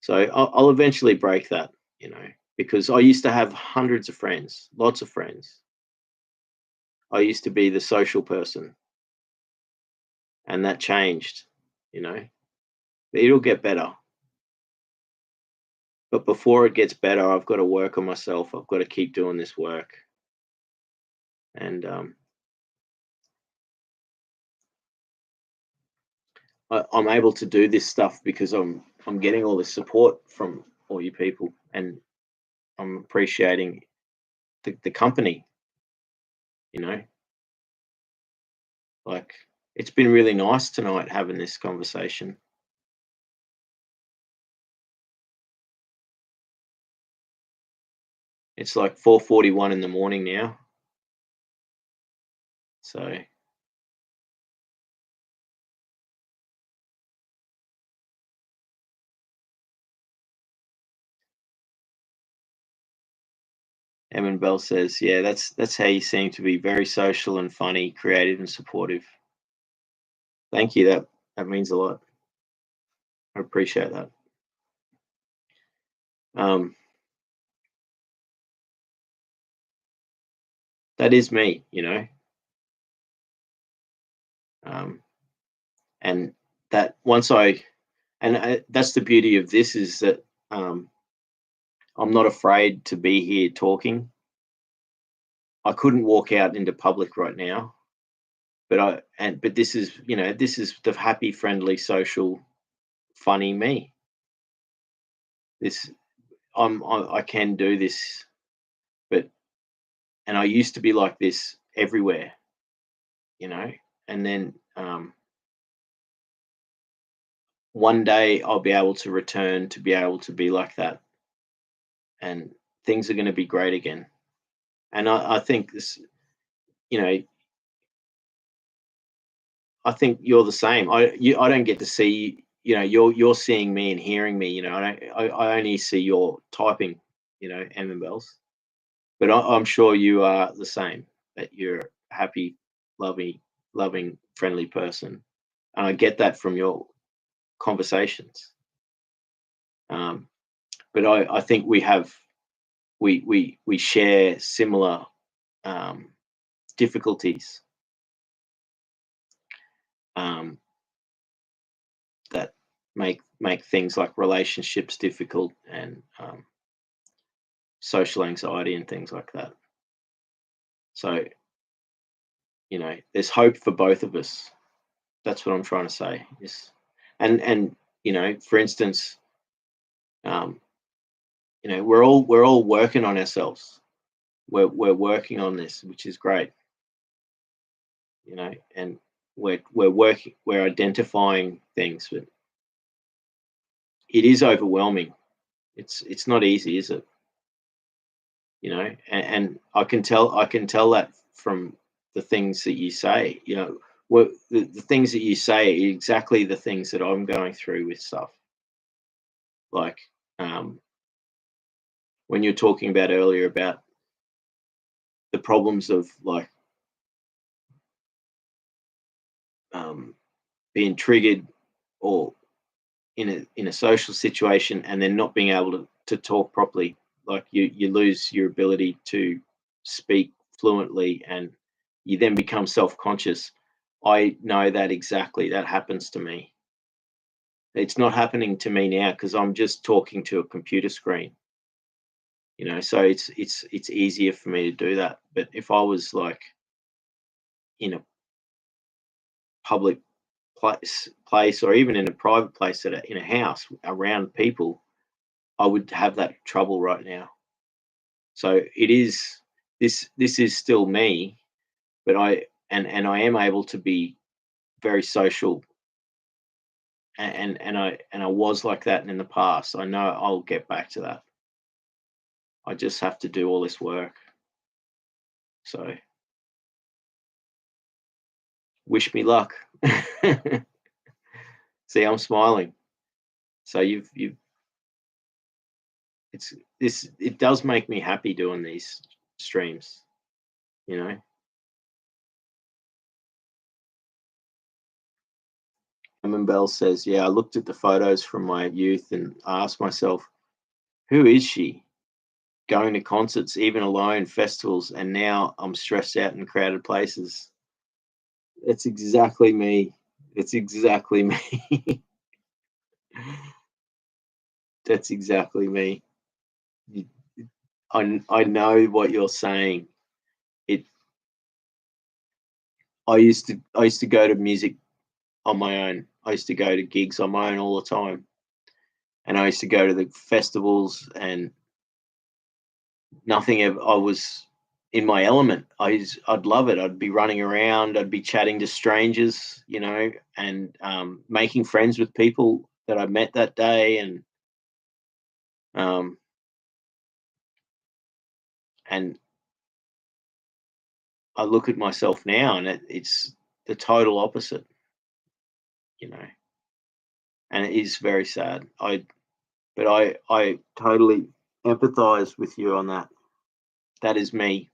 So I'll eventually break that, you know, because I used to have hundreds of friends, lots of friends. I used to be the social person, and that changed, you know. It'll get better. But before it gets better, I've got to work on myself. I've got to keep doing this work. And I'm able to do this stuff because I'm getting all this support from all you people, and I'm appreciating the company, you know. Like, it's been really nice tonight having this conversation. It's like 4:41 in the morning now. So Emin Bell says, yeah, that's how you seem to be, very social and funny, creative and supportive. Thank you. That means a lot. I appreciate that. That is me, you know. And that once that's the beauty of this, is that I'm not afraid to be here talking. I couldn't walk out into public right now, but this is, this is the happy, friendly, social, funny me. This I can do this, but and I used to be like this everywhere, and then one day I'll be able to return to be able to be like that, and things are going to be great again. And I think this, you know, I think you're the same. I don't get to see, you're seeing me and hearing me. I only see your typing, Emma Bells. But I'm sure you are the same. That you're a happy, loving, friendly person, and I get that from your conversations. But I think we share similar difficulties that make things like relationships difficult, and social anxiety and things like that. So, there's hope for both of us. That's what I'm trying to say. Is and for instance, we're all working on ourselves. We're working on this, which is great. And we're identifying things, but it is overwhelming. It's not easy, is it? And I can tell that from the things that you say. The things that you say are exactly the things that I'm going through with stuff. Like, when you're talking about earlier about the problems of, like, being triggered, or in a social situation, and then not being able to talk properly. Like, you lose your ability to speak fluently, and you then become self-conscious. I know that exactly. That happens to me. It's not happening to me now because I'm just talking to a computer screen. So it's easier for me to do that. But if I was, like, in a public place, or even in a private place, in a house around people, I would have that trouble right now. So it is this is still me, but I am able to be very social, and I was like that in the past. I know I'll get back to that. I just have to do all this work. So wish me luck. See, I'm smiling. So you've it's this it does make me happy doing these streams, you know. Emin Bell says, "Yeah, I looked at the photos from my youth and asked myself, who is she? Going to concerts, even alone, festivals, and now I'm stressed out in crowded places." It's exactly me. It's exactly me. That's exactly me. You- I know what you're saying. It. I used to go to music on my own. I used to go to gigs on my own all the time, and I used to go to the festivals, and nothing ever. I was in my element. I'd love it. I'd be running around. I'd be chatting to strangers, and making friends with people that I met that day, um, and I look at myself now, and it's the total opposite, you know, and it is very sad. But I totally empathize with you on that. That is me.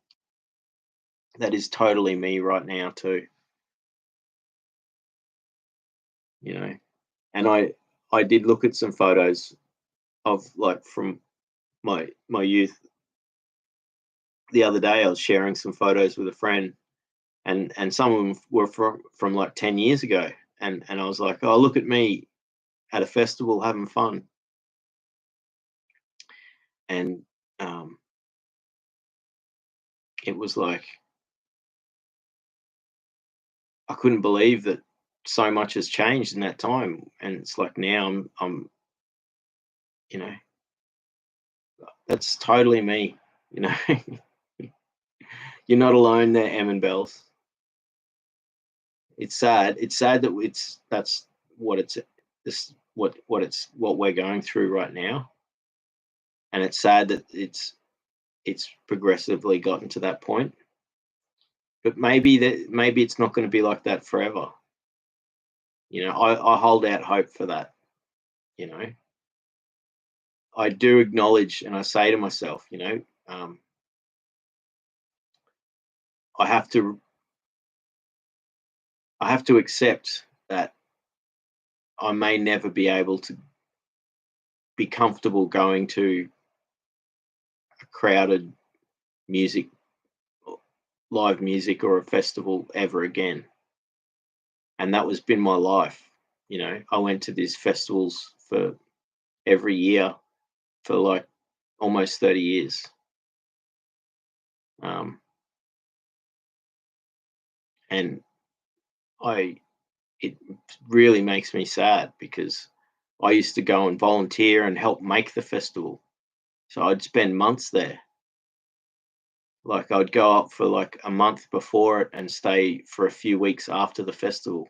That is totally me right now too, you know. And I did look at some photos of, like, from my youth the other day. I was sharing some photos with a friend, and some of them were from like 10 years ago, and I was like, oh, look at me at a festival having fun. And it was like I couldn't believe that so much has changed in that time, and it's like now I'm you know, that's totally me, you know. You're not alone there, Em and Bells. It's sad. It's sad that that's what it's this what we're going through right now, and it's sad that it's progressively gotten to that point. But maybe it's not going to be like that forever. You know, I hold out hope for that. You know, I do acknowledge, and I say to myself, you know, I have to accept that I may never be able to be comfortable going to a crowded music live music or a festival ever again. And that was been my life. You know, I went to these festivals for every year for like almost 30 years. Um, and it really makes me sad because I used to go and volunteer and help make the festival. So I'd spend months there. Like I'd go up for like a month before it and stay for a few weeks after the festival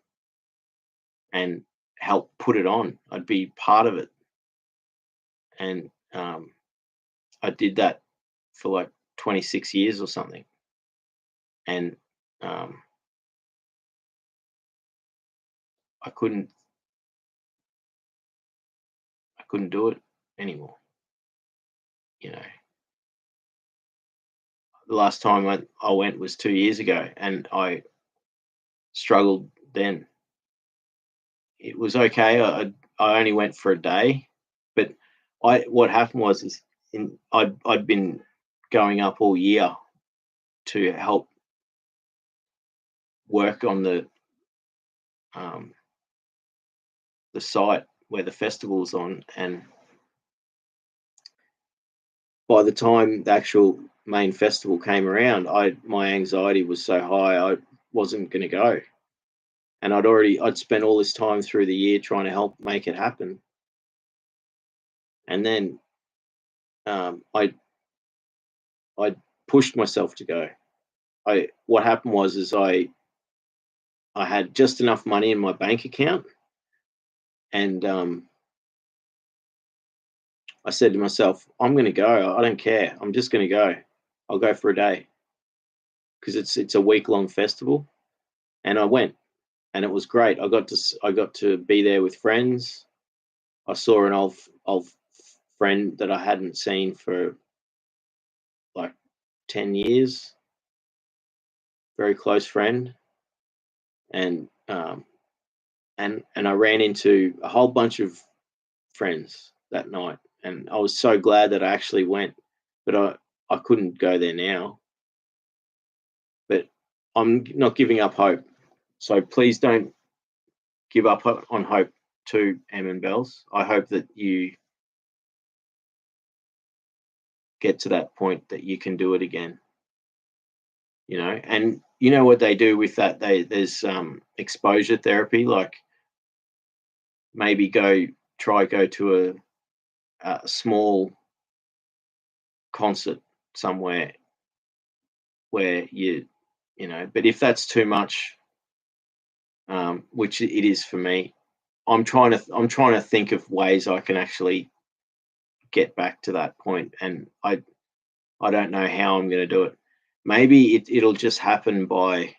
and help put it on. I'd be part of it. And I did that for like 26 years or something. And um, I couldn't do it anymore. You know, the last time I went was 2 years ago, and I struggled then. It was okay. I only went for a day, but what happened was I'd been going up all year to help work on um, the site where the festival's on, and by the time the actual main festival came around, my anxiety was so high I wasn't going to go, and I'd spent all this time through the year trying to help make it happen, and then I pushed myself to go. I What happened was is I had just enough money in my bank account, and I said to myself, I'm going to go. I don't care. I'm just going to go. I'll go for a day because it's a week long festival, and I went, and it was great. I got to be there with friends. I saw an old friend that I hadn't seen for like 10 years, very close friend, and I ran into a whole bunch of friends that night, and I was so glad that I actually went, but I couldn't go there now. But I'm not giving up hope, so please don't give up on hope too, Em and Bells. I hope that you get to that point that you can do it again. You know, and you know what they do with that? There's exposure therapy, like maybe go to a small concert somewhere where you know. But if that's too much, which it is for me, I'm trying to think of ways I can actually get back to that point, and I don't know how I'm going to do it. Maybe it'll just happen by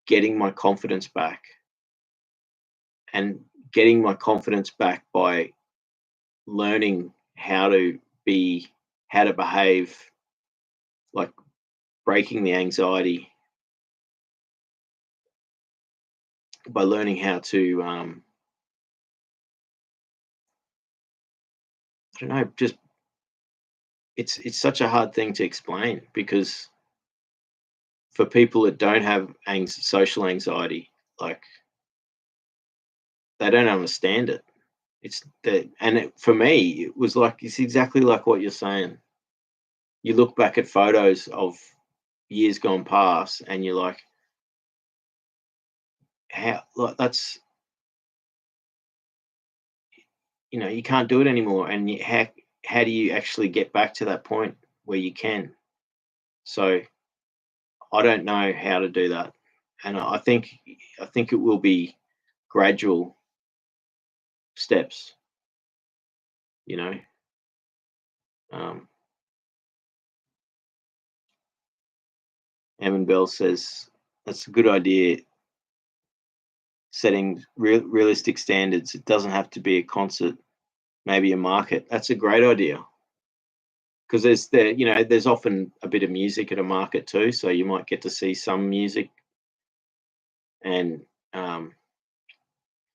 getting my confidence back, and getting my confidence back by learning how to behave, like breaking the anxiety by learning how to I don't know, just it's such a hard thing to explain because for people that don't have social anxiety, like they don't understand it. It's that, and for me, it was like it's exactly like what you're saying. You look back at photos of years gone past, and you're like, how, like, that's, you can't do it anymore. And how do you actually get back to that point where you can? So I don't know how to do that, and I think it will be gradual steps. You know, um, Evan Bell says that's a good idea. Setting realistic standards. It doesn't have to be a concert, maybe a market. That's a great idea, because there's often a bit of music at a market too, so you might get to see some music. And a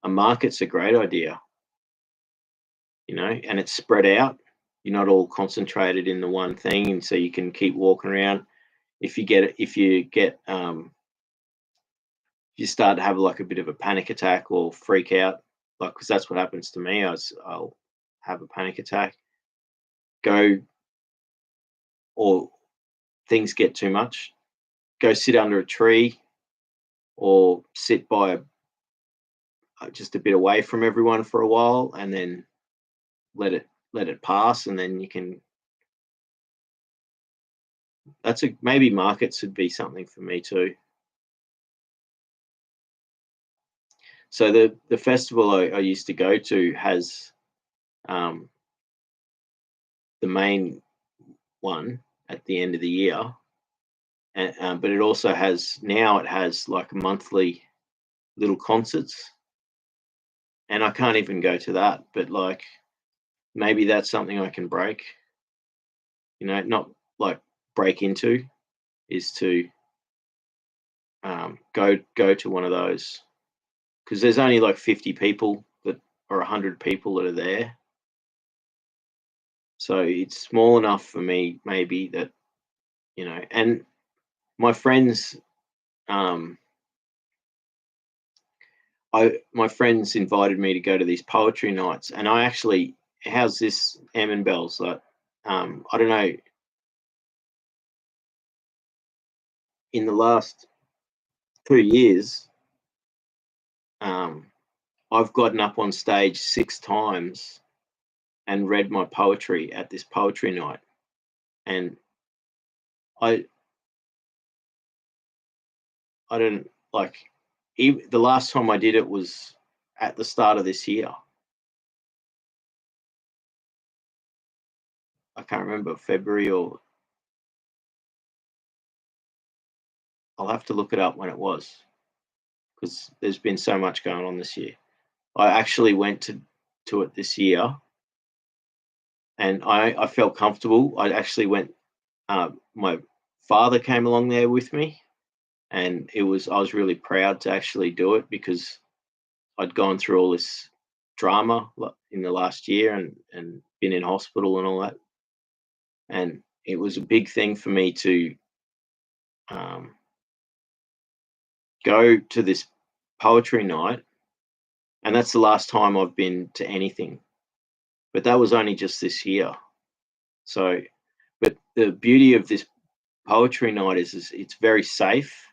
market's a great idea, and it's spread out. You're not all concentrated in the one thing, and so you can keep walking around. If you start to have like a bit of a panic attack or freak out, like, because that's what happens to me. I'll have a panic attack, go, or things get too much, go sit under a tree or sit by just a bit away from everyone for a while, and then let it pass, and then you can. Maybe markets would be something for me too. So the festival I used to go to has um, the main one at the end of the year, and, but it also has like monthly little concerts, and I can't even go to that. But like, maybe that's something I can break. Not like break into, is to go to one of those, because there's only like 50 people that or 100 people that are there, so it's small enough for me maybe that, and my friends, um my friends invited me to go to these poetry nights, and I actually, how's this, Ammon Bells, like, I don't know, in the last 2 years, um I've gotten up on stage 6 times and read my poetry at this poetry night. And I I don't like, the last time I did it was at the start of this year. I can't remember, February, or I'll have to look it up when it was, because there's been so much going on this year. I actually went to it this year, and I felt comfortable. I actually went. My father came along there with me, and I was really proud to actually do it, because I'd gone through all this drama in the last year, and been in hospital and all that, and it was a big thing for me to um, go to this poetry night, and that's the last time I've been to anything. But that was only just this year. So, but the beauty of this poetry night is it's very safe,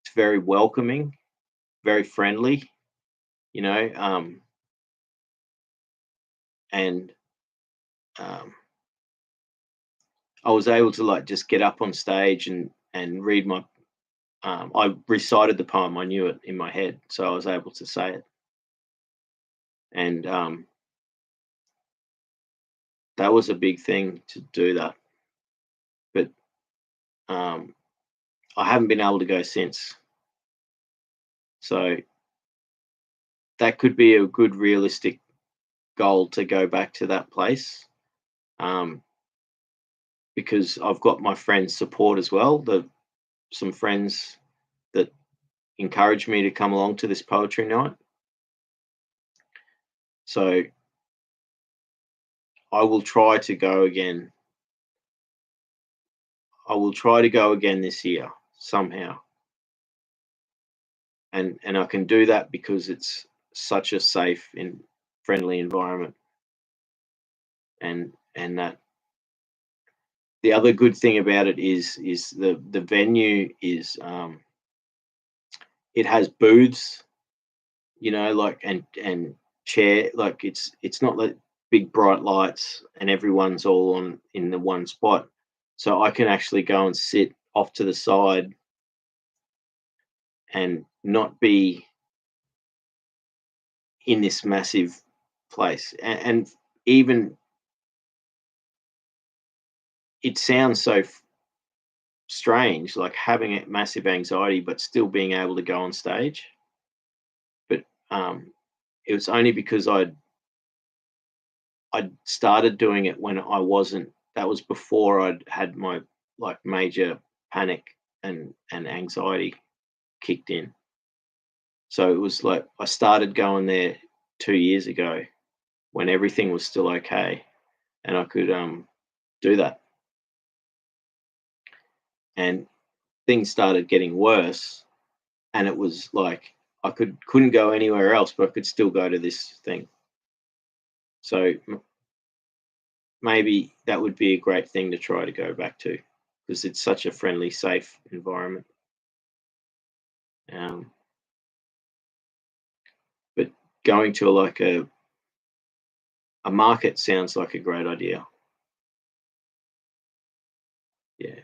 it's very welcoming, very friendly, you know, and um, I was able to like just get up on stage and read my. I recited the poem. I knew it in my head, so I was able to say it, and that was a big thing to do that. But um, I haven't been able to go since, so that could be a good realistic goal to go back to that place, um, because I've got my friends' support as well. Some friends that encouraged me to come along to this poetry night. So I will try to go again. I will try to go again this year somehow, and I can do that because it's such a safe and friendly environment, and that the other good thing about it is the venue is it has booths, like and chair, like it's not like big bright lights and everyone's all on in the one spot. So I can actually go and sit off to the side and not be in this massive place. And even it sounds so strange, like having a massive anxiety, but still being able to go on stage. But it was only because I'd started doing it when I wasn't. That was before I'd had my like major panic and anxiety kicked in. So it was like I started going there 2 years ago when everything was still okay, and I could do that. And things started getting worse, and it was like I couldn't go anywhere else, but I could still go to this thing. So maybe that would be a great thing to try to go back to because it's such a friendly, safe environment. Um, but going to like a market sounds like a great idea. Yeah.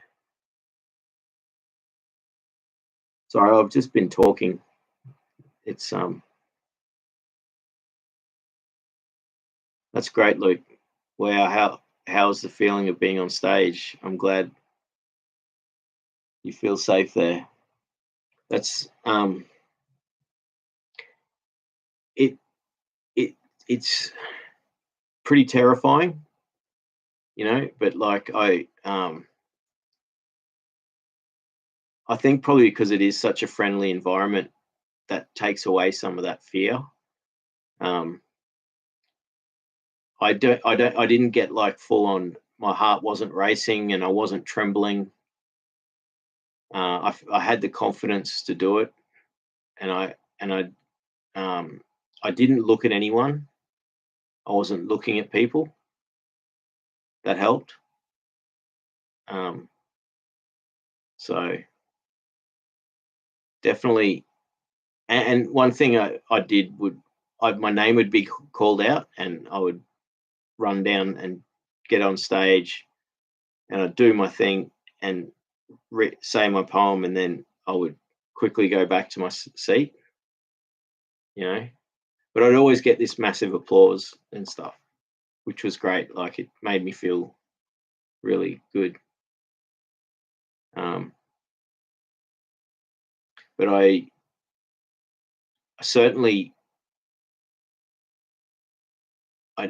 Sorry, I've just been talking. It's that's great, Luke. Wow, how's the feeling of being on stage? I'm glad you feel safe there. That's it it it's pretty terrifying, but like I think probably because it is such a friendly environment that takes away some of that fear. Um I didn't get like full on, my heart wasn't racing and I wasn't trembling. I had the confidence to do it, and I didn't look at anyone. I wasn't looking at people. That helped. Um, so definitely, and one thing I did would, my name would be called out, and I would run down and get on stage, and I'd do my thing and say my poem, and then I would quickly go back to my seat, you know. But I'd always get this massive applause and stuff, which was great. Like it made me feel really good. Um, but I certainly I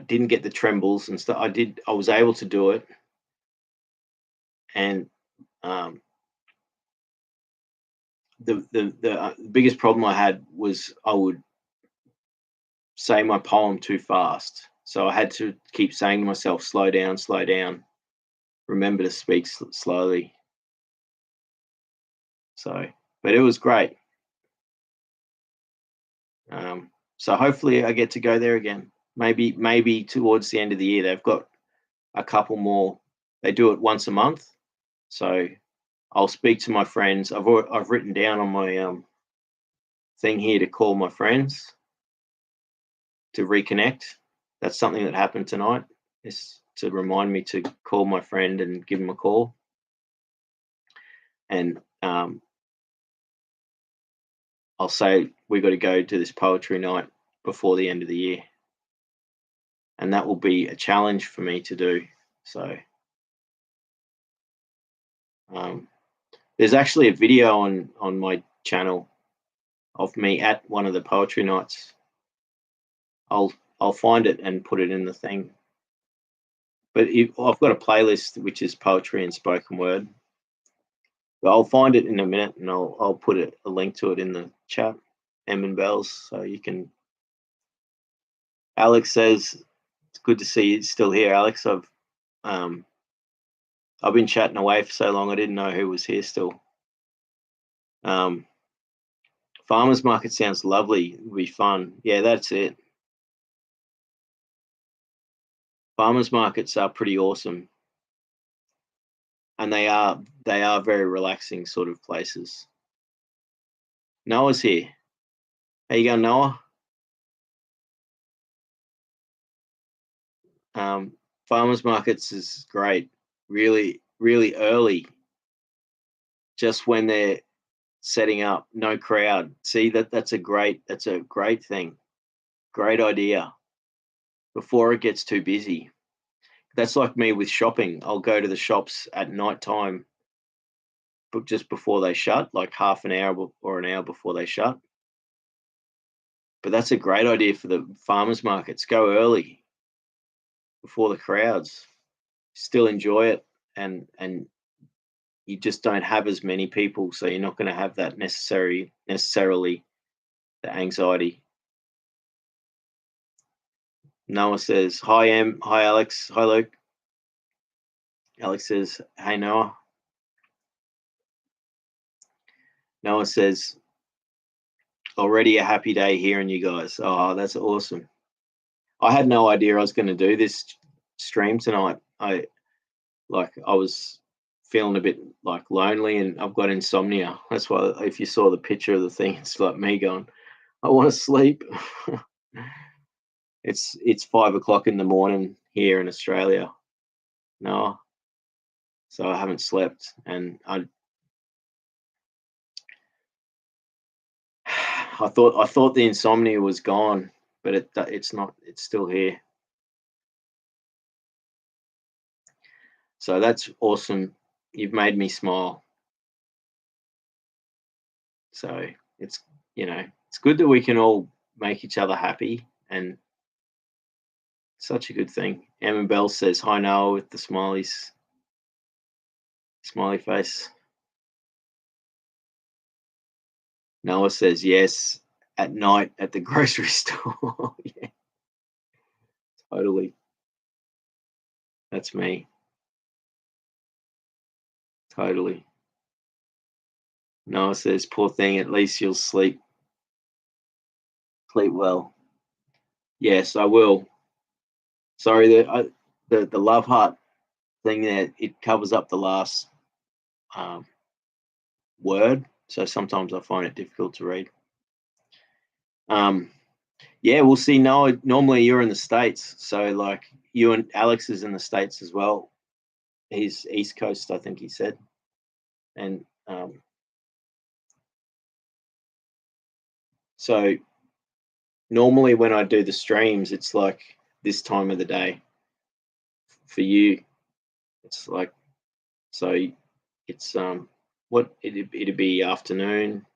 didn't get the trembles and stuff. I was able to do it, and um, the biggest problem I had was I would say my poem too fast, so I had to keep saying to myself, slow down, remember to speak slowly. So, but it was great. So hopefully I get to go there again. Maybe towards the end of the year. They've got a couple more. They do it once a month, so I'll speak to my friends. I've written down on my thing here to call my friends to reconnect. That's something that happened tonight. Is to remind me to call my friend and give him a call. And I'll say we got to go to this poetry night before the end of the year, and that will be a challenge for me to do. So there's actually a video on my channel of me at one of the poetry nights. I'll find it and put it in the thing. But I've got a playlist which is poetry and spoken word. But I'll find it in a minute and I'll put a link to it in the chat. M and Bells, so you can. Alex says it's good to see you still here, Alex. I've been chatting away for so long I didn't know who was here still. Farmers market sounds lovely. It'll be fun. Yeah, that's it. Farmers markets are pretty awesome. and they are very relaxing sort of places. Noah's here. How you going, Noah? Farmers markets is great. Really, really early, just when they're setting up, no crowd. See, that's a great thing. Great idea. Before it gets too busy. That's like me with shopping. I'll go to the shops at night time, but just before they shut, like half an hour or an hour before they shut. But that's a great idea for the farmers markets. Go early before the crowds. Still enjoy it, and you just don't have as many people, so you're not going to have that necessarily the anxiety. Noah says, "Hi Em, hi Alex, hi Luke." Alex says, "Hey Noah." Noah says, "Already a happy day hearing you guys." Oh, that's awesome. I had no idea I was going to do this stream tonight. I was feeling a bit like lonely, and I've got insomnia. That's why if you saw the picture of the thing, it's like me going, I want to sleep. It's 5 o'clock in the morning here in Australia. No, so I haven't slept, and I thought the insomnia was gone, but it's not. It's still here. So that's awesome. You've made me smile. So it's it's good that we can all make each other happy, and such a good thing. Emma Bell says hi Noah with the smiley face. Noah says yes at night at the grocery store. Yeah, totally. That's me. Totally. Noah says, poor thing, at least you'll sleep well. Yes, I will. Sorry, the love heart thing there, it covers up the last um, word, so sometimes I find it difficult to read. Yeah, we'll see. Noah, normally you're in the States, so like you and Alex is in the States as well. He's East Coast, I think he said, and so normally when I do the streams, it's like this time of the day. For you, it's like so. It's what it'd be afternoon,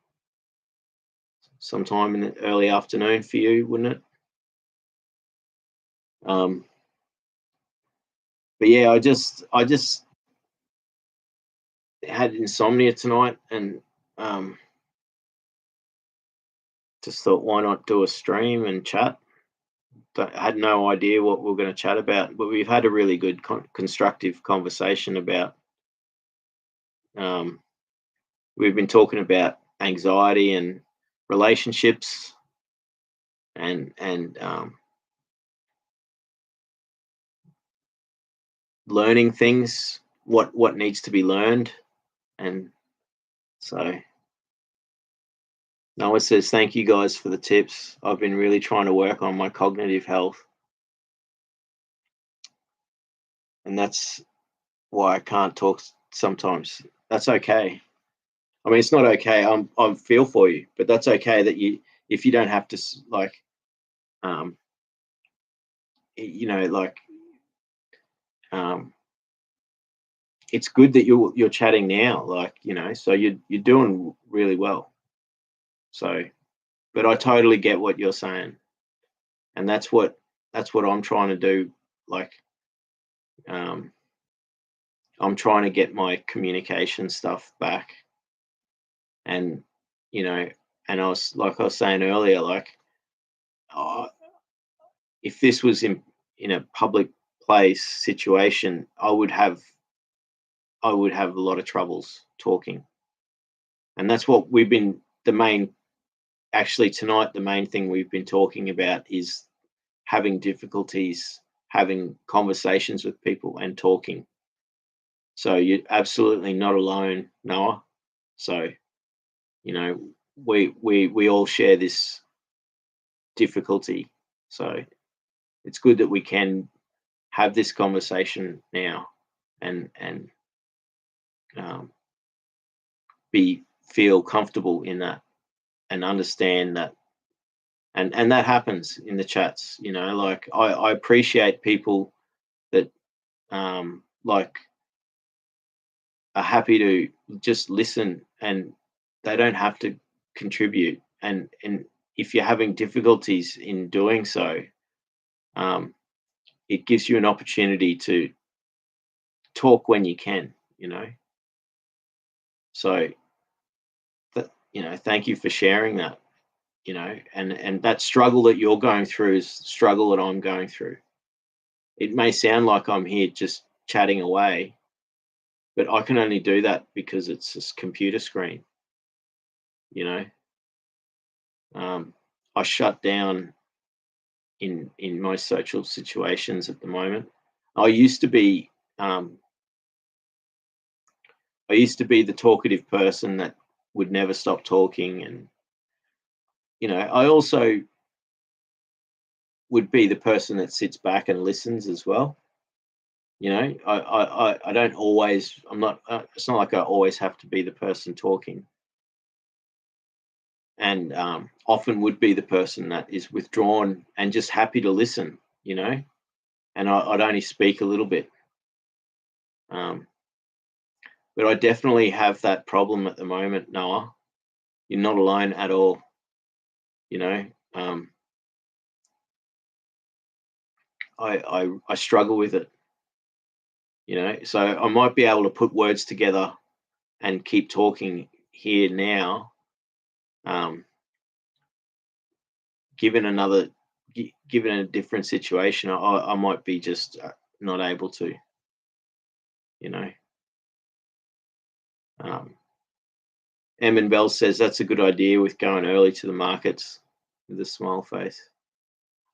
sometime in the early afternoon for you, wouldn't it? Um, but yeah, I just had insomnia tonight, and um, just thought, why not do a stream and chat? I had no idea what we are going to chat about, but we've had a really good constructive conversation about. Um, we've been talking about anxiety and relationships, and learning things, what needs to be learned, and so Noah says, thank you guys for the tips. I've been really trying to work on my cognitive health, and that's why I can't talk sometimes. That's okay. I mean, it's not okay. I feel for you, but that's okay that if you don't have to like, um, like, um, it's good that you're chatting now, like, so you're doing really well. So, but I totally get what you're saying, and that's what I'm trying to do. Like, um, I'm trying to get my communication stuff back, and you know, and I was saying earlier, like, oh, if this was in a public place situation, I would have a lot of troubles talking, and that's what we've been the main. Actually, tonight the main thing we've been talking about is having difficulties having conversations with people and talking. So you're absolutely not alone, Noah. So, we all share this difficulty. So it's good that we can have this conversation now and um, feel comfortable in that and understand that. And that happens in the chats, like I appreciate people that like are happy to just listen, and they don't have to contribute. And if you're having difficulties in doing so, um, it gives you an opportunity to talk when you can. So thank you for sharing that. And that struggle that you're going through is the struggle that I'm going through. It may sound like I'm here just chatting away, but I can only do that because it's this computer screen. You know, I shut down in most social situations at the moment. I used to be um, the talkative person that would never stop talking, and I also would be the person that sits back and listens as well. I don't always. I'm not. It's not like I always have to be the person talking, and often would be the person that is withdrawn and just happy to listen. And I'd only speak a little bit. Um, but I definitely have that problem at the moment, Noah. You're not alone at all. You know, um, I struggle with it. So I might be able to put words together and keep talking here now. Um, given a different situation, I might be just not able to. You know, um, Emin Bell says that's a good idea with going early to the markets with a smile face.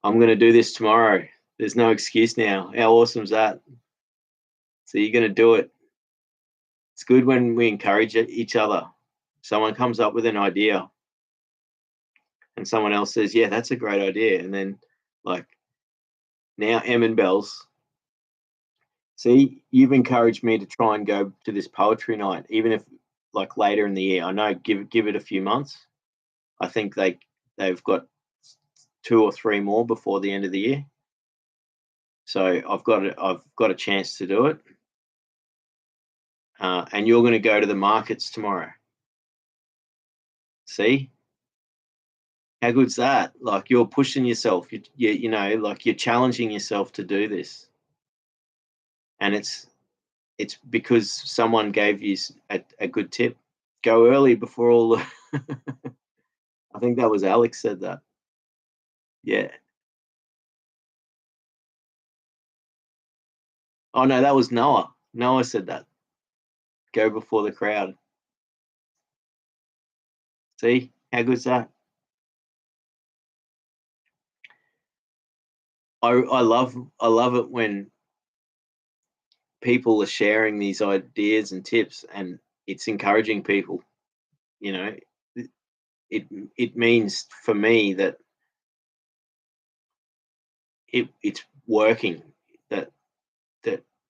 I'm going to do this tomorrow. There's no excuse now. How awesome is that? So you're going to do it. It's good when we encourage each other. Someone comes up with an idea and someone else says, yeah, that's a great idea. And then, like, now Emin Bells, see, you've encouraged me to try and go to this poetry night, even if like later in the year. I know, give it a few months. I think they've got 2 or 3 more before the end of the year. So I've got a chance to do it. And you're going to go to the markets tomorrow. See, how good's that? Like, you're pushing yourself. Like, you're challenging yourself to do this, and it's because someone gave you a good tip. Go early before all the. I think that was Alex said that. Yeah. Oh no, that was Noah. Noah said that. Go before the crowd. See, how good's that? I love it when people are sharing these ideas and tips, and it's encouraging people. You know, it means for me that it's working. That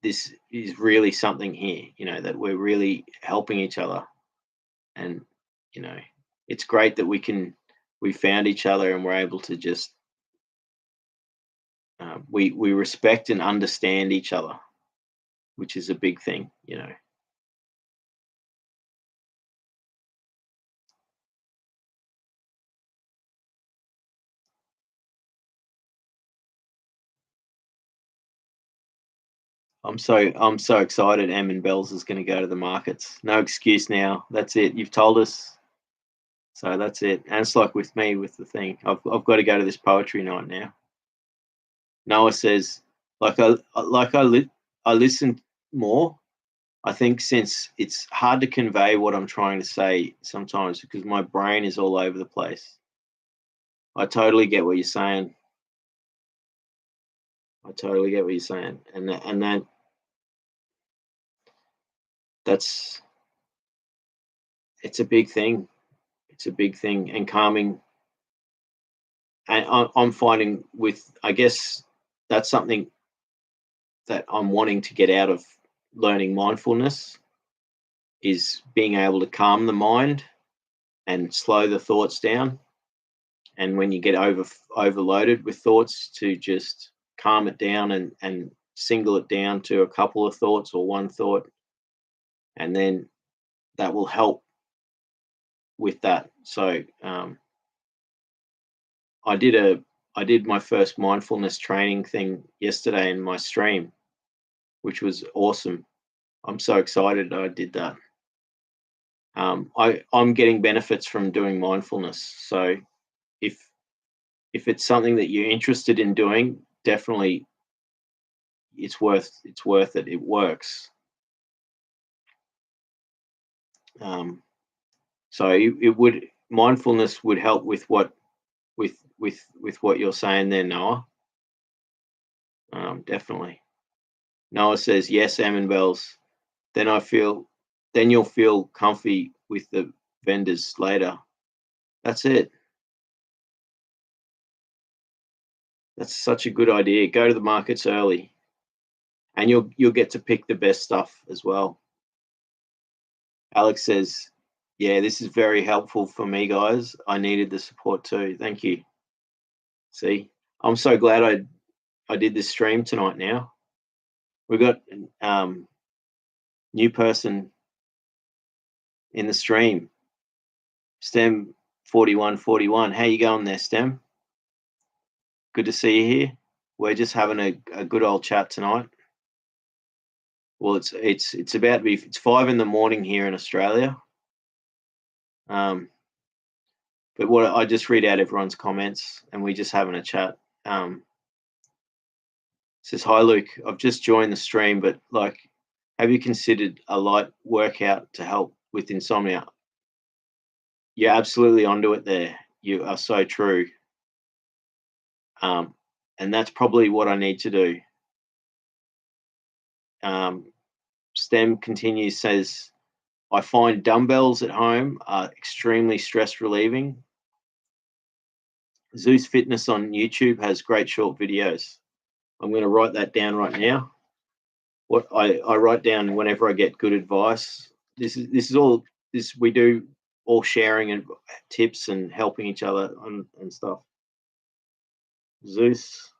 this is really something here. That we're really helping each other, and you know, it's great that we found each other and we're able to just we respect and understand each other, which is a big thing. I'm so excited. Emin Bells is going to go to the markets. No excuse now. That's it. You've told us, so that's it. And it's like with me with the thing. I've got to go to this poetry night now. Noah says, I listen more. I think since it's hard to convey what I'm trying to say sometimes because my brain is all over the place. I totally get what you're saying. I totally get what you're saying, and that that's it's a big thing. It's a big thing, and calming. And I'm finding with, I guess that's something that I'm wanting to get out of learning mindfulness, is being able to calm the mind and slow the thoughts down. And when you get overloaded with thoughts, to just calm it down and single it down to a couple of thoughts or one thought, and then that will help with that. So I did my first mindfulness training thing yesterday in my stream, which was awesome. I'm so excited I did that. I'm getting benefits from doing mindfulness. So if it's something that you're interested in doing, definitely it's worth it. It works. So it would, mindfulness would help with what what you're saying there, Noah. Definitely. Noah says yes, Ammon Bells. Then you'll feel comfy with the vendors later. That's it. That's such a good idea. Go to the markets early, and you'll get to pick the best stuff as well. Alex says, yeah, this is very helpful for me, guys. I needed the support too. Thank you. See, I'm so glad I did this stream tonight now. We got new person in the stream, Stem 4141. How you going there, Stem? Good to see you here. We're just having a good old chat tonight. Well, it's about to be, it's 5 a.m. here in Australia. But what I just read out everyone's comments, and we just having a chat. Says, hi Luke, I've just joined the stream, but like, have you considered a light workout to help with insomnia? You're absolutely onto it there. You are so true. And that's probably what I need to do. Stem continues, says, I find dumbbells at home are extremely stress relieving. Zeus Fitness on YouTube has great short videos. I'm going to write that down right now. What I write down whenever I get good advice. This is all this we do, all sharing and tips and helping each other and stuff. Zeus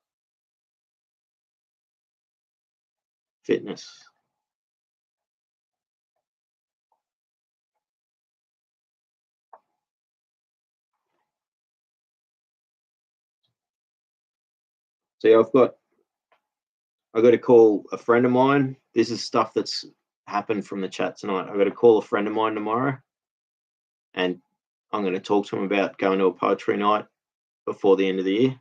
Fitness. See, I've got to call a friend of mine. This is stuff that's happened from the chat tonight. I've got to call a friend of mine tomorrow, and I'm going to talk to him about going to a poetry night before the end of the year.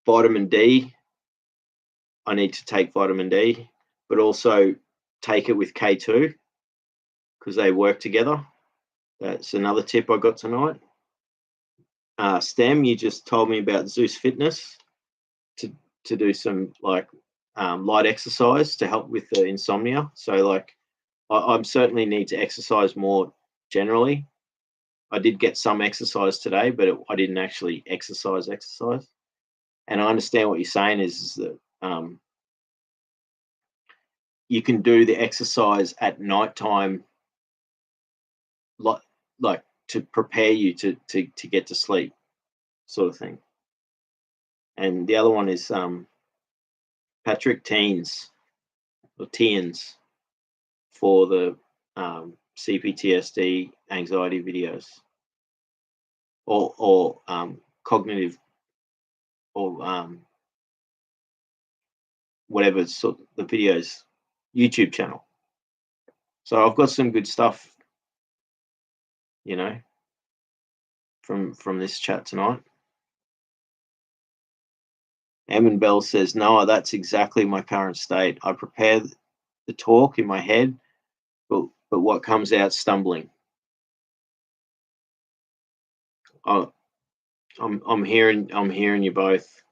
Vitamin D. I need to take vitamin D, but also take it with K2 because they work together. That's another tip I got tonight. Stem, you just told me about Zeus Fitness to do some like light exercise to help with the insomnia. So like I certainly need to exercise more generally. I did get some exercise today, but I didn't actually exercise. And I understand what you're saying is that you can do the exercise at nighttime, like to prepare you to get to sleep, sort of thing. And the other one is Patrick Teens for the CPTSD anxiety videos, or cognitive, or whatever sort of the videos YouTube channel. So I've got some good stuff, from this chat tonight. Eamon Bell says, Noah, that's exactly my current state. I prepare the talk in my head, but what comes out stumbling. I'm hearing you both,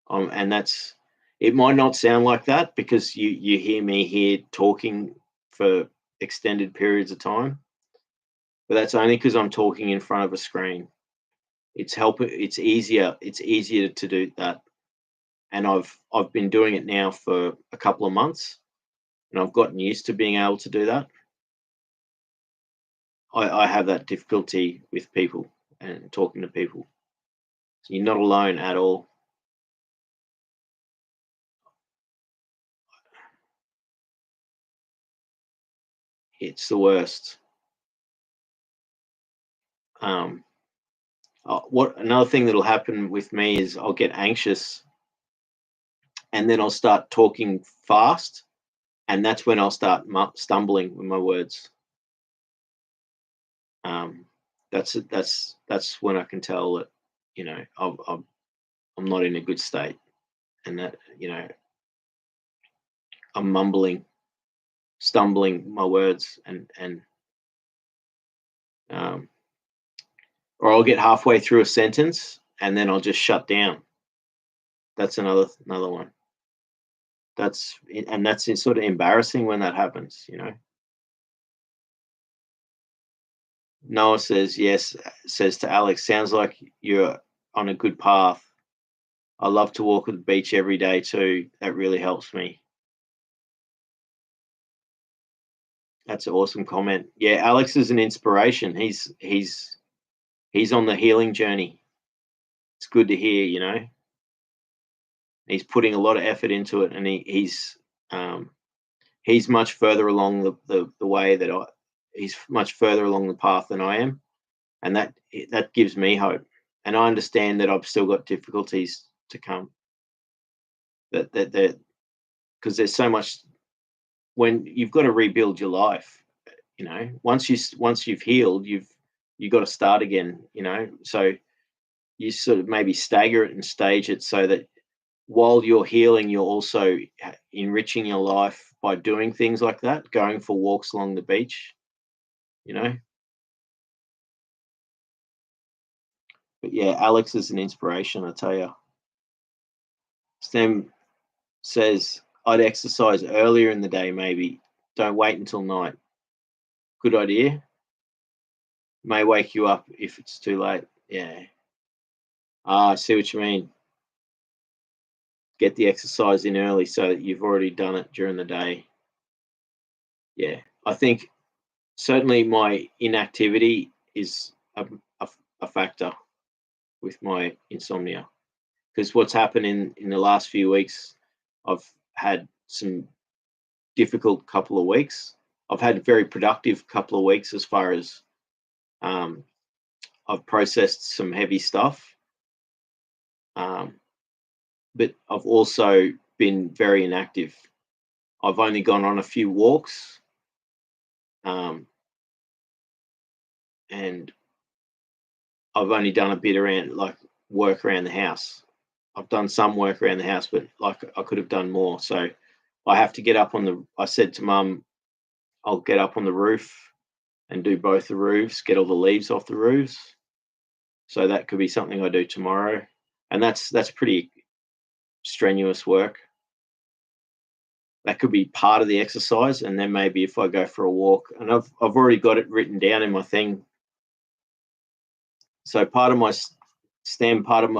and that's, it might not sound like that because you hear me here talking for extended periods of time, but that's only because I'm talking in front of a screen. It's easier to do that, and I've been doing it now for a couple of months, and I've gotten used to being able to do that. I have that difficulty with people and talking to people. So you're not alone at all. It's the worst. What another thing that'll happen with me is I'll get anxious, and then I'll start talking fast, and that's when I'll start stumbling with my words. That's when I can tell that I'm not in a good state, and that I'm mumbling, stumbling my words, and or I'll get halfway through a sentence and then I'll just shut down. That's another one. That's sort of embarrassing when that happens. Noah says yes. Says to Alex, sounds like you're on a good path. I love to walk at the beach every day too. That really helps me. That's an awesome comment. Yeah, Alex is an inspiration. He's on the healing journey. It's good to hear. He's putting a lot of effort into it, and he's much further along the way that he's much further along the path than I am, and that gives me hope. And I understand that I've still got difficulties to come. That because there's so much when you've got to rebuild your life. Once you've healed, you've got to start again. So you sort of maybe stagger it and stage it so that while you're healing, you're also enriching your life by doing things like that, going for walks along the beach. But yeah, Alex is an inspiration, I tell you. Stem says, I'd exercise earlier in the day, maybe. Don't wait until night. Good idea. May wake you up if it's too late. Yeah. I see what you mean. Get the exercise in early so that you've already done it during the day. Yeah. I think certainly my inactivity is a factor with my insomnia, because what's happened in the last few weeks, I've had some difficult couple of weeks. I've had a very productive couple of weeks as far as I've processed some heavy stuff, but I've also been very inactive. I've only gone on a few walks, and I've only done a bit around, like, work around the house. I've done some work around the house, but like I could have done more. So I have to get up I said to Mum, I'll get up on the roof and do both the roofs, get all the leaves off the roofs. So that could be something I do tomorrow. And that's pretty strenuous work. That could be part of the exercise. And then maybe if I go for a walk, and I've already got it written down in my thing. So part of my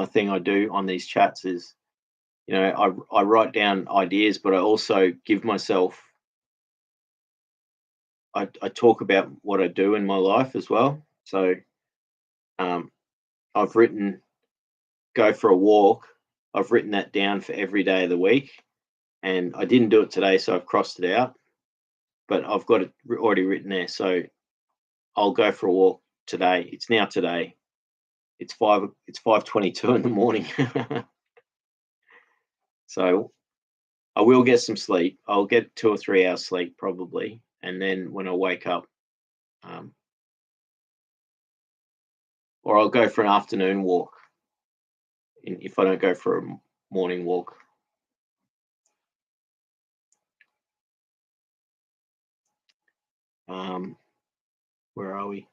thing I do on these chats is, I write down ideas, but I also give myself, I talk about what I do in my life as well. So I've written go for a walk. I've written that down for every day of the week, and I didn't do it today, so I've crossed it out, but I've got it already written there. So I'll go for a walk today. It's now today. It's 5:22 in the morning. So I will get some sleep. I'll get 2 or 3 hours sleep probably, and then when I wake up, or I'll go for an afternoon walk if I don't go for a morning walk. Where are we?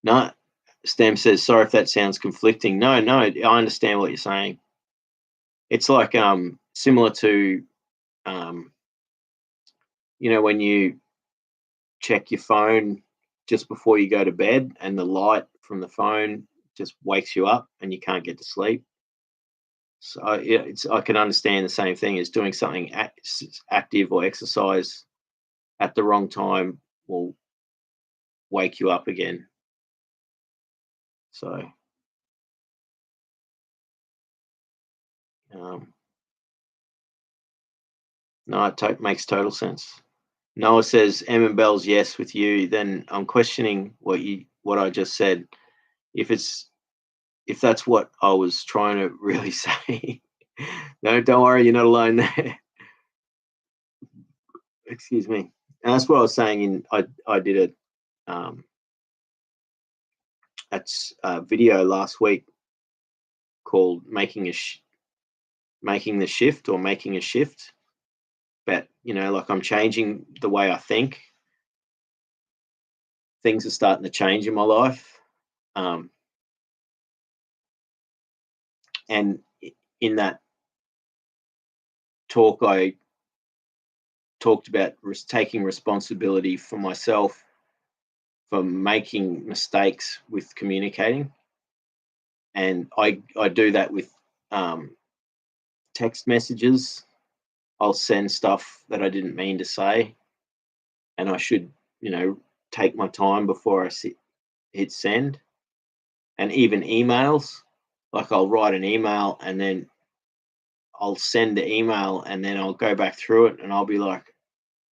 No, Stem says, sorry if that sounds conflicting. No, I understand what you're saying. It's like similar to when you check your phone just before you go to bed and the light from the phone just wakes you up and you can't get to sleep. So yeah, I can understand the same thing as doing something active or exercise at the wrong time will wake you up again. So um, no, makes total sense. Noah says M and Bell's yes with you. Then I'm questioning what I just said. If that's what I was trying to really say. No, don't worry, you're not alone there. Excuse me. And that's what I was saying. I did a video last week called making the shift or making a shift. But like I'm changing the way I think. Things are starting to change in my life. And in that talk, I talked about taking responsibility for myself for making mistakes with communicating. And I do that with text messages. I'll send stuff that I didn't mean to say, and I should, take my time before I hit send. And even emails, like I'll write an email and then I'll send the email and then I'll go back through it and I'll be like,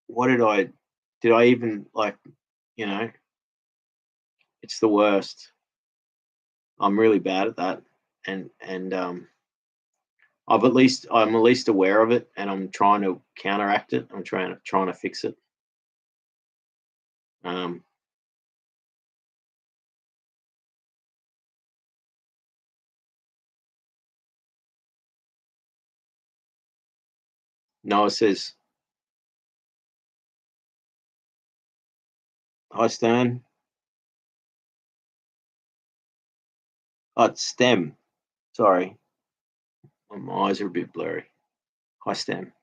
what did I even like, you know, it's the worst. I'm really bad at that. And I'm at least aware of it and I'm trying to counteract it. I'm trying to fix it. Um, Noah says, hi Stan. Oh, it's STEM. Sorry. My eyes are a bit blurry. Hi Stan.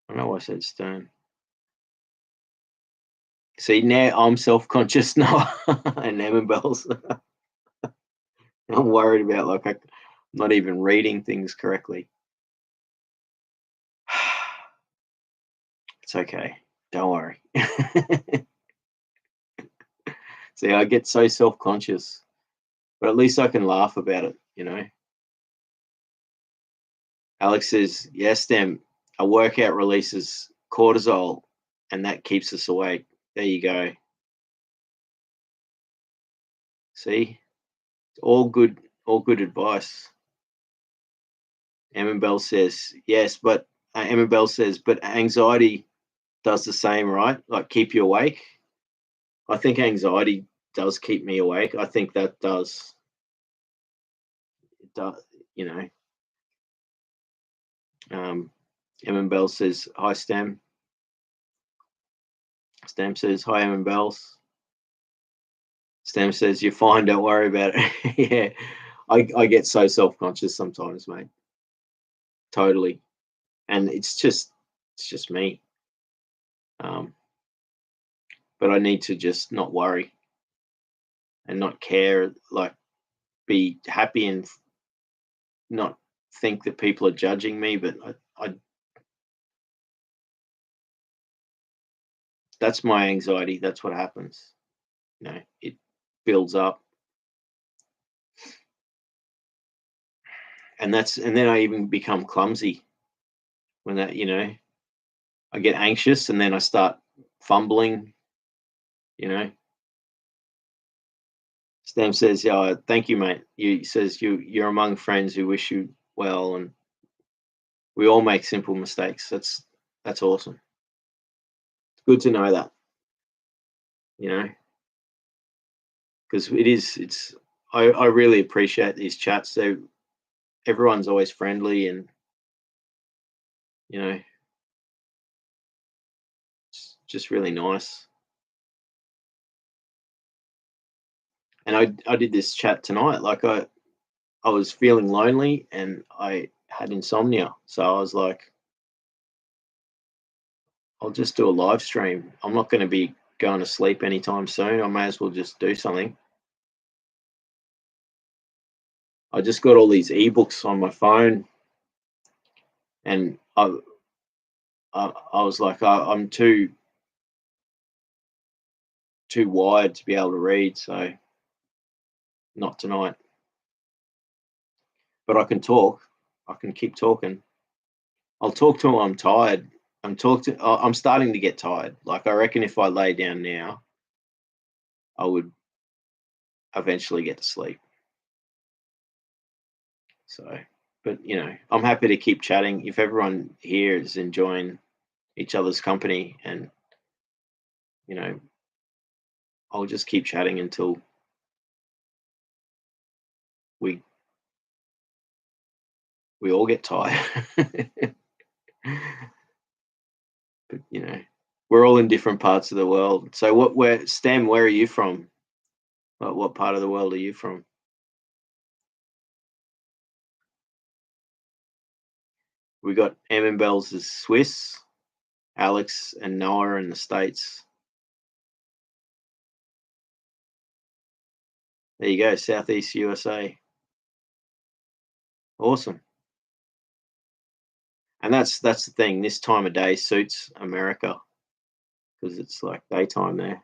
I don't know why I said Stern. See, now I'm self-conscious now and Emma Bells. I'm worried about I'm not even reading things correctly. It's okay. Don't worry. See, I get so self-conscious, but at least I can laugh about it. Alex says, yes, Dem, a workout releases cortisol and that keeps us awake. There you go. See, all good advice. Emma Bell says, yes, but Emma Bell says, but anxiety does the same, right? Like keep you awake. I think anxiety does keep me awake. I think that does. It does, you know. Emma Bell says, hi, Stam. Stam says, hi, Emma Bells. Stam says, you're fine. Don't worry about it. Yeah, I get so self-conscious sometimes, mate. Totally. And it's just me. But I need to just not worry and not care, like be happy and not think that people are judging me. But I that's my anxiety. That's what happens. It builds up, and then I even become clumsy when I get anxious and then I start fumbling. Stam says, "Yeah, thank you, mate." You're among friends who wish you well, and we all make simple mistakes. That's awesome. It's good to know that, because I really appreciate these chats. So everyone's always friendly, and it's just really nice. And I did this chat tonight. Like I was feeling lonely and I had insomnia, so I was like, I'll just do a live stream. I'm not going to be going to sleep anytime soon. I may as well just do something. I just got all these ebooks on my phone, and I was like, I'm too wired to be able to read, so not tonight. But I can talk. I can keep talking. I'll talk till I'm tired. I'm starting to get tired. Like, I reckon if I lay down now, I would eventually get to sleep. So, but I'm happy to keep chatting. If everyone here is enjoying each other's company, and I'll just keep chatting until we all get tired. But we're all in different parts of the world. So Stem, where are you from? What part of the world are you from? We got Emin Bells is Swiss, Alex and Noah are in the States. There you go, Southeast USA. Awesome. And that's the thing. This time of day suits America because it's like daytime there.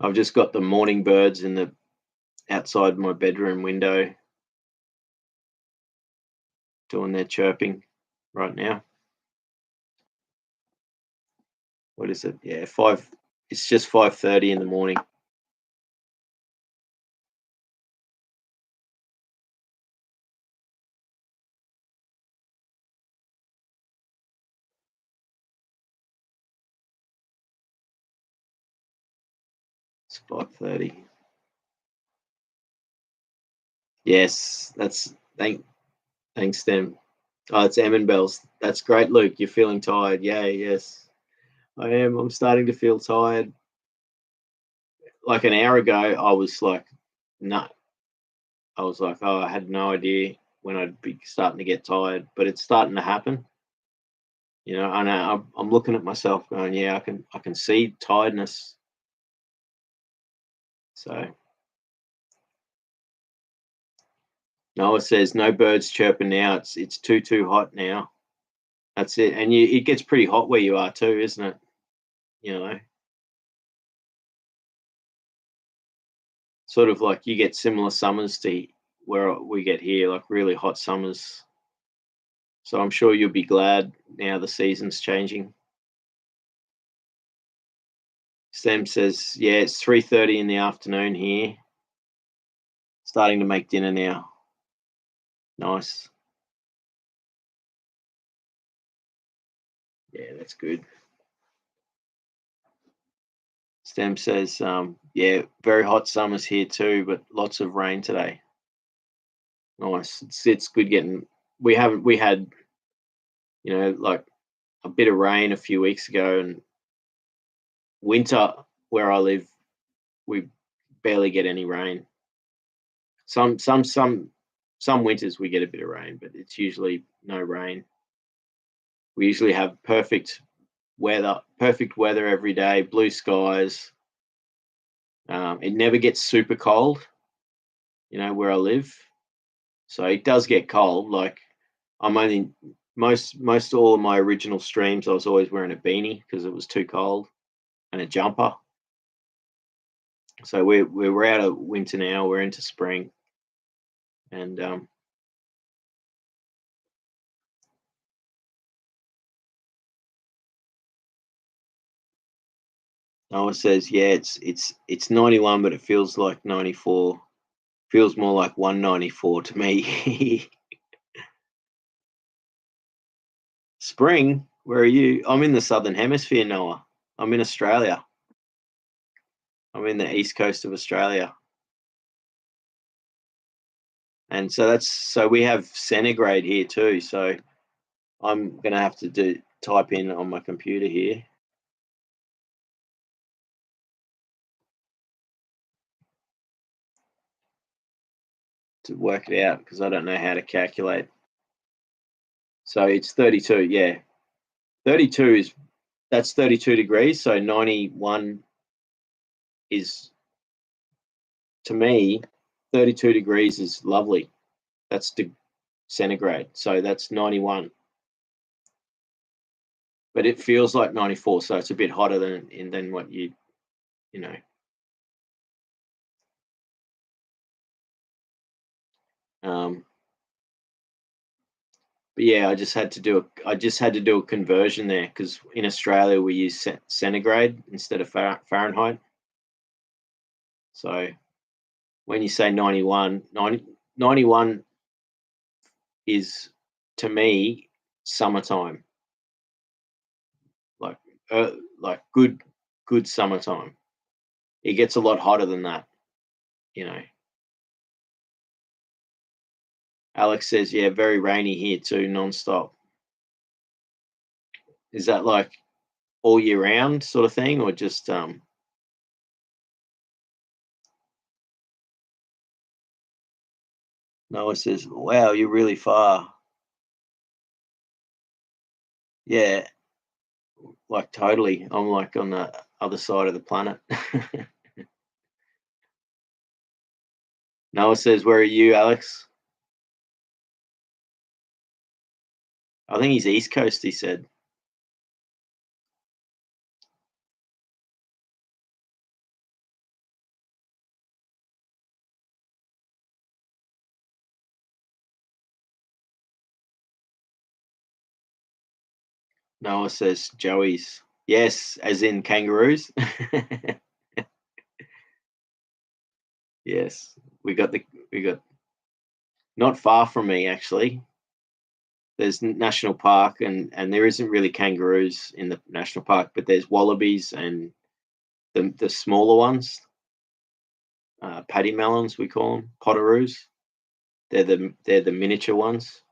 I've just got the morning birds in the outside my bedroom window doing their chirping right now. What is it? Yeah, 5. It's just 5:30 in the morning. It's 5:30. Yes, thanks, Stem. Oh, it's Emin Bells. That's great, Luke. You're feeling tired. Yeah, yes. I am. I'm starting to feel tired. Like an hour ago, I was like, no. I was like, oh, I had no idea when I'd be starting to get tired, but it's starting to happen. And I'm looking at myself going, yeah, I can see tiredness. So Noah says no birds chirping now. It's too hot now. That's it. And it gets pretty hot where you are too, isn't it? Sort of like you get similar summers to where we get here, like really hot summers. So I'm sure you'll be glad now the season's changing. Sam says, yeah, it's 3:30 in the afternoon here. Starting to make dinner now. Nice. Yeah, that's good. Stem says, yeah, very hot summers here too, but lots of rain today. Nice. It's good getting. We had like a bit of rain a few weeks ago, and winter where I live, we barely get any rain. Some winters we get a bit of rain, but it's usually no rain. We usually have perfect weather every day, blue skies. It never gets super cold, where I live. So it does get cold. Like I'm only most all of my original streams, I was always wearing a beanie because it was too cold, and a jumper. So we're out of winter now. We're into spring, and Noah says, yeah, it's 91, but it feels like 94. Feels more like 194 to me. Spring? Where are you? I'm in the southern hemisphere, Noah. I'm in Australia. I'm in the east coast of Australia. And so we have centigrade here too. So I'm gonna have to type in on my computer here. To work it out because I don't know how to calculate. So it's 32, yeah. 32 that's 32 degrees. So 91 is, to me, 32 degrees is lovely. That's centigrade. So that's 91. But it feels like 94, so it's a bit hotter than what you know. But yeah, I just had to do a conversion there, because in Australia we use centigrade instead of Fahrenheit. So when you say 91 is, to me, summertime, like good summertime. It gets a lot hotter than that, you know. Alex says, yeah, very rainy here too, non-stop. Is that like all year round sort of thing, or just Noah says, wow, you're really far. Yeah, like totally. I'm like on the other side of the planet. Noah says, where are you, Alex? I think he's East Coast, he said. Noah says, Joey's. Yes, as in kangaroos. Yes, we got not far from me, actually. There's national park, and there isn't really kangaroos in the national park, but there's wallabies and the smaller ones, paddy melons, we call them, potoroos. They're the miniature ones.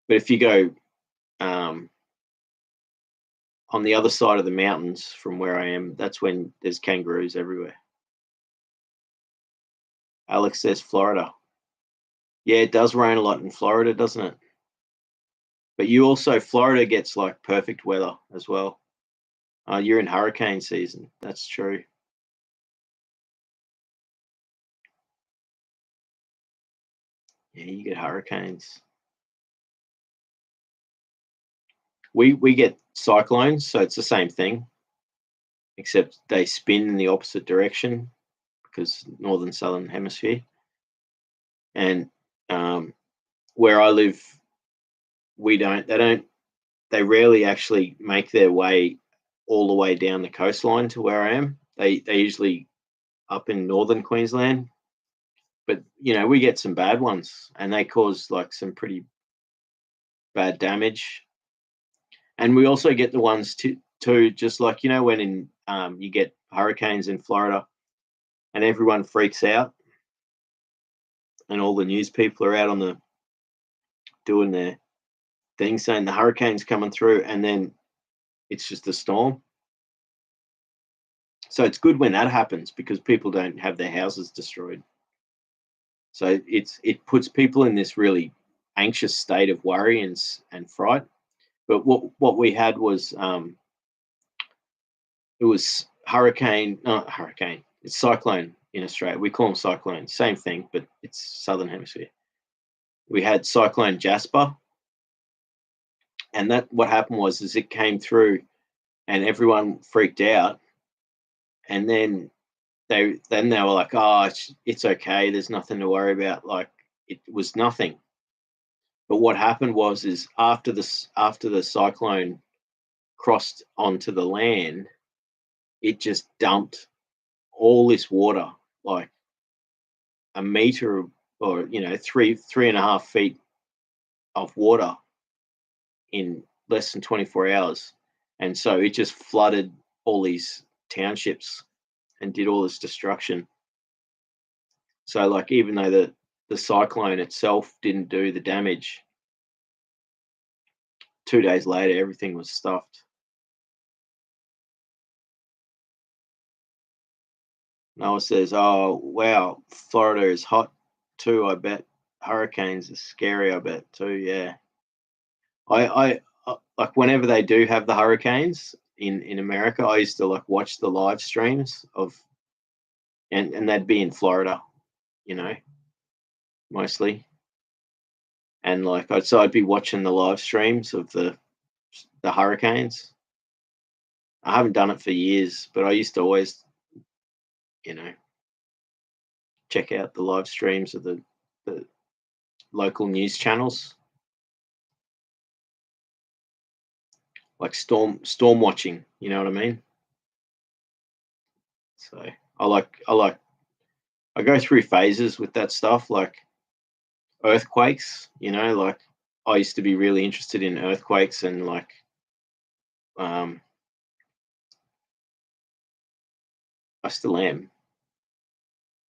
But if you go on the other side of the mountains from where I am, that's when there's kangaroos everywhere. Alex says Florida. Yeah, it does rain a lot in Florida, doesn't it? But Florida gets like perfect weather as well. You're in hurricane season. That's true. Yeah, you get hurricanes. We get cyclones, so it's the same thing, except they spin in the opposite direction because northern southern hemisphere. And where I live, they rarely actually make their way all the way down the coastline to where I am. They usually up in northern Queensland, but we get some bad ones, and they cause like some pretty bad damage. And we also get the ones too, just like when you get hurricanes in Florida, and everyone freaks out, and all the news people are out on the doing their thing, saying the hurricane's coming through, and then it's just a storm. So it's good when that happens, because people don't have their houses destroyed. So it puts people in this really anxious state of worry and fright. But what we had was it was not hurricane. It's cyclone in Australia. We call them cyclones. Same thing, but it's southern hemisphere. We had Cyclone Jasper, and what happened was it came through, and everyone freaked out, and then they were like, oh, it's okay, there's nothing to worry about. Like, it was nothing. But what happened was after the cyclone crossed onto the land, it just dumped all this water, like a meter, or 3.5 feet of water in less than 24 hours. And so it just flooded all these townships and did all this destruction. So like, even though the cyclone itself didn't do the damage, 2 days later everything was stuffed. Noah says, oh wow, Florida is hot too, I bet. Hurricanes are scary, I bet too. Yeah, like whenever they do have the hurricanes in America, I used to like watch the live streams of, and they'd be in Florida, you know, mostly. And like I'd be watching the live streams of the hurricanes. I haven't done it for years, but I used to always, you know, check out the live streams of the local news channels, like storm watching. You know what I mean? So I go through phases with that stuff, like earthquakes. You know, like I used to be really interested in earthquakes and like um, I still am,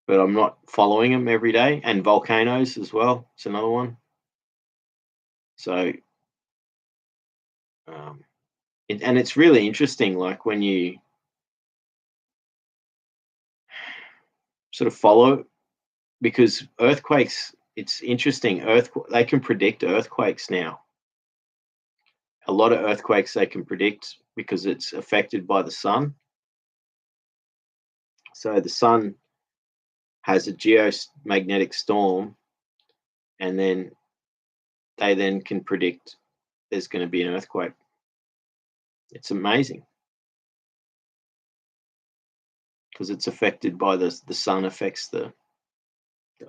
but I'm not following them every day. And volcanoes as well. It's another one. So and it's really interesting, like when you sort of follow, because earthquakes. It's interesting. They can predict earthquakes now. A lot of earthquakes they can predict because it's affected by the sun. So the sun has a geomagnetic storm, and then they then can predict there's going to be an earthquake. It's amazing because it's affected by the sun affects the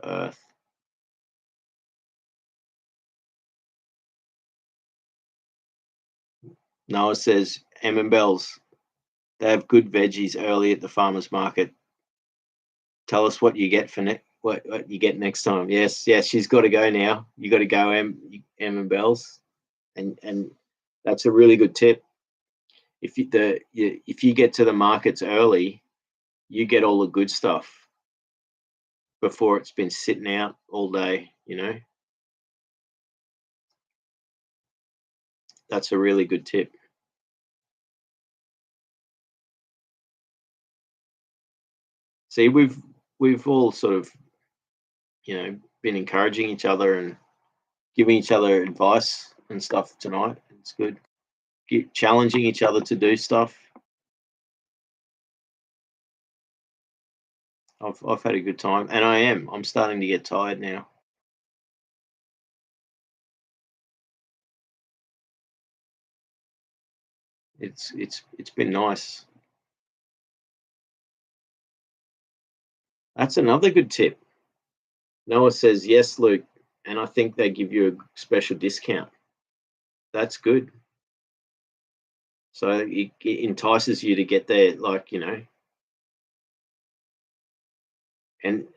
earth. Noah says, Bells, they have good veggies early at the farmer's market. Tell us what you get for what you get next time. Yes, she's got to go now. You got to go, and Bells, and that's a really good tip. If you get to the markets early, you get all the good stuff before it's been sitting out all day. You know, that's a really good tip. See, we've all sort of, been encouraging each other and giving each other advice and stuff tonight. It's good. Keep challenging each other to do stuff. I've had a good time, and I'm starting to get tired now. It's been nice. That's another good tip. Noah says, yes, Luke, and I think they give you a special discount. That's good. So it entices you to get there, like, and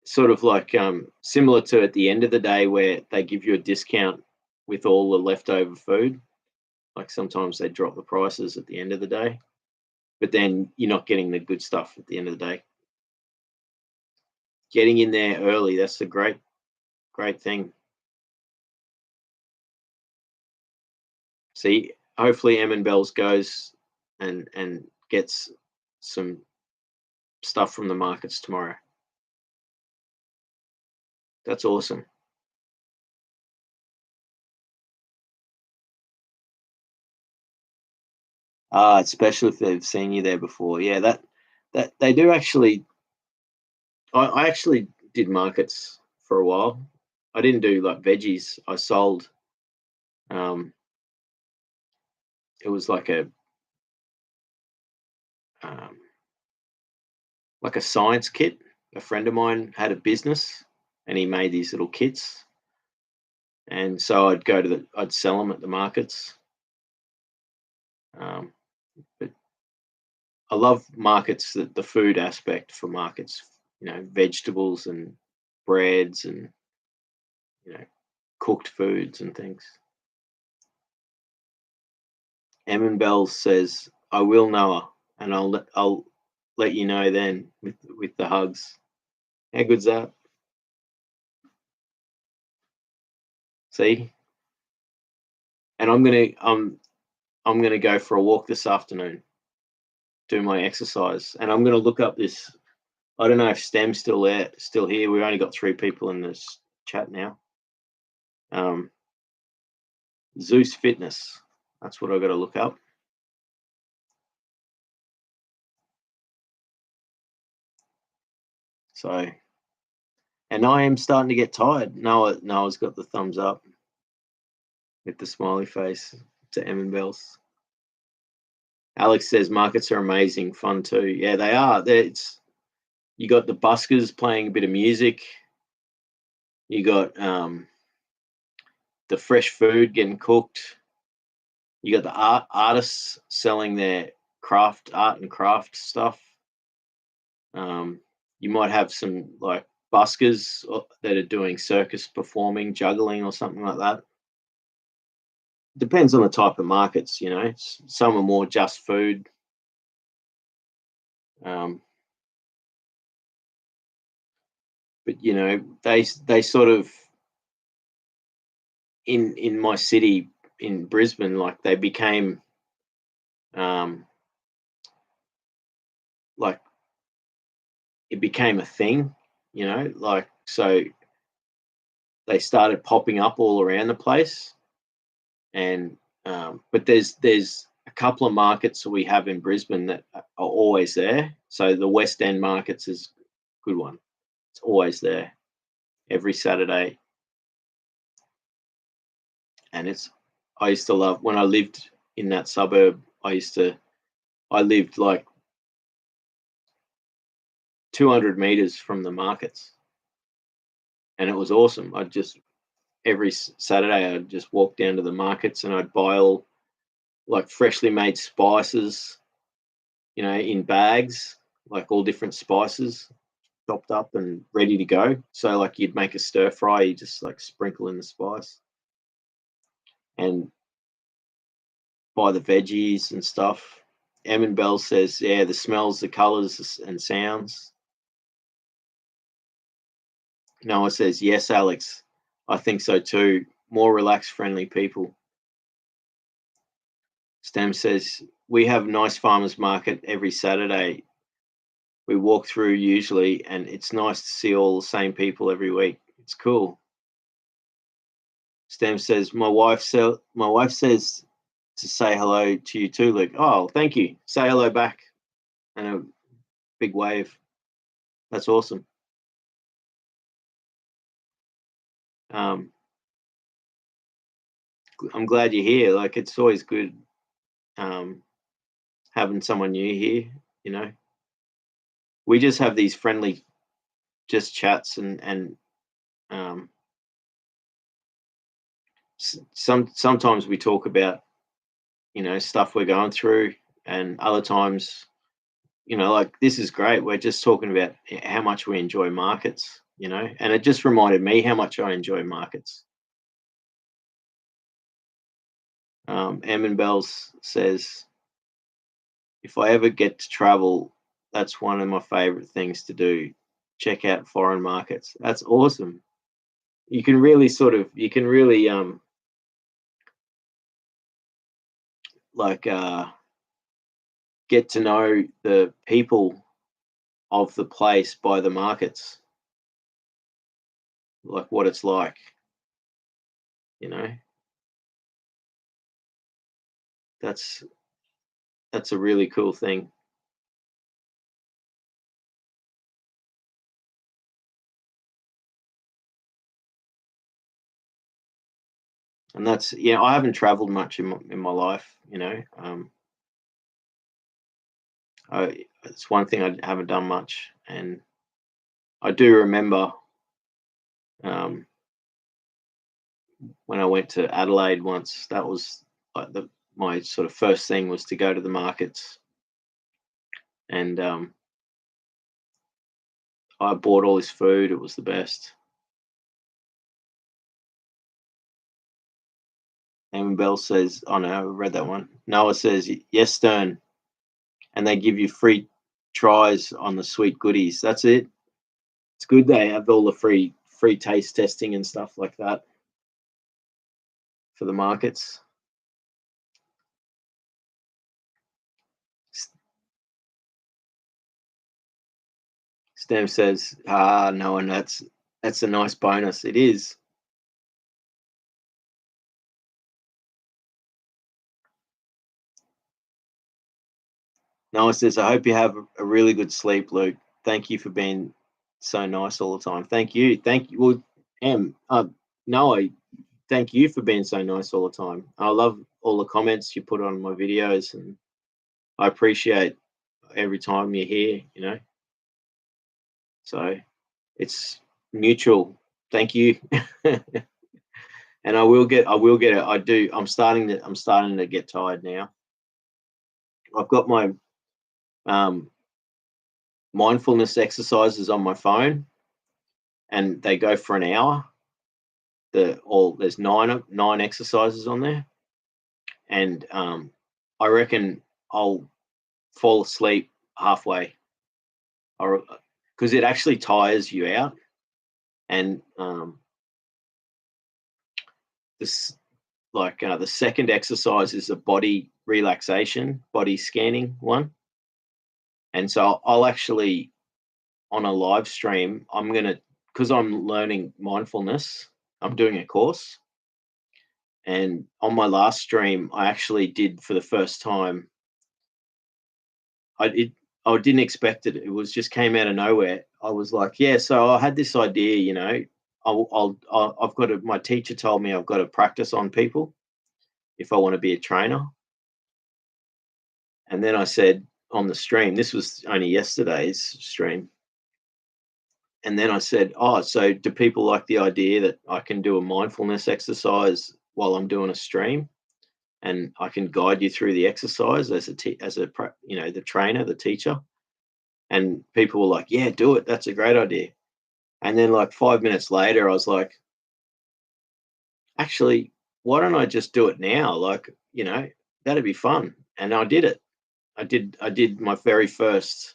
sort of like similar to at the end of the day where they give you a discount with all the leftover food. Like sometimes they drop the prices at the end of the day, but then you're not getting the good stuff at the end of the day. Getting in there early, that's a great thing. See, hopefully Bells goes and gets some stuff from the markets tomorrow. That's awesome. Especially if they've seen you there before. Yeah, that they do actually. I actually did markets for a while. I didn't do like veggies. I sold. It was um, like a science kit. A friend of mine had a business, and he made these little kits. And so I'd sell them at the markets. But I love markets, the food aspect for markets. Vegetables and breads and cooked foods and things. Bells says, "I will, Noah, and I'll let you know then with the hugs." How good's that? See, and I'm gonna go for a walk this afternoon, do my exercise, and I'm gonna look up this. I don't know if Stem's still here. We've only got 3 people in this chat now. Zeus Fitness. That's what I got to look up. So, and I am starting to get tired. Noah's got the thumbs up with the smiley face to Em and Bells. Alex says markets are amazing, fun too. Yeah, they are. You got the buskers playing a bit of music. You got the fresh food getting cooked. You got the artists selling their art and craft stuff. You might have some like buskers that are doing circus performing, juggling or something like that. Depends on the type of markets, you know. Some are more just food. But you know, they sort of in my city in Brisbane, like they became like it became a thing, you know, like so they started popping up all around the place. And but there's a couple of markets that we have in Brisbane that are always there. So the West End markets is a good one. It's always there every Saturday. And I used to love when I lived in that suburb. I lived like 200 meters from the markets, and it was awesome. Every Saturday I'd just walk down to the markets and I'd buy all like freshly made spices, you know, in bags, like all different spices chopped up and ready to go. So like you'd make a stir fry, you just like sprinkle in the spice and buy the veggies and stuff. Emin Bell says, yeah, the smells, the colors and sounds. Noah says, yes, Alex, I think so too. More relaxed, friendly people. Stem says, we have nice farmers market every Saturday. We walk through usually, and it's nice to see all the same people every week. It's cool. Stem says, my wife says to say hello to you too, Luke. Oh, thank you. Say hello back. And a big wave. That's awesome. I'm glad you're here. Like it's always good having someone new here, you know. We just have these friendly just chats and sometimes we talk about, you know, stuff we're going through, and other times, you know, like this is great. We're just talking about how much we enjoy markets, you know, and it just reminded me how much I enjoy markets. Emin Bells says, if I ever get to travel, that's one of my favorite things to do. Check out foreign markets. That's awesome. You can really like get to know the people of the place by the markets, like what it's like, you know. That's a really cool thing. And that's, yeah, I haven't traveled much in my life, you know. It's one thing I haven't done much, and I do remember um, when I went to Adelaide once. That was like my sort of first thing was to go to the markets, and I bought all this food. It was the best. Eamon Bell says, "Oh no, I read that one." Noah says, "Yes, Stern," and they give you free tries on the sweet goodies. That's it. It's good they have all the free taste testing and stuff like that for the markets. Stem says, no, and that's a nice bonus. It is. Noah says, I hope you have a really good sleep, Luke. Thank you for being so nice all the time. Thank you. Thank you. Well, Noah, thank you for being so nice all the time. I love all the comments you put on my videos, and I appreciate every time you're here, So it's mutual. Thank you. And I will get it. I'm starting to get tired now. I've got my mindfulness exercises on my phone, and they go for an hour. There's nine exercises on there, and I reckon I'll fall asleep halfway, or because it actually tires you out, and this the second exercise is a body relaxation, body scanning one, and so I'll actually, on a live stream, because I'm learning mindfulness, I'm doing a course, and on my last stream I actually did, for the first time, I didn't expect it. It was just came out of nowhere. I was like, yeah, so I had this idea, I've got to, my teacher told me I've got to practice on people if I want to be a trainer. And then I said on the stream, this was only yesterday's stream, and then I said, oh, so do people like the idea that I can do a mindfulness exercise while I'm doing a stream, and I can guide you through the exercise as the trainer, the teacher? And people were like, yeah, do it. That's a great idea. And then like 5 minutes later, I was like, actually, why don't I just do it now? That'd be fun. And I did it. I did my very first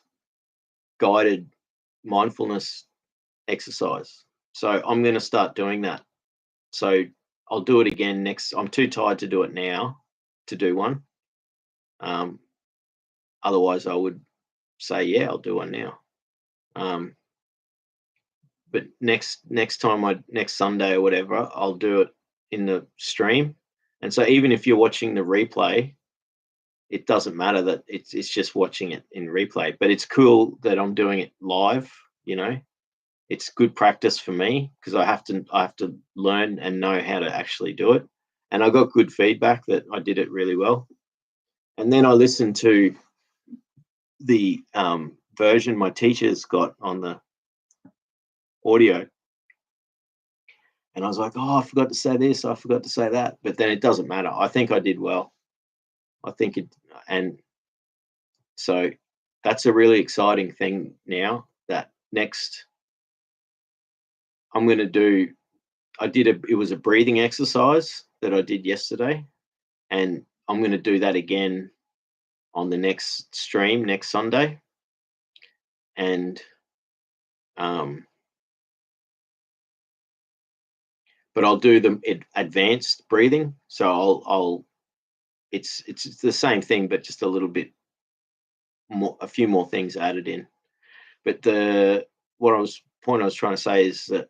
guided mindfulness exercise. So I'm going to start doing that. So I'll do it again next. I'm too tired to do it now, to do one. Otherwise, I would say, yeah, I'll do one now. But next Sunday or whatever, I'll do it in the stream. And so even if you're watching the replay, it doesn't matter that it's just watching it in replay. But it's cool that I'm doing it live. It's good practice for me, because I have to learn and know how to actually do it. And I got good feedback that I did it really well. And then I listened to the version my teacher's got on the audio, and I was like, oh, I forgot to say this, I forgot to say that. But then it doesn't matter. I think I did well. And so that's a really exciting thing now, that next I'm going to do. It was a breathing exercise that I did yesterday, and I'm going to do that again on the next stream next Sunday. And but I'll do the advanced breathing. So it's the same thing, but just a little bit more, a few more things added in. But point I was trying to say is that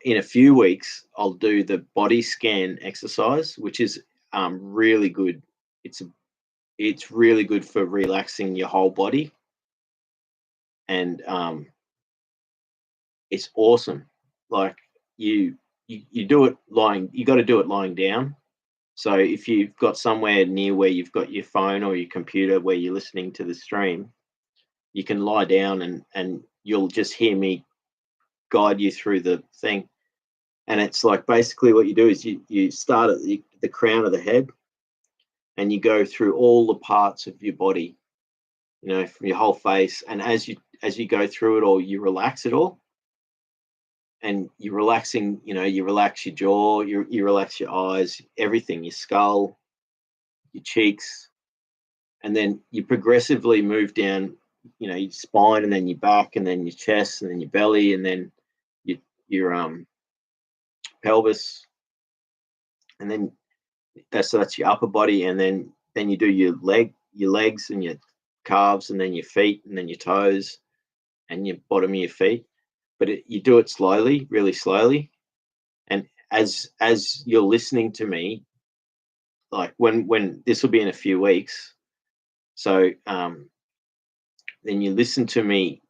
in a few weeks I'll do the body scan exercise, which is really good. It's really good for relaxing your whole body, and it's awesome. Like you do it lying. You got to do it lying down. So if you've got somewhere near where you've got your phone or your computer where you're listening to the stream, you can lie down and you'll just hear me guide you through the thing. And it's like, basically what you do is you start at the crown of the head, and you go through all the parts of your body, from your whole face. And as you go through it all, you relax it all. And you're relaxing, you relax your jaw, you relax your eyes, everything, your skull, your cheeks. And then you progressively move down, your spine, and then your back, and then your chest, and then your belly, and then your pelvis. And then that's your upper body. And then you do your legs and your calves, and then your feet, and then your toes, and your bottom of your feet. But you do it slowly, really slowly. And as you're listening to me, like when this will be in a few weeks, So then you listen to me,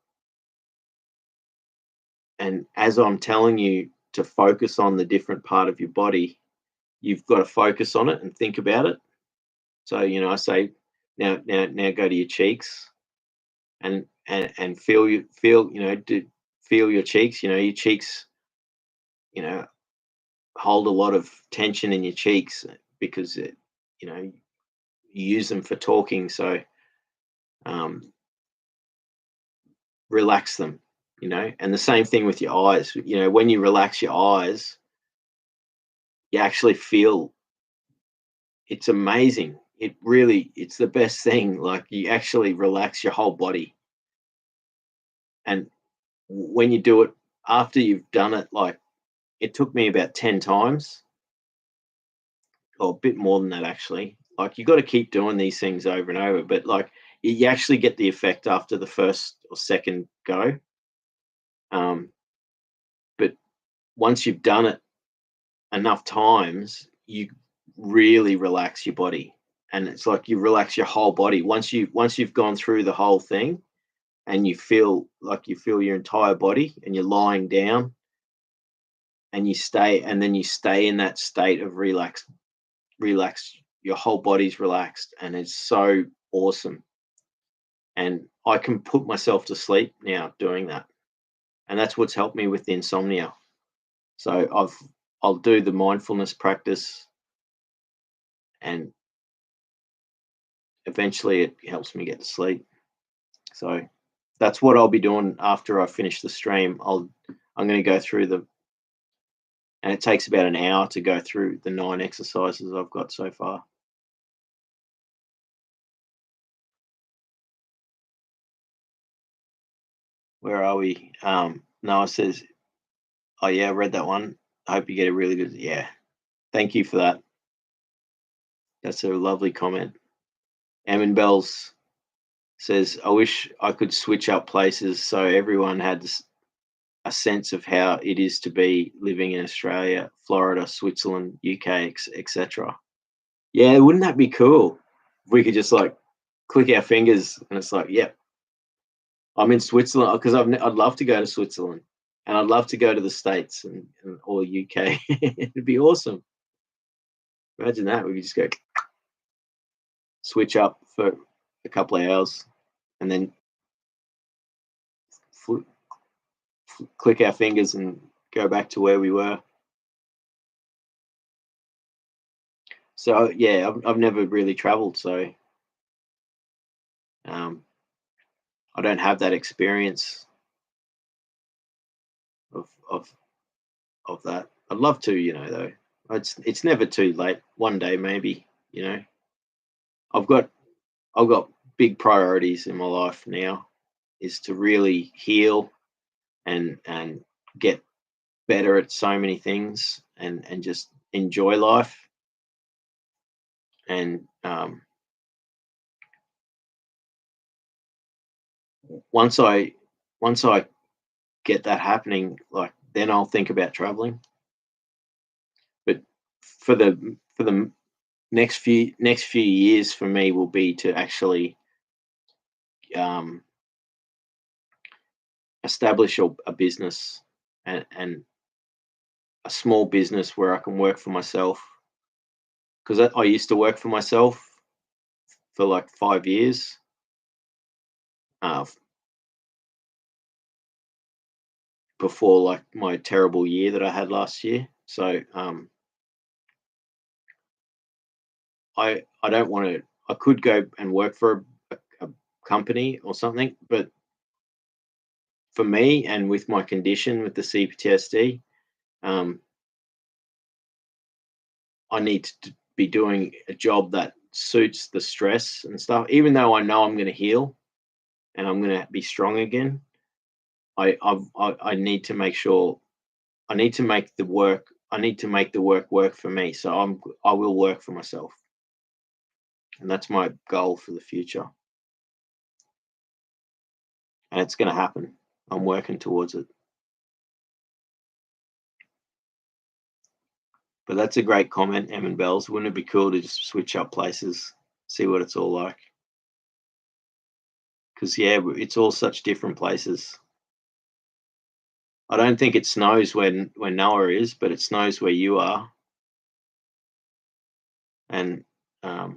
and as I'm telling you to focus on the different part of your body, you've got to focus on it and think about it. So I say, now go to your cheeks, and feel feel your cheeks. Your cheeks, you know, hold a lot of tension in your cheeks because you use them for talking. So um, relax them. And the same thing with your eyes. When you relax your eyes, you actually feel, it's amazing. It's the best thing. Like, you actually relax your whole body. And when you do it after you've done it, like, it took me about 10 times, or a bit more than that, actually. Like, you got to keep doing these things over and over, but like, you actually get the effect after the first or second go. Um, but once you've done it enough times, you really relax your body, and it's like you relax your whole body once you've gone through the whole thing, and you feel your entire body, and you're lying down, and then you stay in that state of relaxed. Your whole body's relaxed, and it's so awesome. And I can put myself to sleep now doing that, and that's what's helped me with the insomnia. So I'll do the mindfulness practice, and eventually it helps me get to sleep. So that's what I'll be doing after I finish the stream. I'm going to go through and it takes about an hour to go through the 9 exercises I've got so far. Where are we? Noah says, "Oh yeah, I read that one. I hope you get a really good." Yeah, thank you for that. That's a lovely comment. Emin Bells says, "I wish I could switch up places so everyone had a sense of how it is to be living in Australia, Florida, Switzerland, UK, etc." Yeah, wouldn't that be cool? If we could just like click our fingers and it's like, yep, I'm in Switzerland, because I'd love to go to Switzerland, and I'd love to go to the States and or UK. It'd be awesome. Imagine that. We could just go switch up for a couple of hours, and then fl- click our fingers and go back to where we were. So yeah, I've never really traveled, so um, I don't have that experience of of that. I'd love to, though. It's never too late. One day, maybe. I've got I've got big priorities in my life now, is to really heal and get better at so many things, and just enjoy life. And once I once I get that happening, like, then I'll think about traveling. But for the next few years for me will be to actually um, establish a business, and a small business where I can work for myself, because I used to work for myself for like 5 years, uh, before like my terrible year that I had last year. So I don't want to. I could go and work for a company or something, but for me, and with my condition with the CPTSD, um, I need to be doing a job that suits the stress and stuff. Even though I know I'm going to heal and I'm going to be strong again, I need to make sure. I need to make the work. I need to make the work for me. So I will work for myself, and that's my goal for the future. And it's going to happen. I'm working towards it. But that's a great comment, Emin Bells. Wouldn't it be cool to just switch up places, see what it's all like? because it's all such different places. I don't think it snows when Noah is, but it snows where you are, and I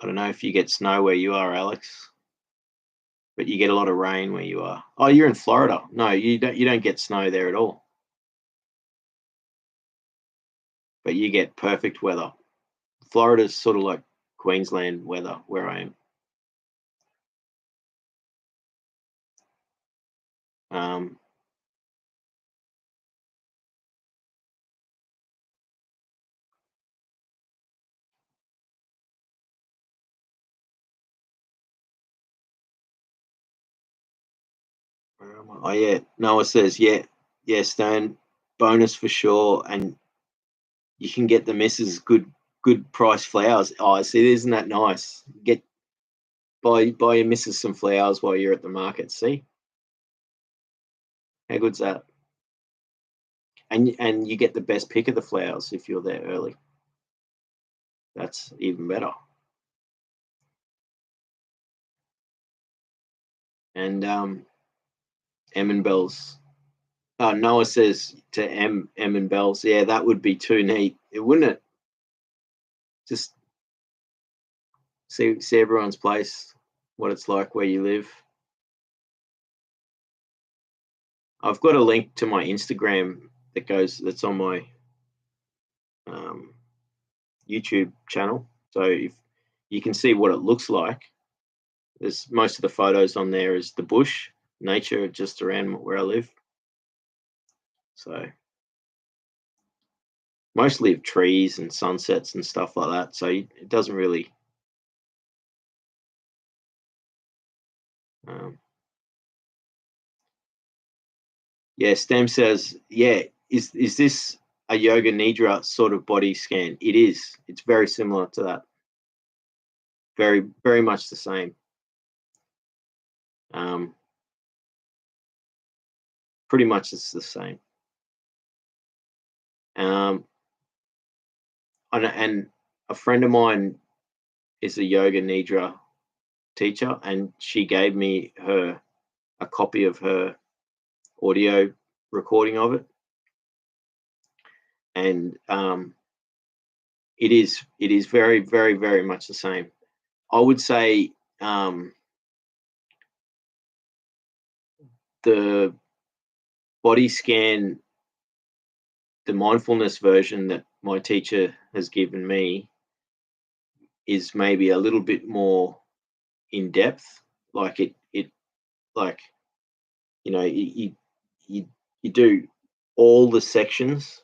don't know if you get snow where you are, Alex, but you get a lot of rain where you are. Oh, you're in Florida. No, you don't. You don't get snow there at all, but you get perfect weather. Florida's sort of like Queensland weather where I am. Um, where am I? Oh yeah, Noah says yeah, Stone bonus for sure, and you can get the missus good price flowers. Oh, see, isn't that nice? Buy your missus some flowers while you're at the market. See, how good's that? And you get the best pick of the flowers if you're there early. That's even better. And M and Bells. Noah says to M and Bells, yeah, that would be too neat. It wouldn't it? Just see everyone's place, what it's like where you live. I've got a link to my Instagram that's on my um, YouTube channel, so if you can see what it looks like. There's most of the photos on there is the bush, nature just around where I live. So mostly of trees and sunsets and stuff like that. So it doesn't really. Um, yeah, Stem says, yeah, is this a yoga nidra sort of body scan? It is. It's very similar to that. Very, very much the same. Um, pretty much it's the same. Um, and a friend of mine is a yoga nidra teacher, and she gave me a copy of her audio recording of it, and it is very, very, very much the same. I would say the body scan, the mindfulness version that my teacher has given me, is maybe a little bit more in depth. Like it like you you do all the sections,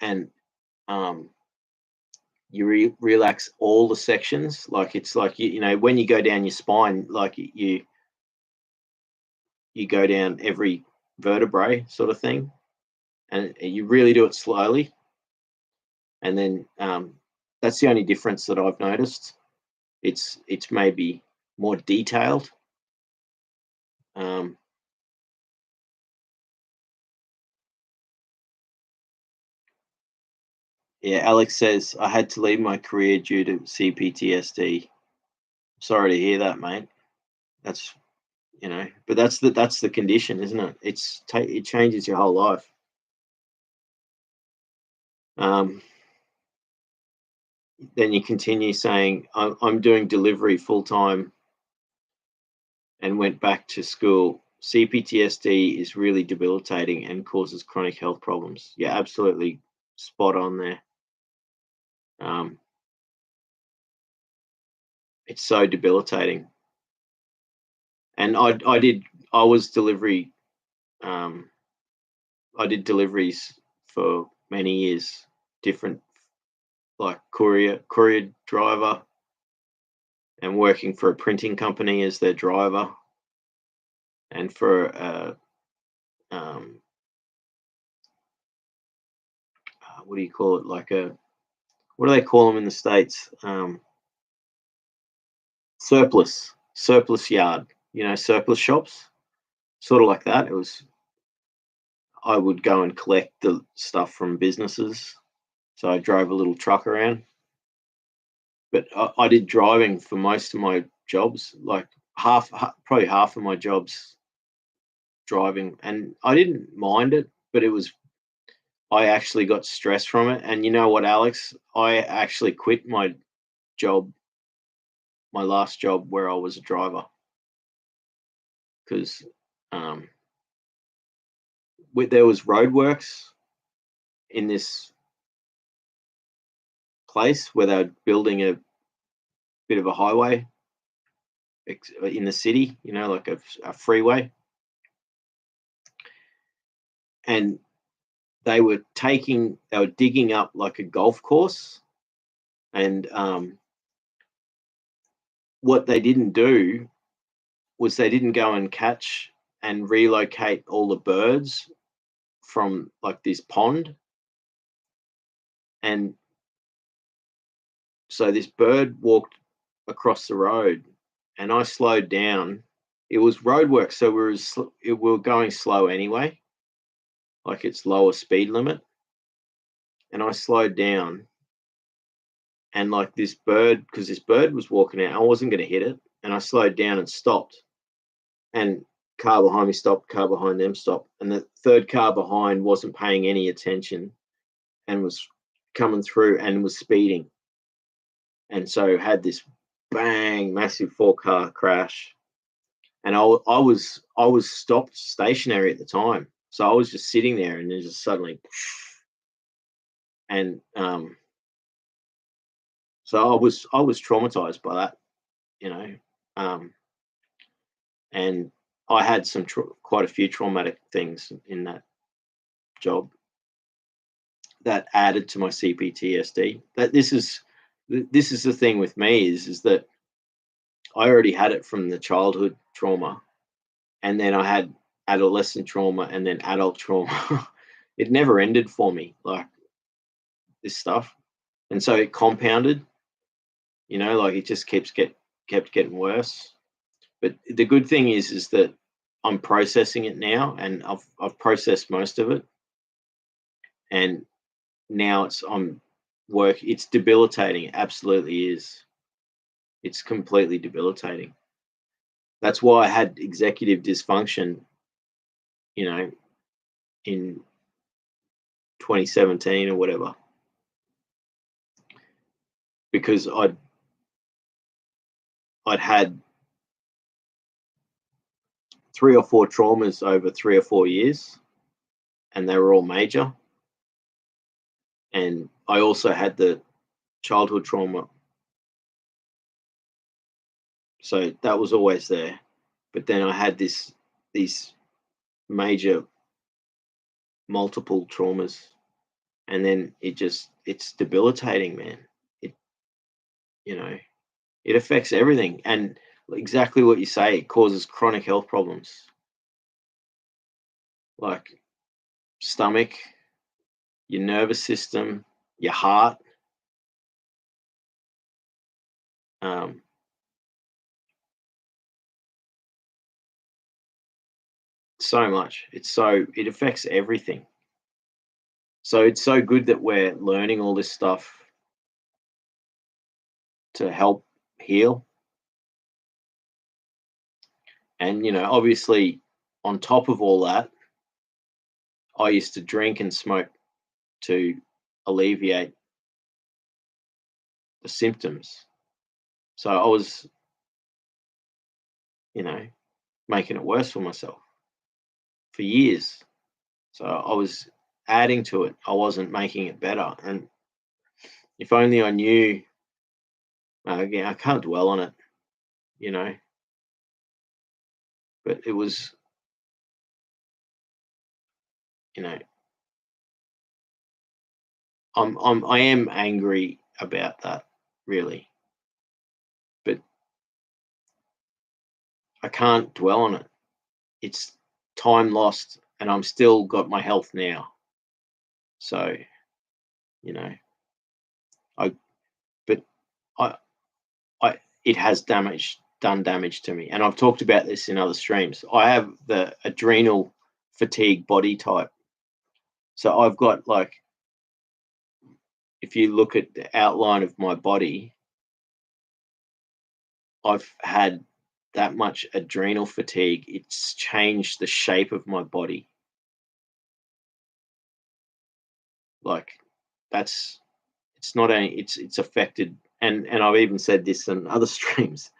and um, you relax all the sections. Like it's like when you go down your spine, like you go down every vertebrae sort of thing, and you really do it slowly. And then that's the only difference that I've noticed. It's maybe more detailed. Um, yeah, Alex says I had to leave my career due to CPTSD. Sorry to hear that, mate. That's but that's the condition, isn't it? It changes your whole life. Um, then you continue saying, I'm doing delivery full time and went back to school. CPTSD is really debilitating and causes chronic health problems. Yeah, absolutely spot on there. Um, it's so debilitating. And I was delivery. Um, I did deliveries for many years, different, like courier driver, and working for a printing company as their driver, and for um, what do you call it? Like what do they call them in the States? Surplus yard. Surplus shops, sort of like that. I would go and collect the stuff from businesses, so I drove a little truck around. But I did driving for most of my jobs, like probably half of my jobs driving, and I didn't mind it, but I actually got stress from it. And you know what, Alex? I actually quit job, my last job where I was a driver, because there was roadworks in this place where they're building a bit of a highway in the city, like a freeway. And they were digging up like a golf course. And what they didn't do was they didn't go and catch and relocate all the birds from like this pond. And so this bird walked across the road, and I slowed down. It was roadwork, so we were going slow anyway, like it's lower speed limit. And I slowed down, and like because this bird was walking out, I wasn't going to hit it, and I slowed down and stopped. And car behind me stopped, car behind them stopped, and the third car behind wasn't paying any attention and was coming through and was speeding. And so had this bang, massive 4-car crash. And I was stopped stationary at the time, so I was just sitting there, and then just suddenly, and so I was traumatized by that, and I had quite a few traumatic things in that job that added to my CPTSD. This is the thing with me is that I already had it from the childhood trauma, and then I had adolescent trauma, and then adult trauma. It never ended for me, like this stuff, and so it compounded. Like it just kept getting worse. But the good thing is that I'm processing it now, and I've processed most of it, and now it's debilitating. It absolutely is. It's completely debilitating. That's why I had executive dysfunction, in 2017 or whatever, because I'd had 3 or 4 traumas over 3 or 4 years, and they were all major. And I also had the childhood trauma, so that was always there. But then I had these major multiple traumas, and then it's debilitating, man. It affects everything, and exactly what you say, it causes chronic health problems like stomach, your nervous system, your heart. So much. It affects everything. So it's so good that we're learning all this stuff to help heal. And obviously, on top of all that, I used to drink and smoke to alleviate the symptoms. So I was, making it worse for myself for years. So I was adding to it. I wasn't making it better. And if only I knew, again, I can't dwell on it, but it was, I am angry about that, really, but I can't dwell on it. It's time lost, and I'm still got my health now. So, I, but I, it has done damage to me, and I've talked about this in other streams. I have the adrenal fatigue body type, so I've got, like, if you look at the outline of my body, I've had that much adrenal fatigue. It's changed the shape of my body. Like that's it's not only it's affected, and I've even said this in other streams.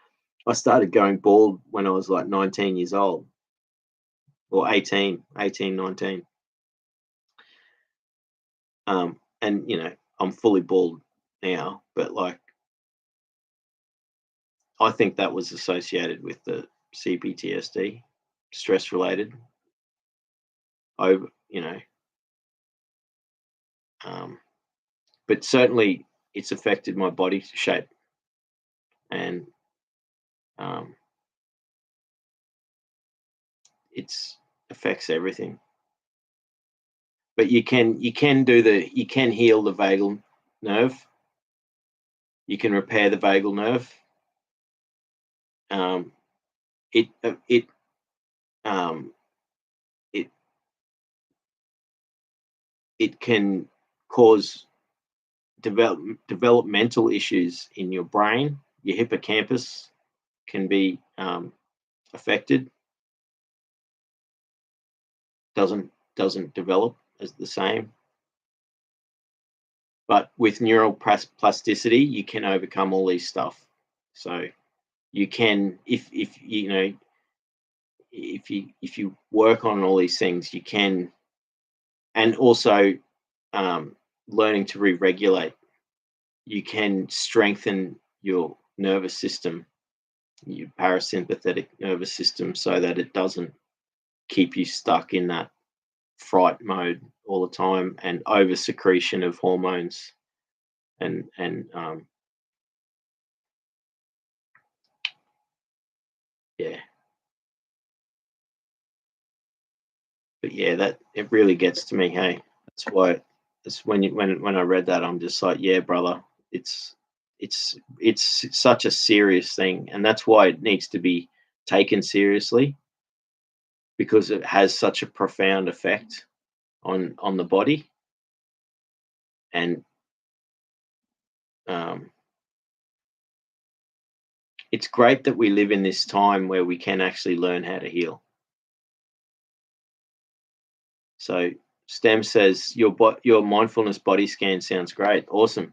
I started going bald when I was like 19 years old, or 18, 19. And I'm fully bald now, but like I think that was associated with the CPTSD, stress related. Over, um, but certainly it's affected my body shape, and um, it's affects everything. But you can heal the vagal nerve. You can repair the vagal nerve. Um, it it um, it it can cause developmental issues in your brain. Your hippocampus can be affected. Doesn't develop as the same. But with neural plasticity, you can overcome all these stuff. So you can, if if you work on all these things, you can, and also learning to re-regulate, you can strengthen your nervous system, your parasympathetic nervous system, so that it doesn't keep you stuck in that fright mode all the time and over secretion of hormones and yeah. But yeah, that it really gets to me. Hey, that's why. It's when I read that, I'm just like, yeah, brother, it's it's such a serious thing, and that's why it needs to be taken seriously, because it has such a profound effect on the body. And um, it's great that we live in this time where we can actually learn how to heal. So Stem says your mindfulness body scan sounds great. Awesome.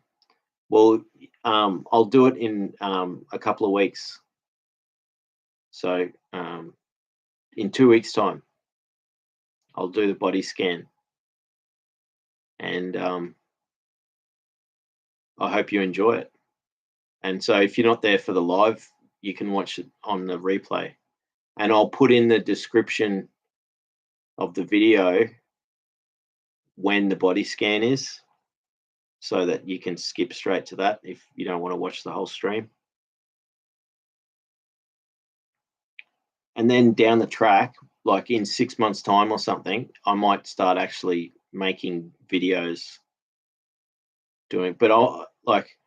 Well, I'll do it in a couple of weeks. So in 2 weeks' time, I'll do the body scan, and I hope you enjoy it. And so if you're not there for the live, you can watch it on the replay. And I'll put in the description of the video when the body scan is, so that you can skip straight to that if you don't want to watch the whole stream. And then down the track, like in 6 months' time or something, I might start actually making videos doing, but I'll like,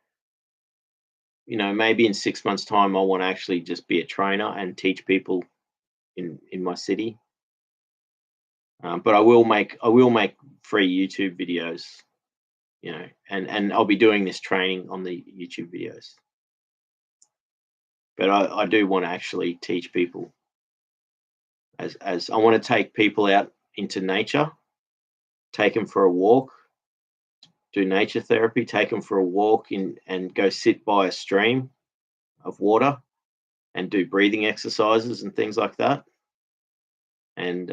maybe in 6 months' time, I want to actually just be a trainer and teach people in my city. But I will make free YouTube videos, and I'll be doing this training on the YouTube videos. But I do want to actually teach people, as I want to take people out into nature, take them for a walk, do nature therapy, take them for a walk and go sit by a stream of water and do breathing exercises and things like that. And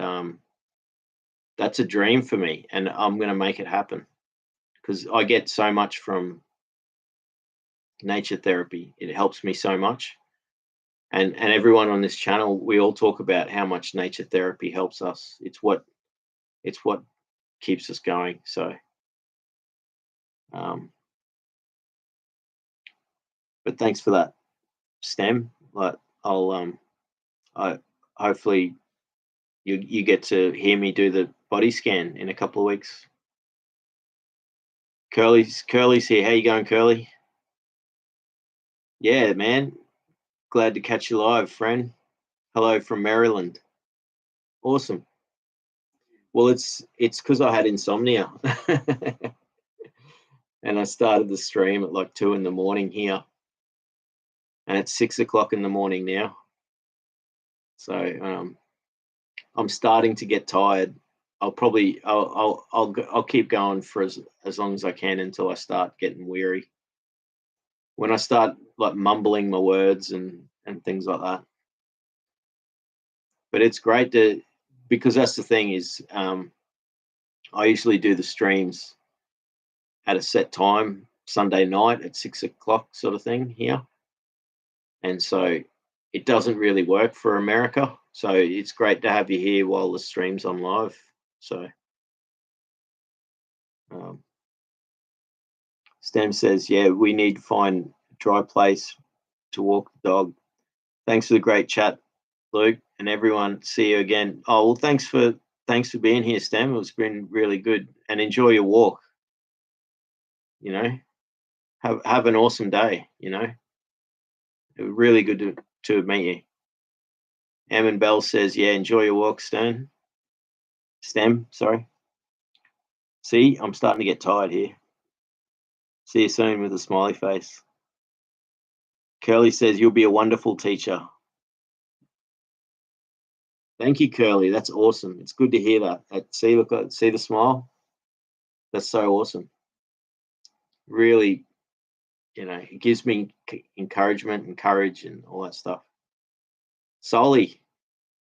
that's a dream for me, and I'm going to make it happen, because I get so much from nature therapy. It helps me so much. And everyone on this channel, we all talk about how much nature therapy helps us. It's what keeps us going. So but thanks for that, Stem. But I hopefully you get to hear me do the body scan in a couple of weeks. Curly's here. How you going, Curly? Yeah, man. Glad to catch you live, friend. Hello from Maryland. Awesome. Well, it's because I had insomnia, and I started the stream at like 2 in the morning here. and it's 6 o'clock in the morning now. So I'm starting to get tired. I'll keep going for as long as I can until I start getting weary. When I start like mumbling my words and things like that. But it's great because that's the thing is I usually do the streams at a set time, Sunday night at 6 o'clock sort of thing here. And so it doesn't really work for America. So it's great to have you here while the stream's on live. So Stem says, yeah, we need to find a dry place to walk the dog. Thanks for the great chat, Luke, and everyone. See you again. Oh, well, thanks for being here, Stem. It's been really good, and enjoy your walk. You know, have an awesome day. You know, it was really good to meet you. Eamon Bell says, yeah, enjoy your walk, Stem, sorry. See, I'm starting to get tired here. See you soon with a smiley face. Curly says, you'll be a wonderful teacher. Thank you, Curly. That's awesome. It's good to hear that. See the smile? That's so awesome. Really, it gives me encouragement and courage and all that stuff. Solly,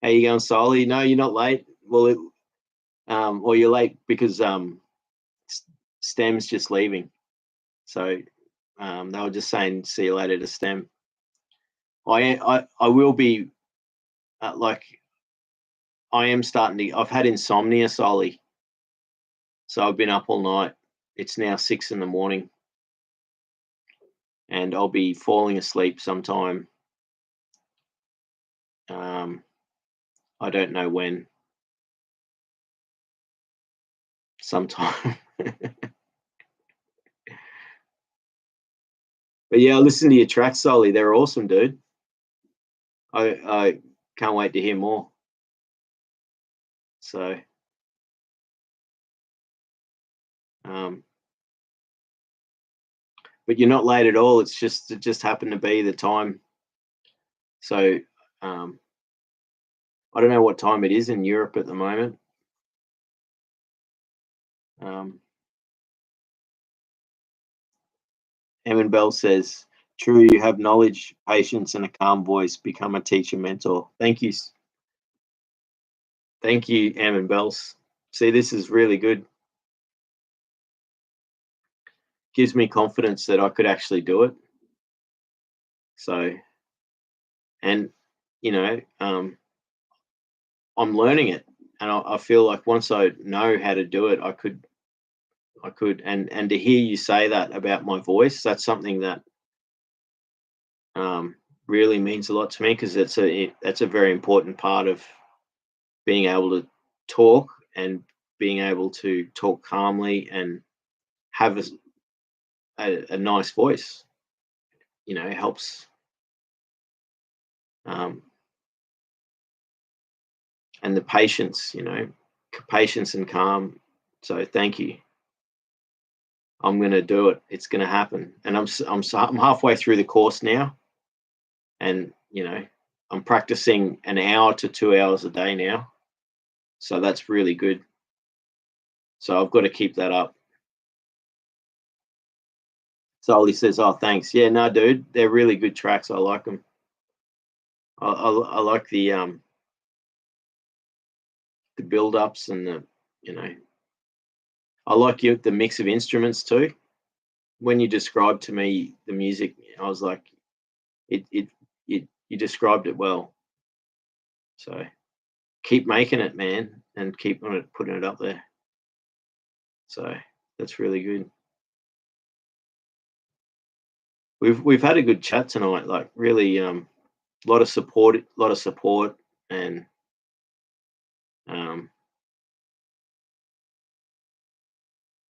how you going, Solly? No, you're not late. Well, or you're late because Stem's just leaving. So they were just saying, see you later to Stem. I will be I am starting to. I've had insomnia, Solly. So I've been up all night. It's now 6 in the morning, and I'll be falling asleep sometime. I don't know when. Sometime. But yeah, listen to your tracks, Solly. They're awesome, dude. I can't wait to hear more. So, but you're not late at all. It just happened to be the time. So, I don't know what time it is in Europe at the moment. Eamon Bell says, true, you have knowledge, patience, and a calm voice. Become a teacher mentor. Thank you. Thank you, Eamon Bells. See, this is really good. Gives me confidence that I could actually do it. So, and, I'm learning it. And I feel like once I know how to do it, I could, and to hear you say that about my voice, that's something that really means a lot to me, because that's a very important part of being able to talk and being able to talk calmly and have a nice voice. Helps. And the patience, patience and calm. So thank you. I'm going to do it. It's going to happen. And I'm halfway through the course now, and I'm practicing an hour to 2 hours a day now. So that's really good. So I've got to keep that up. So Ollie says, oh, thanks. Yeah, no, dude, they're really good tracks. I like them. I like the build-ups and I like the mix of instruments too. When you described to me the music, I was like, you described it well. So keep making it, man, and keep putting it up there. So that's really good. We've had a good chat tonight. Like really, lot of support, and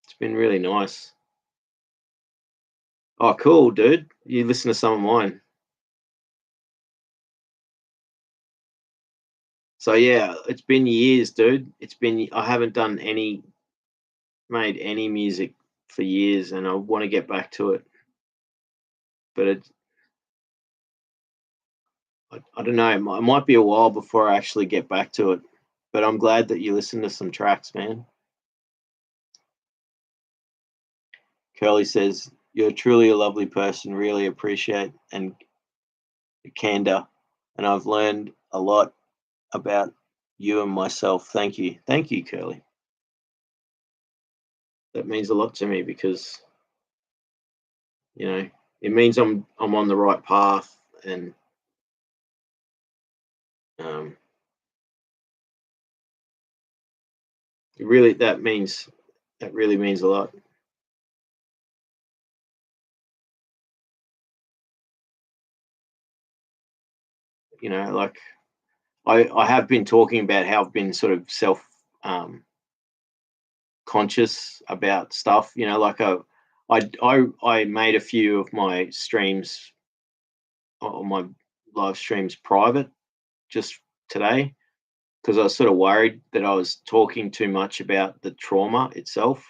it's been really nice. Oh, cool, dude. You listen to some of mine. So yeah, it's been years, dude. I haven't made any music for years, and I want to get back to it. But I don't know. It might be a while before I actually get back to it, but I'm glad that you listened to some tracks, man. Curly says, "You're truly a lovely person. Really appreciate and candor, and I've learned a lot about you and myself. Thank you, Curly. That means a lot to me because it means I'm on the right path, and um, that really means a lot. Like I have been talking about how I've been sort of self conscious about stuff. Like I made a few of my streams or my live streams private just today because I was sort of worried that I was talking too much about the trauma itself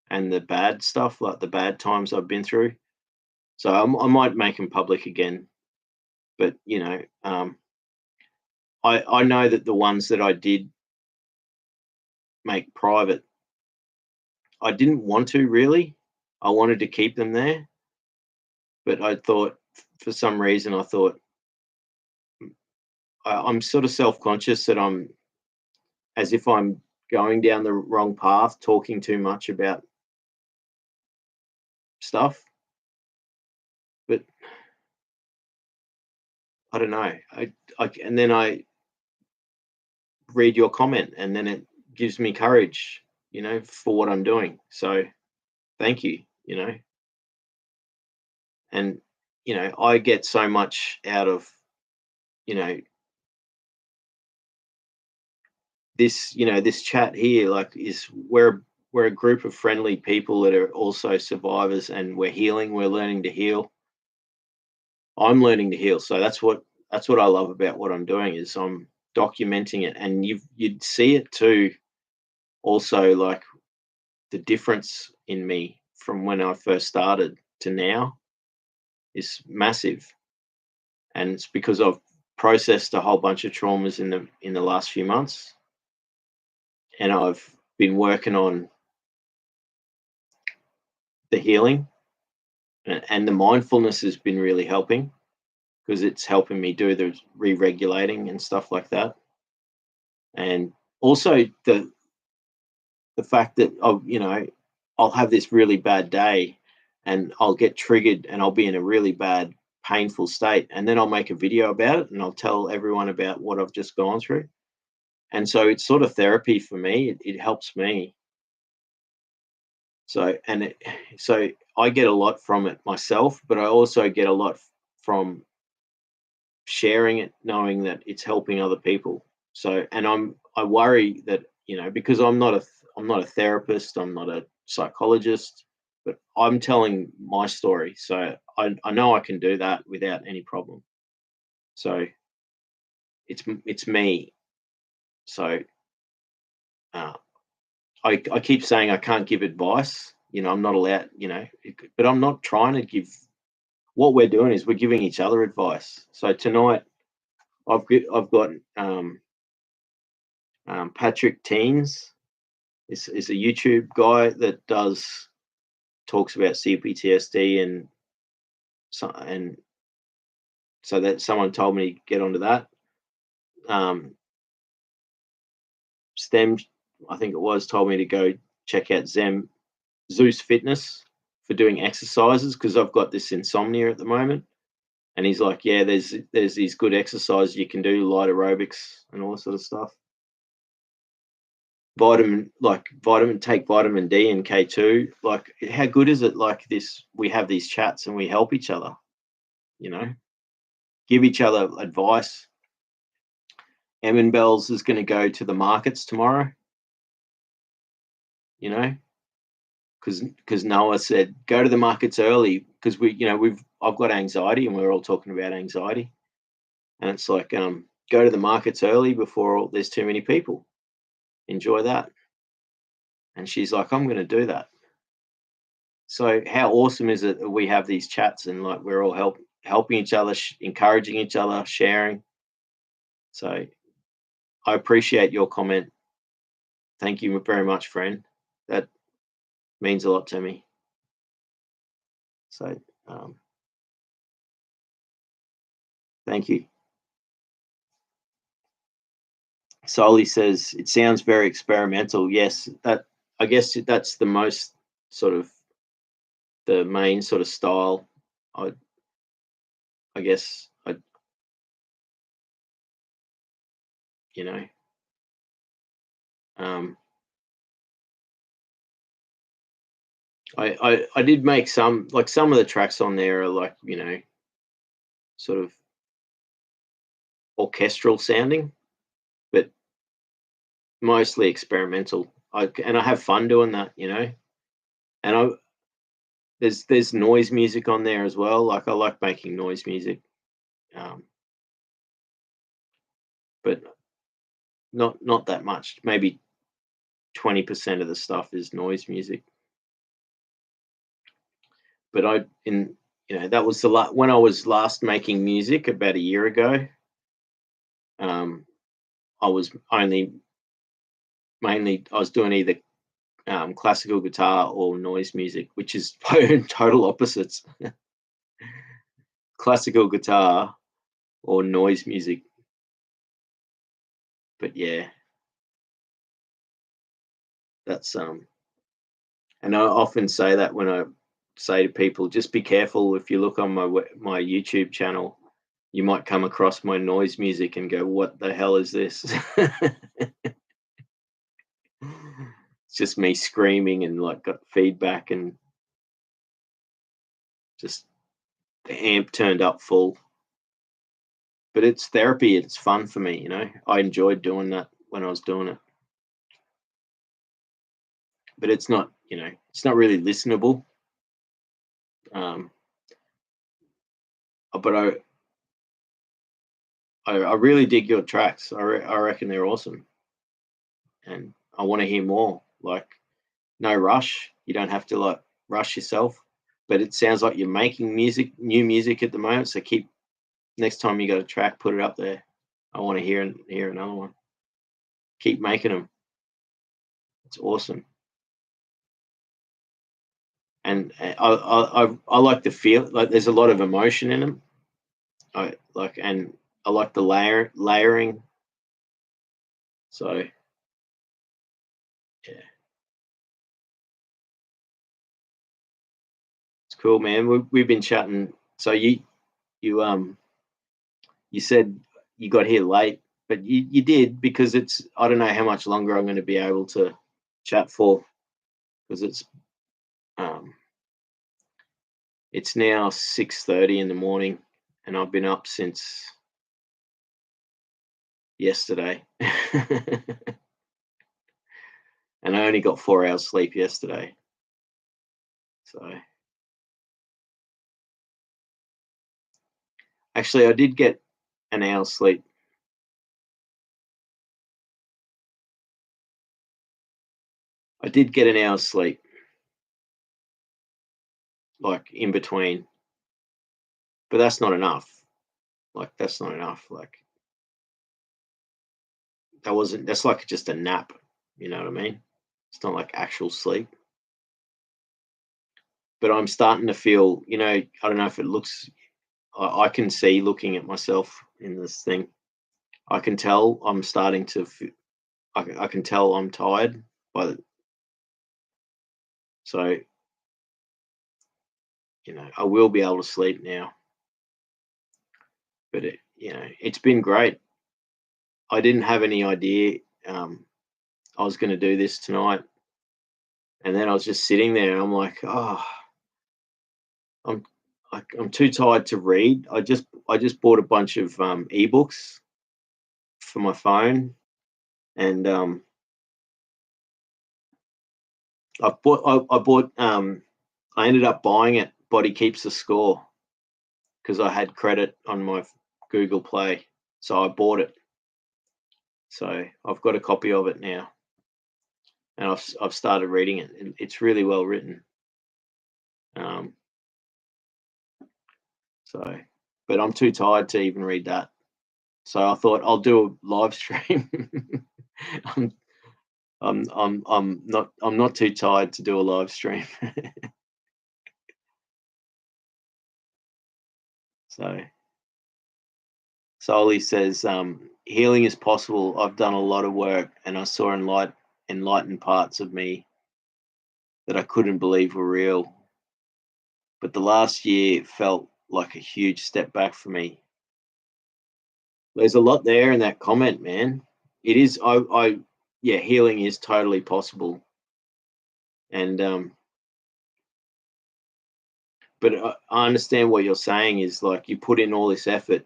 and the bad stuff, like the bad times I've been through. So I might make them public again, but I know that the ones that I did make private, I didn't want to really. I wanted to keep them there, but I thought for some reason I thought I'm sort of self-conscious that I'm as if I'm going down the wrong path, talking too much about stuff. But I don't know. And then I read your comment, and then it gives me courage, for what I'm doing. So thank you, and I get so much out of you know this chat here. Like, we're a group of friendly people that are also survivors, and we're healing. We're learning to heal. I'm learning to heal. So that's what I love about what I'm doing is I'm documenting it, and you'd see it too. Also, like the difference in me from when I first started to now is massive, and it's because I've processed a whole bunch of traumas in the last few months, and I've been working on the healing, and the mindfulness has been really helping because it's helping me do the re-regulating and stuff like that, and also the fact that I'll have this really bad day and I'll get triggered and I'll be in a really bad painful state, and then I'll make a video about it and I'll tell everyone about what I've just gone through. And so it's sort of therapy for me. It helps me. So I get a lot from it myself, but I also get a lot from sharing it, knowing that it's helping other people. So, and I worry that because I'm not a therapist, I'm not a psychologist, but I'm telling my story, so I know I can do that without any problem. So it's me. So uh, I keep saying I can't give advice. I'm not allowed. But I'm not trying to give. What we're doing is we're giving each other advice. So tonight I've got Patrick Teens is a YouTube guy that talks about CPTSD, and so that someone told me to get onto that. STEM, I think it was, told me to go check out Zeus Fitness for doing exercises because I've got this insomnia at the moment. And he's like, yeah, there's these good exercises you can do, light aerobics and all that sort of stuff. Take vitamin D and K2. Like, how good is it? Like this, we have these chats and we help each other, give each other advice. Emin Bells is going to go to the markets tomorrow, because Noah said go to the markets early because I've got anxiety and we're all talking about anxiety, and it's like go to the markets early before there's too many people. Enjoy that. And she's like, I'm going to do that. So how awesome is it that we have these chats and like we're all helping each other, encouraging each other, sharing. So I appreciate your comment. Thank you very much, friend. That means a lot to me. So thank you. Soli says it sounds very experimental. Yes, that I guess that's the most sort of the main sort of style. I I guess I you know um, I did make some some of the tracks on there are like sort of orchestral sounding, but mostly experimental. I have fun doing that, and there's noise music on there as well. Like I like making noise music, um, but not that much. Maybe 20% of the stuff is noise music. But that was when I was last making music about a year ago. Um, I was mainly I was doing either classical guitar or noise music, which is total opposites. Classical guitar or noise music. But yeah, that's and I often say that when I say to people, just be careful if you look on my YouTube channel, you might come across my noise music and go, "What the hell is this?" It's just me screaming and like got feedback and just the amp turned up full. But it's therapy. It's fun for me, I enjoyed doing that when I was doing it. But it's not really listenable. Um, but I really dig your tracks. I reckon they're awesome, and I want to hear more. Like, no rush. You don't have to like rush yourself. But it sounds like you're making new music at the moment. So keep next time you got a track, put it up there. I want to hear another one. Keep making them. It's awesome. And I like the feel. Like, there's a lot of emotion in them. And I like the layering. So yeah, it's cool, man. We've been chatting. So you said you got here late, but you did because I don't know how much longer I'm going to be able to chat for because um it's now 6:30 in the morning and I've been up since yesterday. And I only got 4 hours sleep yesterday. So actually I did get an hour's sleep. I did get an hour's sleep, like in between, but that's not enough. Like that's not enough. Like that's like just a nap. You know what I mean? It's not like actual sleep. But I'm starting to feel, I don't know if it looks, I can see looking at myself in this thing. I can tell I'm starting to, I can tell I'm tired so, I will be able to sleep now. But it's been great. I didn't have any idea I was going to do this tonight. And then I was just sitting there and I'm like, oh, I'm I'm too tired to read. I just bought a bunch of ebooks for my phone, and I ended up buying it. Body Keeps the Score because I had credit on my Google Play, so I bought it. So I've got a copy of it now, and I've started reading it. It's really well written. So but I'm too tired to even read that. So I thought I'll do a live stream. I'm I'm not too tired to do a live stream. So Soli says, healing is possible. I've done a lot of work and I saw enlightened parts of me that I couldn't believe were real. But the last year felt like a huge step back for me. There's a lot there in that comment, man. It is, yeah, healing is totally possible. And, but I understand what you're saying is like you put in all this effort,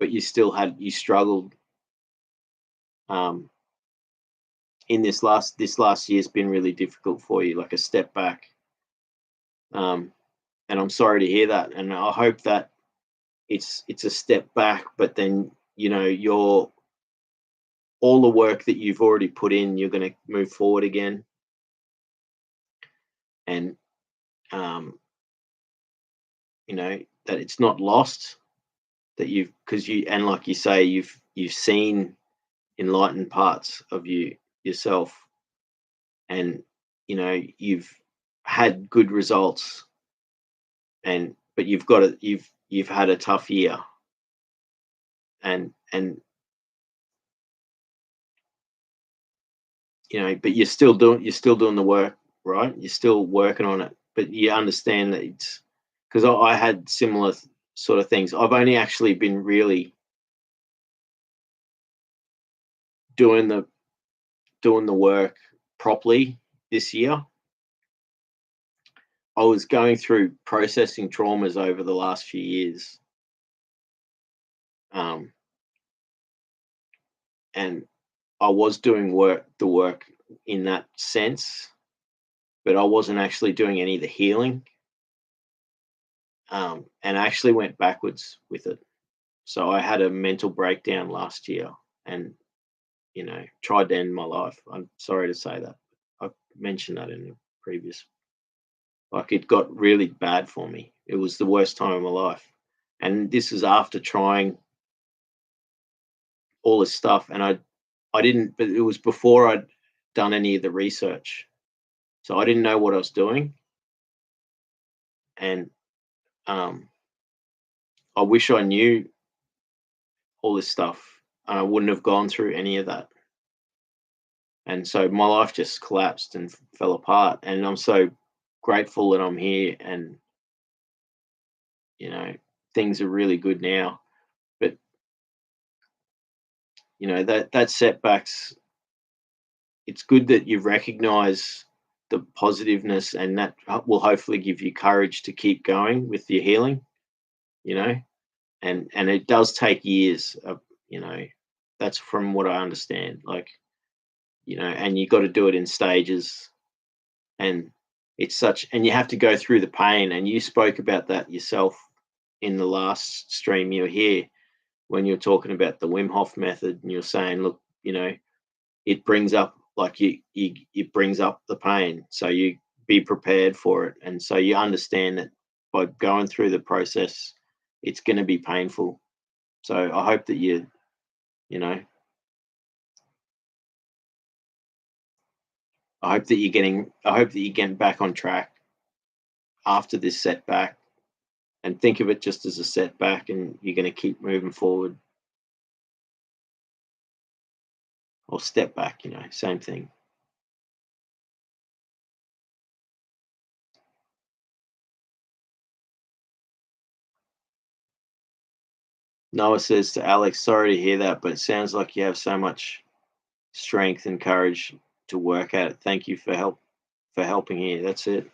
but you struggled. In this last year's been really difficult for you, like a step back. And I'm sorry to hear that. And I hope that it's a step back, but then you're all the work that you've already put in, you're going to move forward again. And that it's not lost, that because and like you say, you've seen enlightened parts of yourself, and you've had good results, but you've had a tough year, and but you're still doing the work, right? You're still working on it, but you understand that it's because I had similar sort of things. I've only actually been really doing the work properly this year. I was going through processing traumas over the last few years, and I was doing the work in that sense, but I wasn't actually doing any of the healing, and I actually went backwards with it. So I had a mental breakdown last year, and tried to end my life. I'm sorry to say that. I mentioned that in the previous. Like, it got really bad for me. It was the worst time of my life, and this is after trying all this stuff, and I didn't. But it was before I'd done any of the research, so I didn't know what I was doing, and I wish I knew all this stuff, and I wouldn't have gone through any of that. And so my life just collapsed and fell apart. And I'm so grateful that I'm here, and things are really good now. But that setbacks. It's good that you recognise the positiveness, and that will hopefully give you courage to keep going with your healing. And it does take years. That's from what I understand. Like, and you got to do it in stages, and and you have to go through the pain. And you spoke about that yourself in the last stream you were here, when you're talking about the Wim Hof method, and you're saying, look, it brings up, like, it brings up the pain, so you be prepared for it, and so you understand that by going through the process, it's going to be painful. So I hope that you know I hope that you're getting back on track after this setback, and think of it just as a setback, and you're going to keep moving forward, or step back, same thing. Noah says to Alex, sorry to hear that, but it sounds like you have so much strength and courage to work at it. Thank you for helping here. That's it.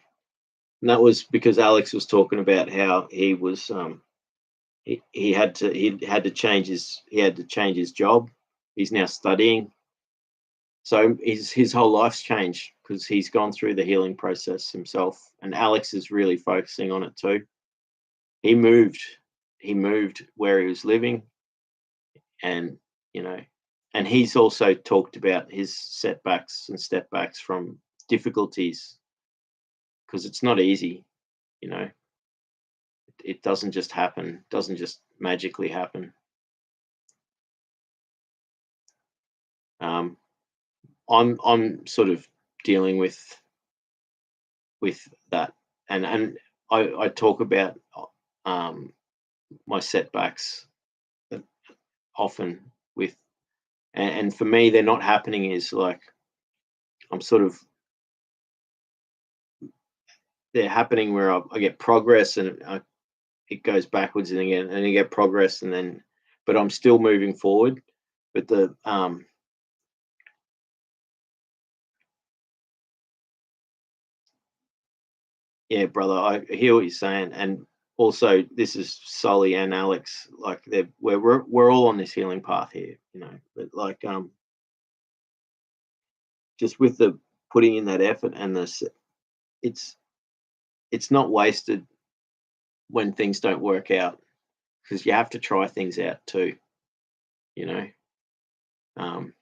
And that was because Alex was talking about how he was he had to change his job. He's now studying. So his whole life's changed because he's gone through the healing process himself. And Alex is really focusing on it too. He moved where he was living, and and he's also talked about his setbacks and stepbacks from difficulties, because it's not easy. It doesn't just happen, doesn't just magically happen. I'm sort of dealing with that, and I talk about um, my setbacks often with, and for me, they're not happening. Is like I'm sort of they're happening where I get progress and it goes backwards and again, and you get progress and then, but I'm still moving forward. But the yeah, brother, I hear what you're saying, and also this is Sully and Alex, like we're all on this healing path here, But like just with the putting in that effort and it's it's not wasted when things don't work out because you have to try things out too, you know. Um,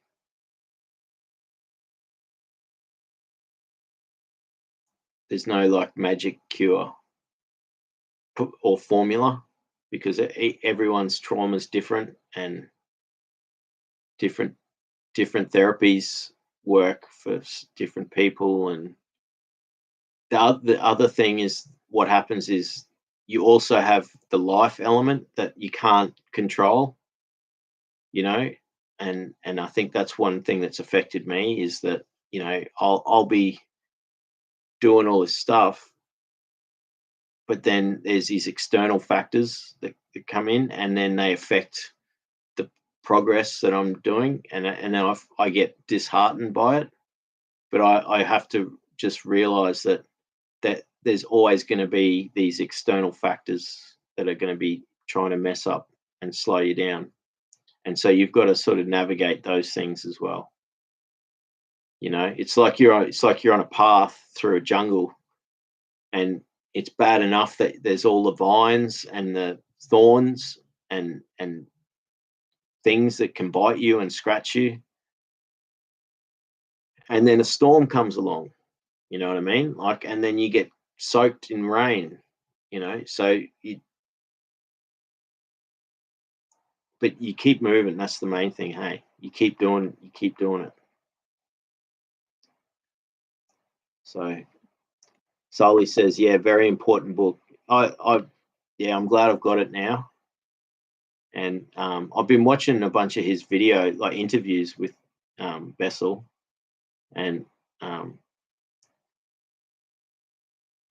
there's no like magic cure or formula because everyone's trauma is different and different therapies work for different people. And the other thing is what happens is you also have the life element that you can't control, you know. And I think that's one thing that's affected me is that, I'll be doing all this stuff, but then there's these external factors that come in and then they affect the progress that I'm doing, and then I get disheartened by it. But I have to just realize that there's always going to be these external factors that are going to be trying to mess up and slow you down, and so you've got to sort of navigate those things as well. It's like you're on a path through a jungle, and it's bad enough that there's all the vines and the thorns and things that can bite you and scratch you, and then a storm comes along, you know what I mean, like, and then you get soaked in rain, so but you keep moving. That's the main thing. Hey, you keep doing it. So Sully says, yeah, very important book. Yeah, I'm glad I've got it now. And I've been watching a bunch of his video, like interviews with Bessel, and um,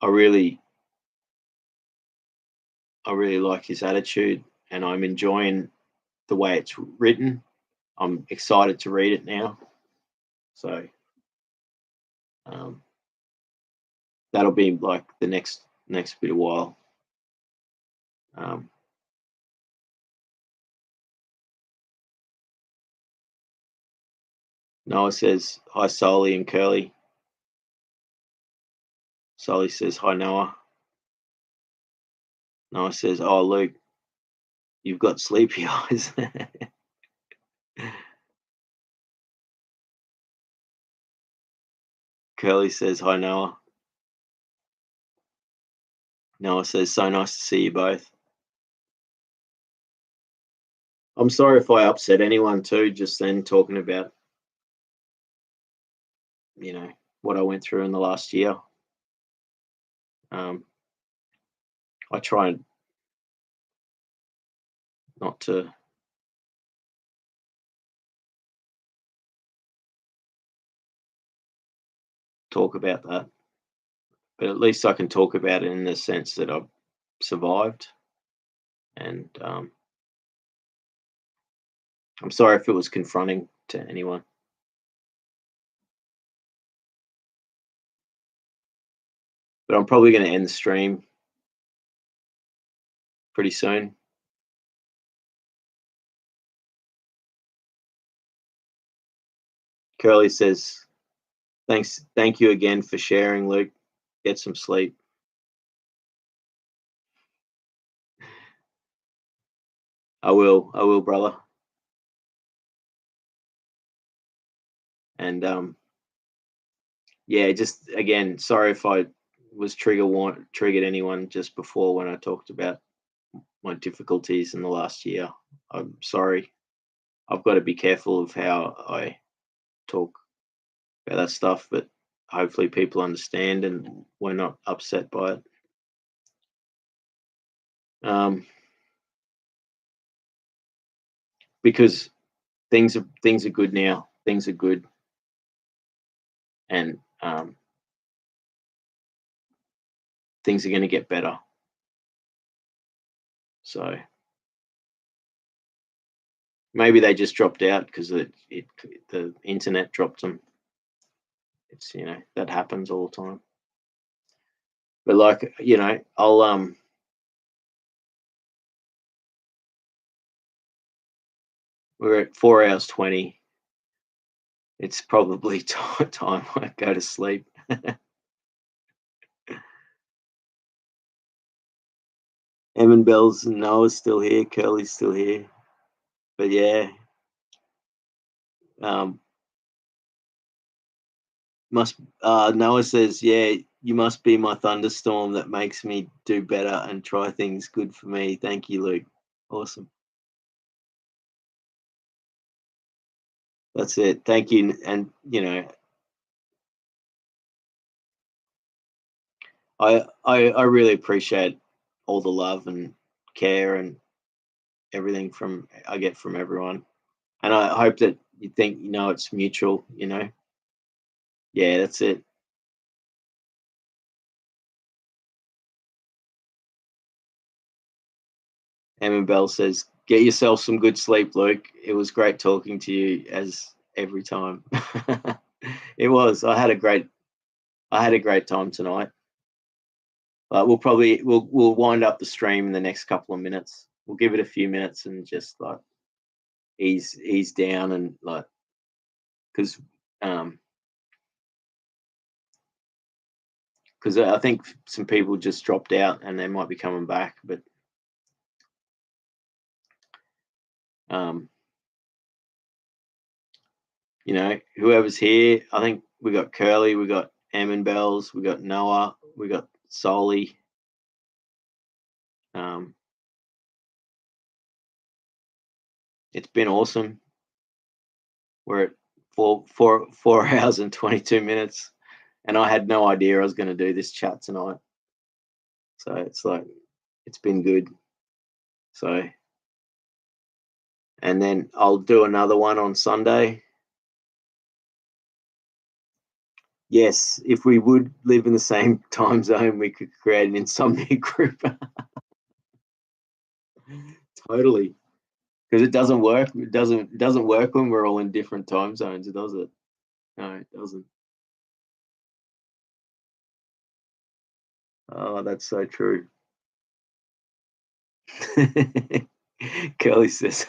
I really, I really like his attitude, and I'm enjoying the way it's written. I'm excited to read it now. So um, that'll be like the next bit of while. Um, Noah says hi, Solly and Curly. Solly says hi, Noah. Noah says, oh, Luke, you've got sleepy eyes. Curly says hi, Noah. Noah says, so nice to see you both. I'm sorry if I upset anyone too, just then talking about, what I went through in the last year. I try not to talk about that, but at least I can talk about it in the sense that I've survived. And I'm sorry if it was confronting to anyone. But I'm probably going to end the stream pretty soon. Curly says, thank you again for sharing, Luke. Get some sleep. I will, brother. And yeah, just again, sorry if I was triggered anyone just before when I talked about my difficulties in the last year. I'm sorry. I've got to be careful of how I talk about that stuff, but hopefully people understand and we're not upset by it. Because things are good now. Things are good, and things are going to get better. So maybe they just dropped out because the internet dropped them. It's that happens all the time. But like I'll we're at 4 hours 20. It's probably time I go to sleep. Emin Bells and Noah's still here. Curly's still here. But yeah, Noah says, yeah, you must be my thunderstorm that makes me do better and try things. Good for me. Thank you, Luke. Awesome. That's it. Thank you. And I really appreciate all the love and care and everything I get from everyone. And I hope that you think it's mutual. Yeah, that's it. Emma Bell says, "Get yourself some good sleep, Luke. It was great talking to you as every time." It was. I had a great time tonight. We'll wind up the stream in the next couple of minutes. We'll give it a few minutes and just like ease down and like because I think some people just dropped out and they might be coming back, but whoever's here, I think we got Curly, we got Emin Bells, we got Noah, we got Soli. It's been awesome. We're at 4 hours and 22 minutes, and I had no idea I was going to do this chat tonight. So it's like it's been good. So, and then I'll do another one on Sunday. Yes, if we would live in the same time zone, we could create an insomnia group. Totally, because it doesn't work. It doesn't work when we're all in different time zones, does it? No, it doesn't. Oh, that's so true. Kelly says,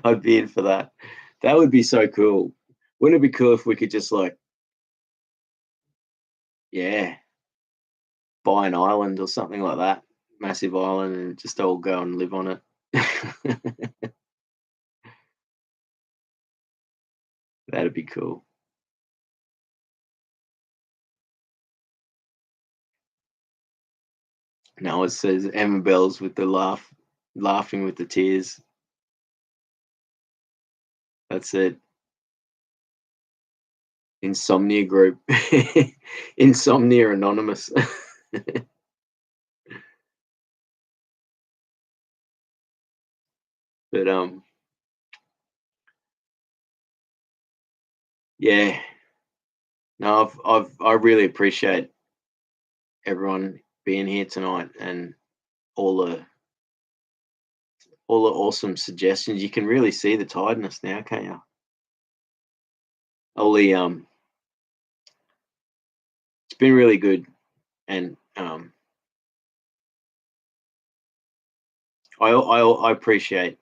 "I'd be in for that. That would be so cool. Wouldn't it be cool if we could just like, yeah, buy an island or something like that, massive island, and just all go and live on it." That'd be cool. Now it says Emma Bells with the laughing with the tears. That's it. Insomnia group. Insomnia Anonymous. But yeah. No, I really appreciate everyone being here tonight and all the awesome suggestions. You can really see the tiredness now, can't you? Only it's been really good, and I appreciate.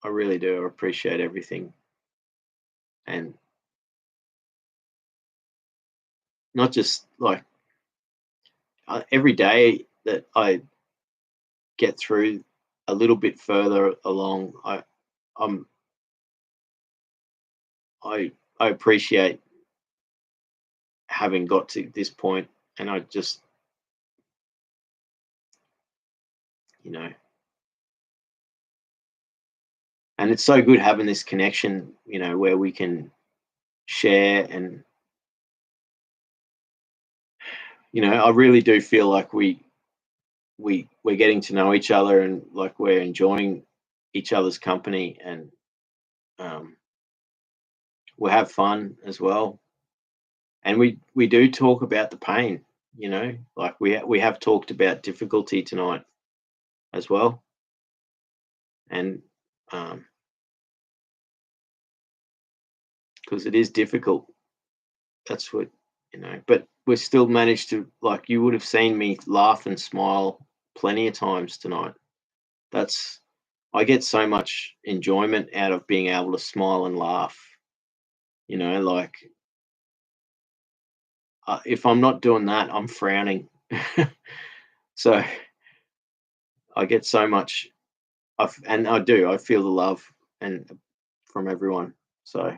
I really do. I appreciate everything, and not just like every day that I get through a little bit further along. I'm I appreciate having got to this point, and I just you know. And it's so good having this connection, you know, where we can share. And you know, I really do feel like we're getting to know each other, and like we're enjoying each other's company, and um, we have fun as well. And we do talk about the pain, you know, like we have talked about difficulty tonight as well. And because it is difficult, that's what, you know, but we still managed to, like, you would have seen me laugh and smile plenty of times tonight. That's, I get so much enjoyment out of being able to smile and laugh, you know, like, if I'm not doing that, I'm frowning. So I get so much, and I do, I feel the love and from everyone. So,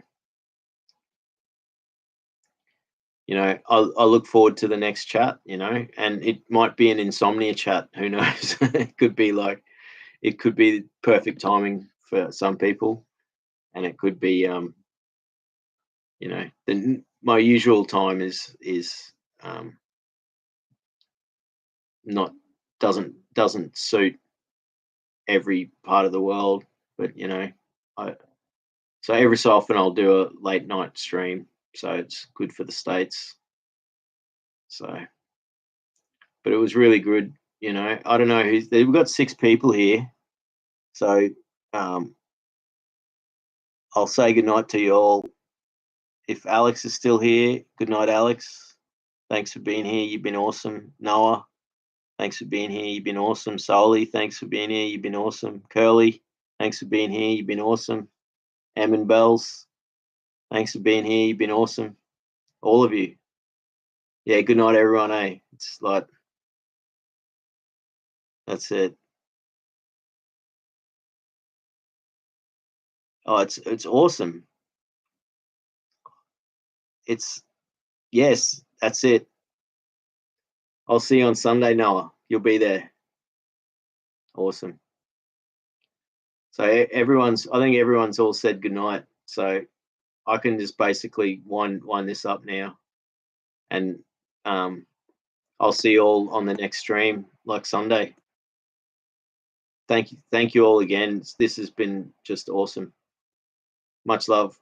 you know, I look forward to the next chat, you know, and it might be an insomnia chat. Who knows? It could be like, it could be perfect timing for some people, and it could be, you know, my usual time is not doesn't suit every part of the world, but you know, I so every so often I'll do a late night stream, so it's good for the states. So, but it was really good. You know, I don't know who's we've got 6 people here, so um, I'll say goodnight to you all. If Alex is still here, good night, Alex. Thanks for being here. You've been awesome. Noah, thanks for being here. You've been awesome. Soli, thanks for being here. You've been awesome. Curly, thanks for being here. You've been awesome. Emin Bells, thanks for being here. You've been awesome. All of you. Yeah, good night, everyone. Eh? It's like, that's it. Oh, it's awesome. It's, yes, that's it. I'll see you on Sunday, Noah. You'll be there. Awesome. So I think everyone's all said goodnight. So I can just basically wind this up now, and um, I'll see you all on the next stream, like Sunday. Thank you all again. This has been just awesome. Much love.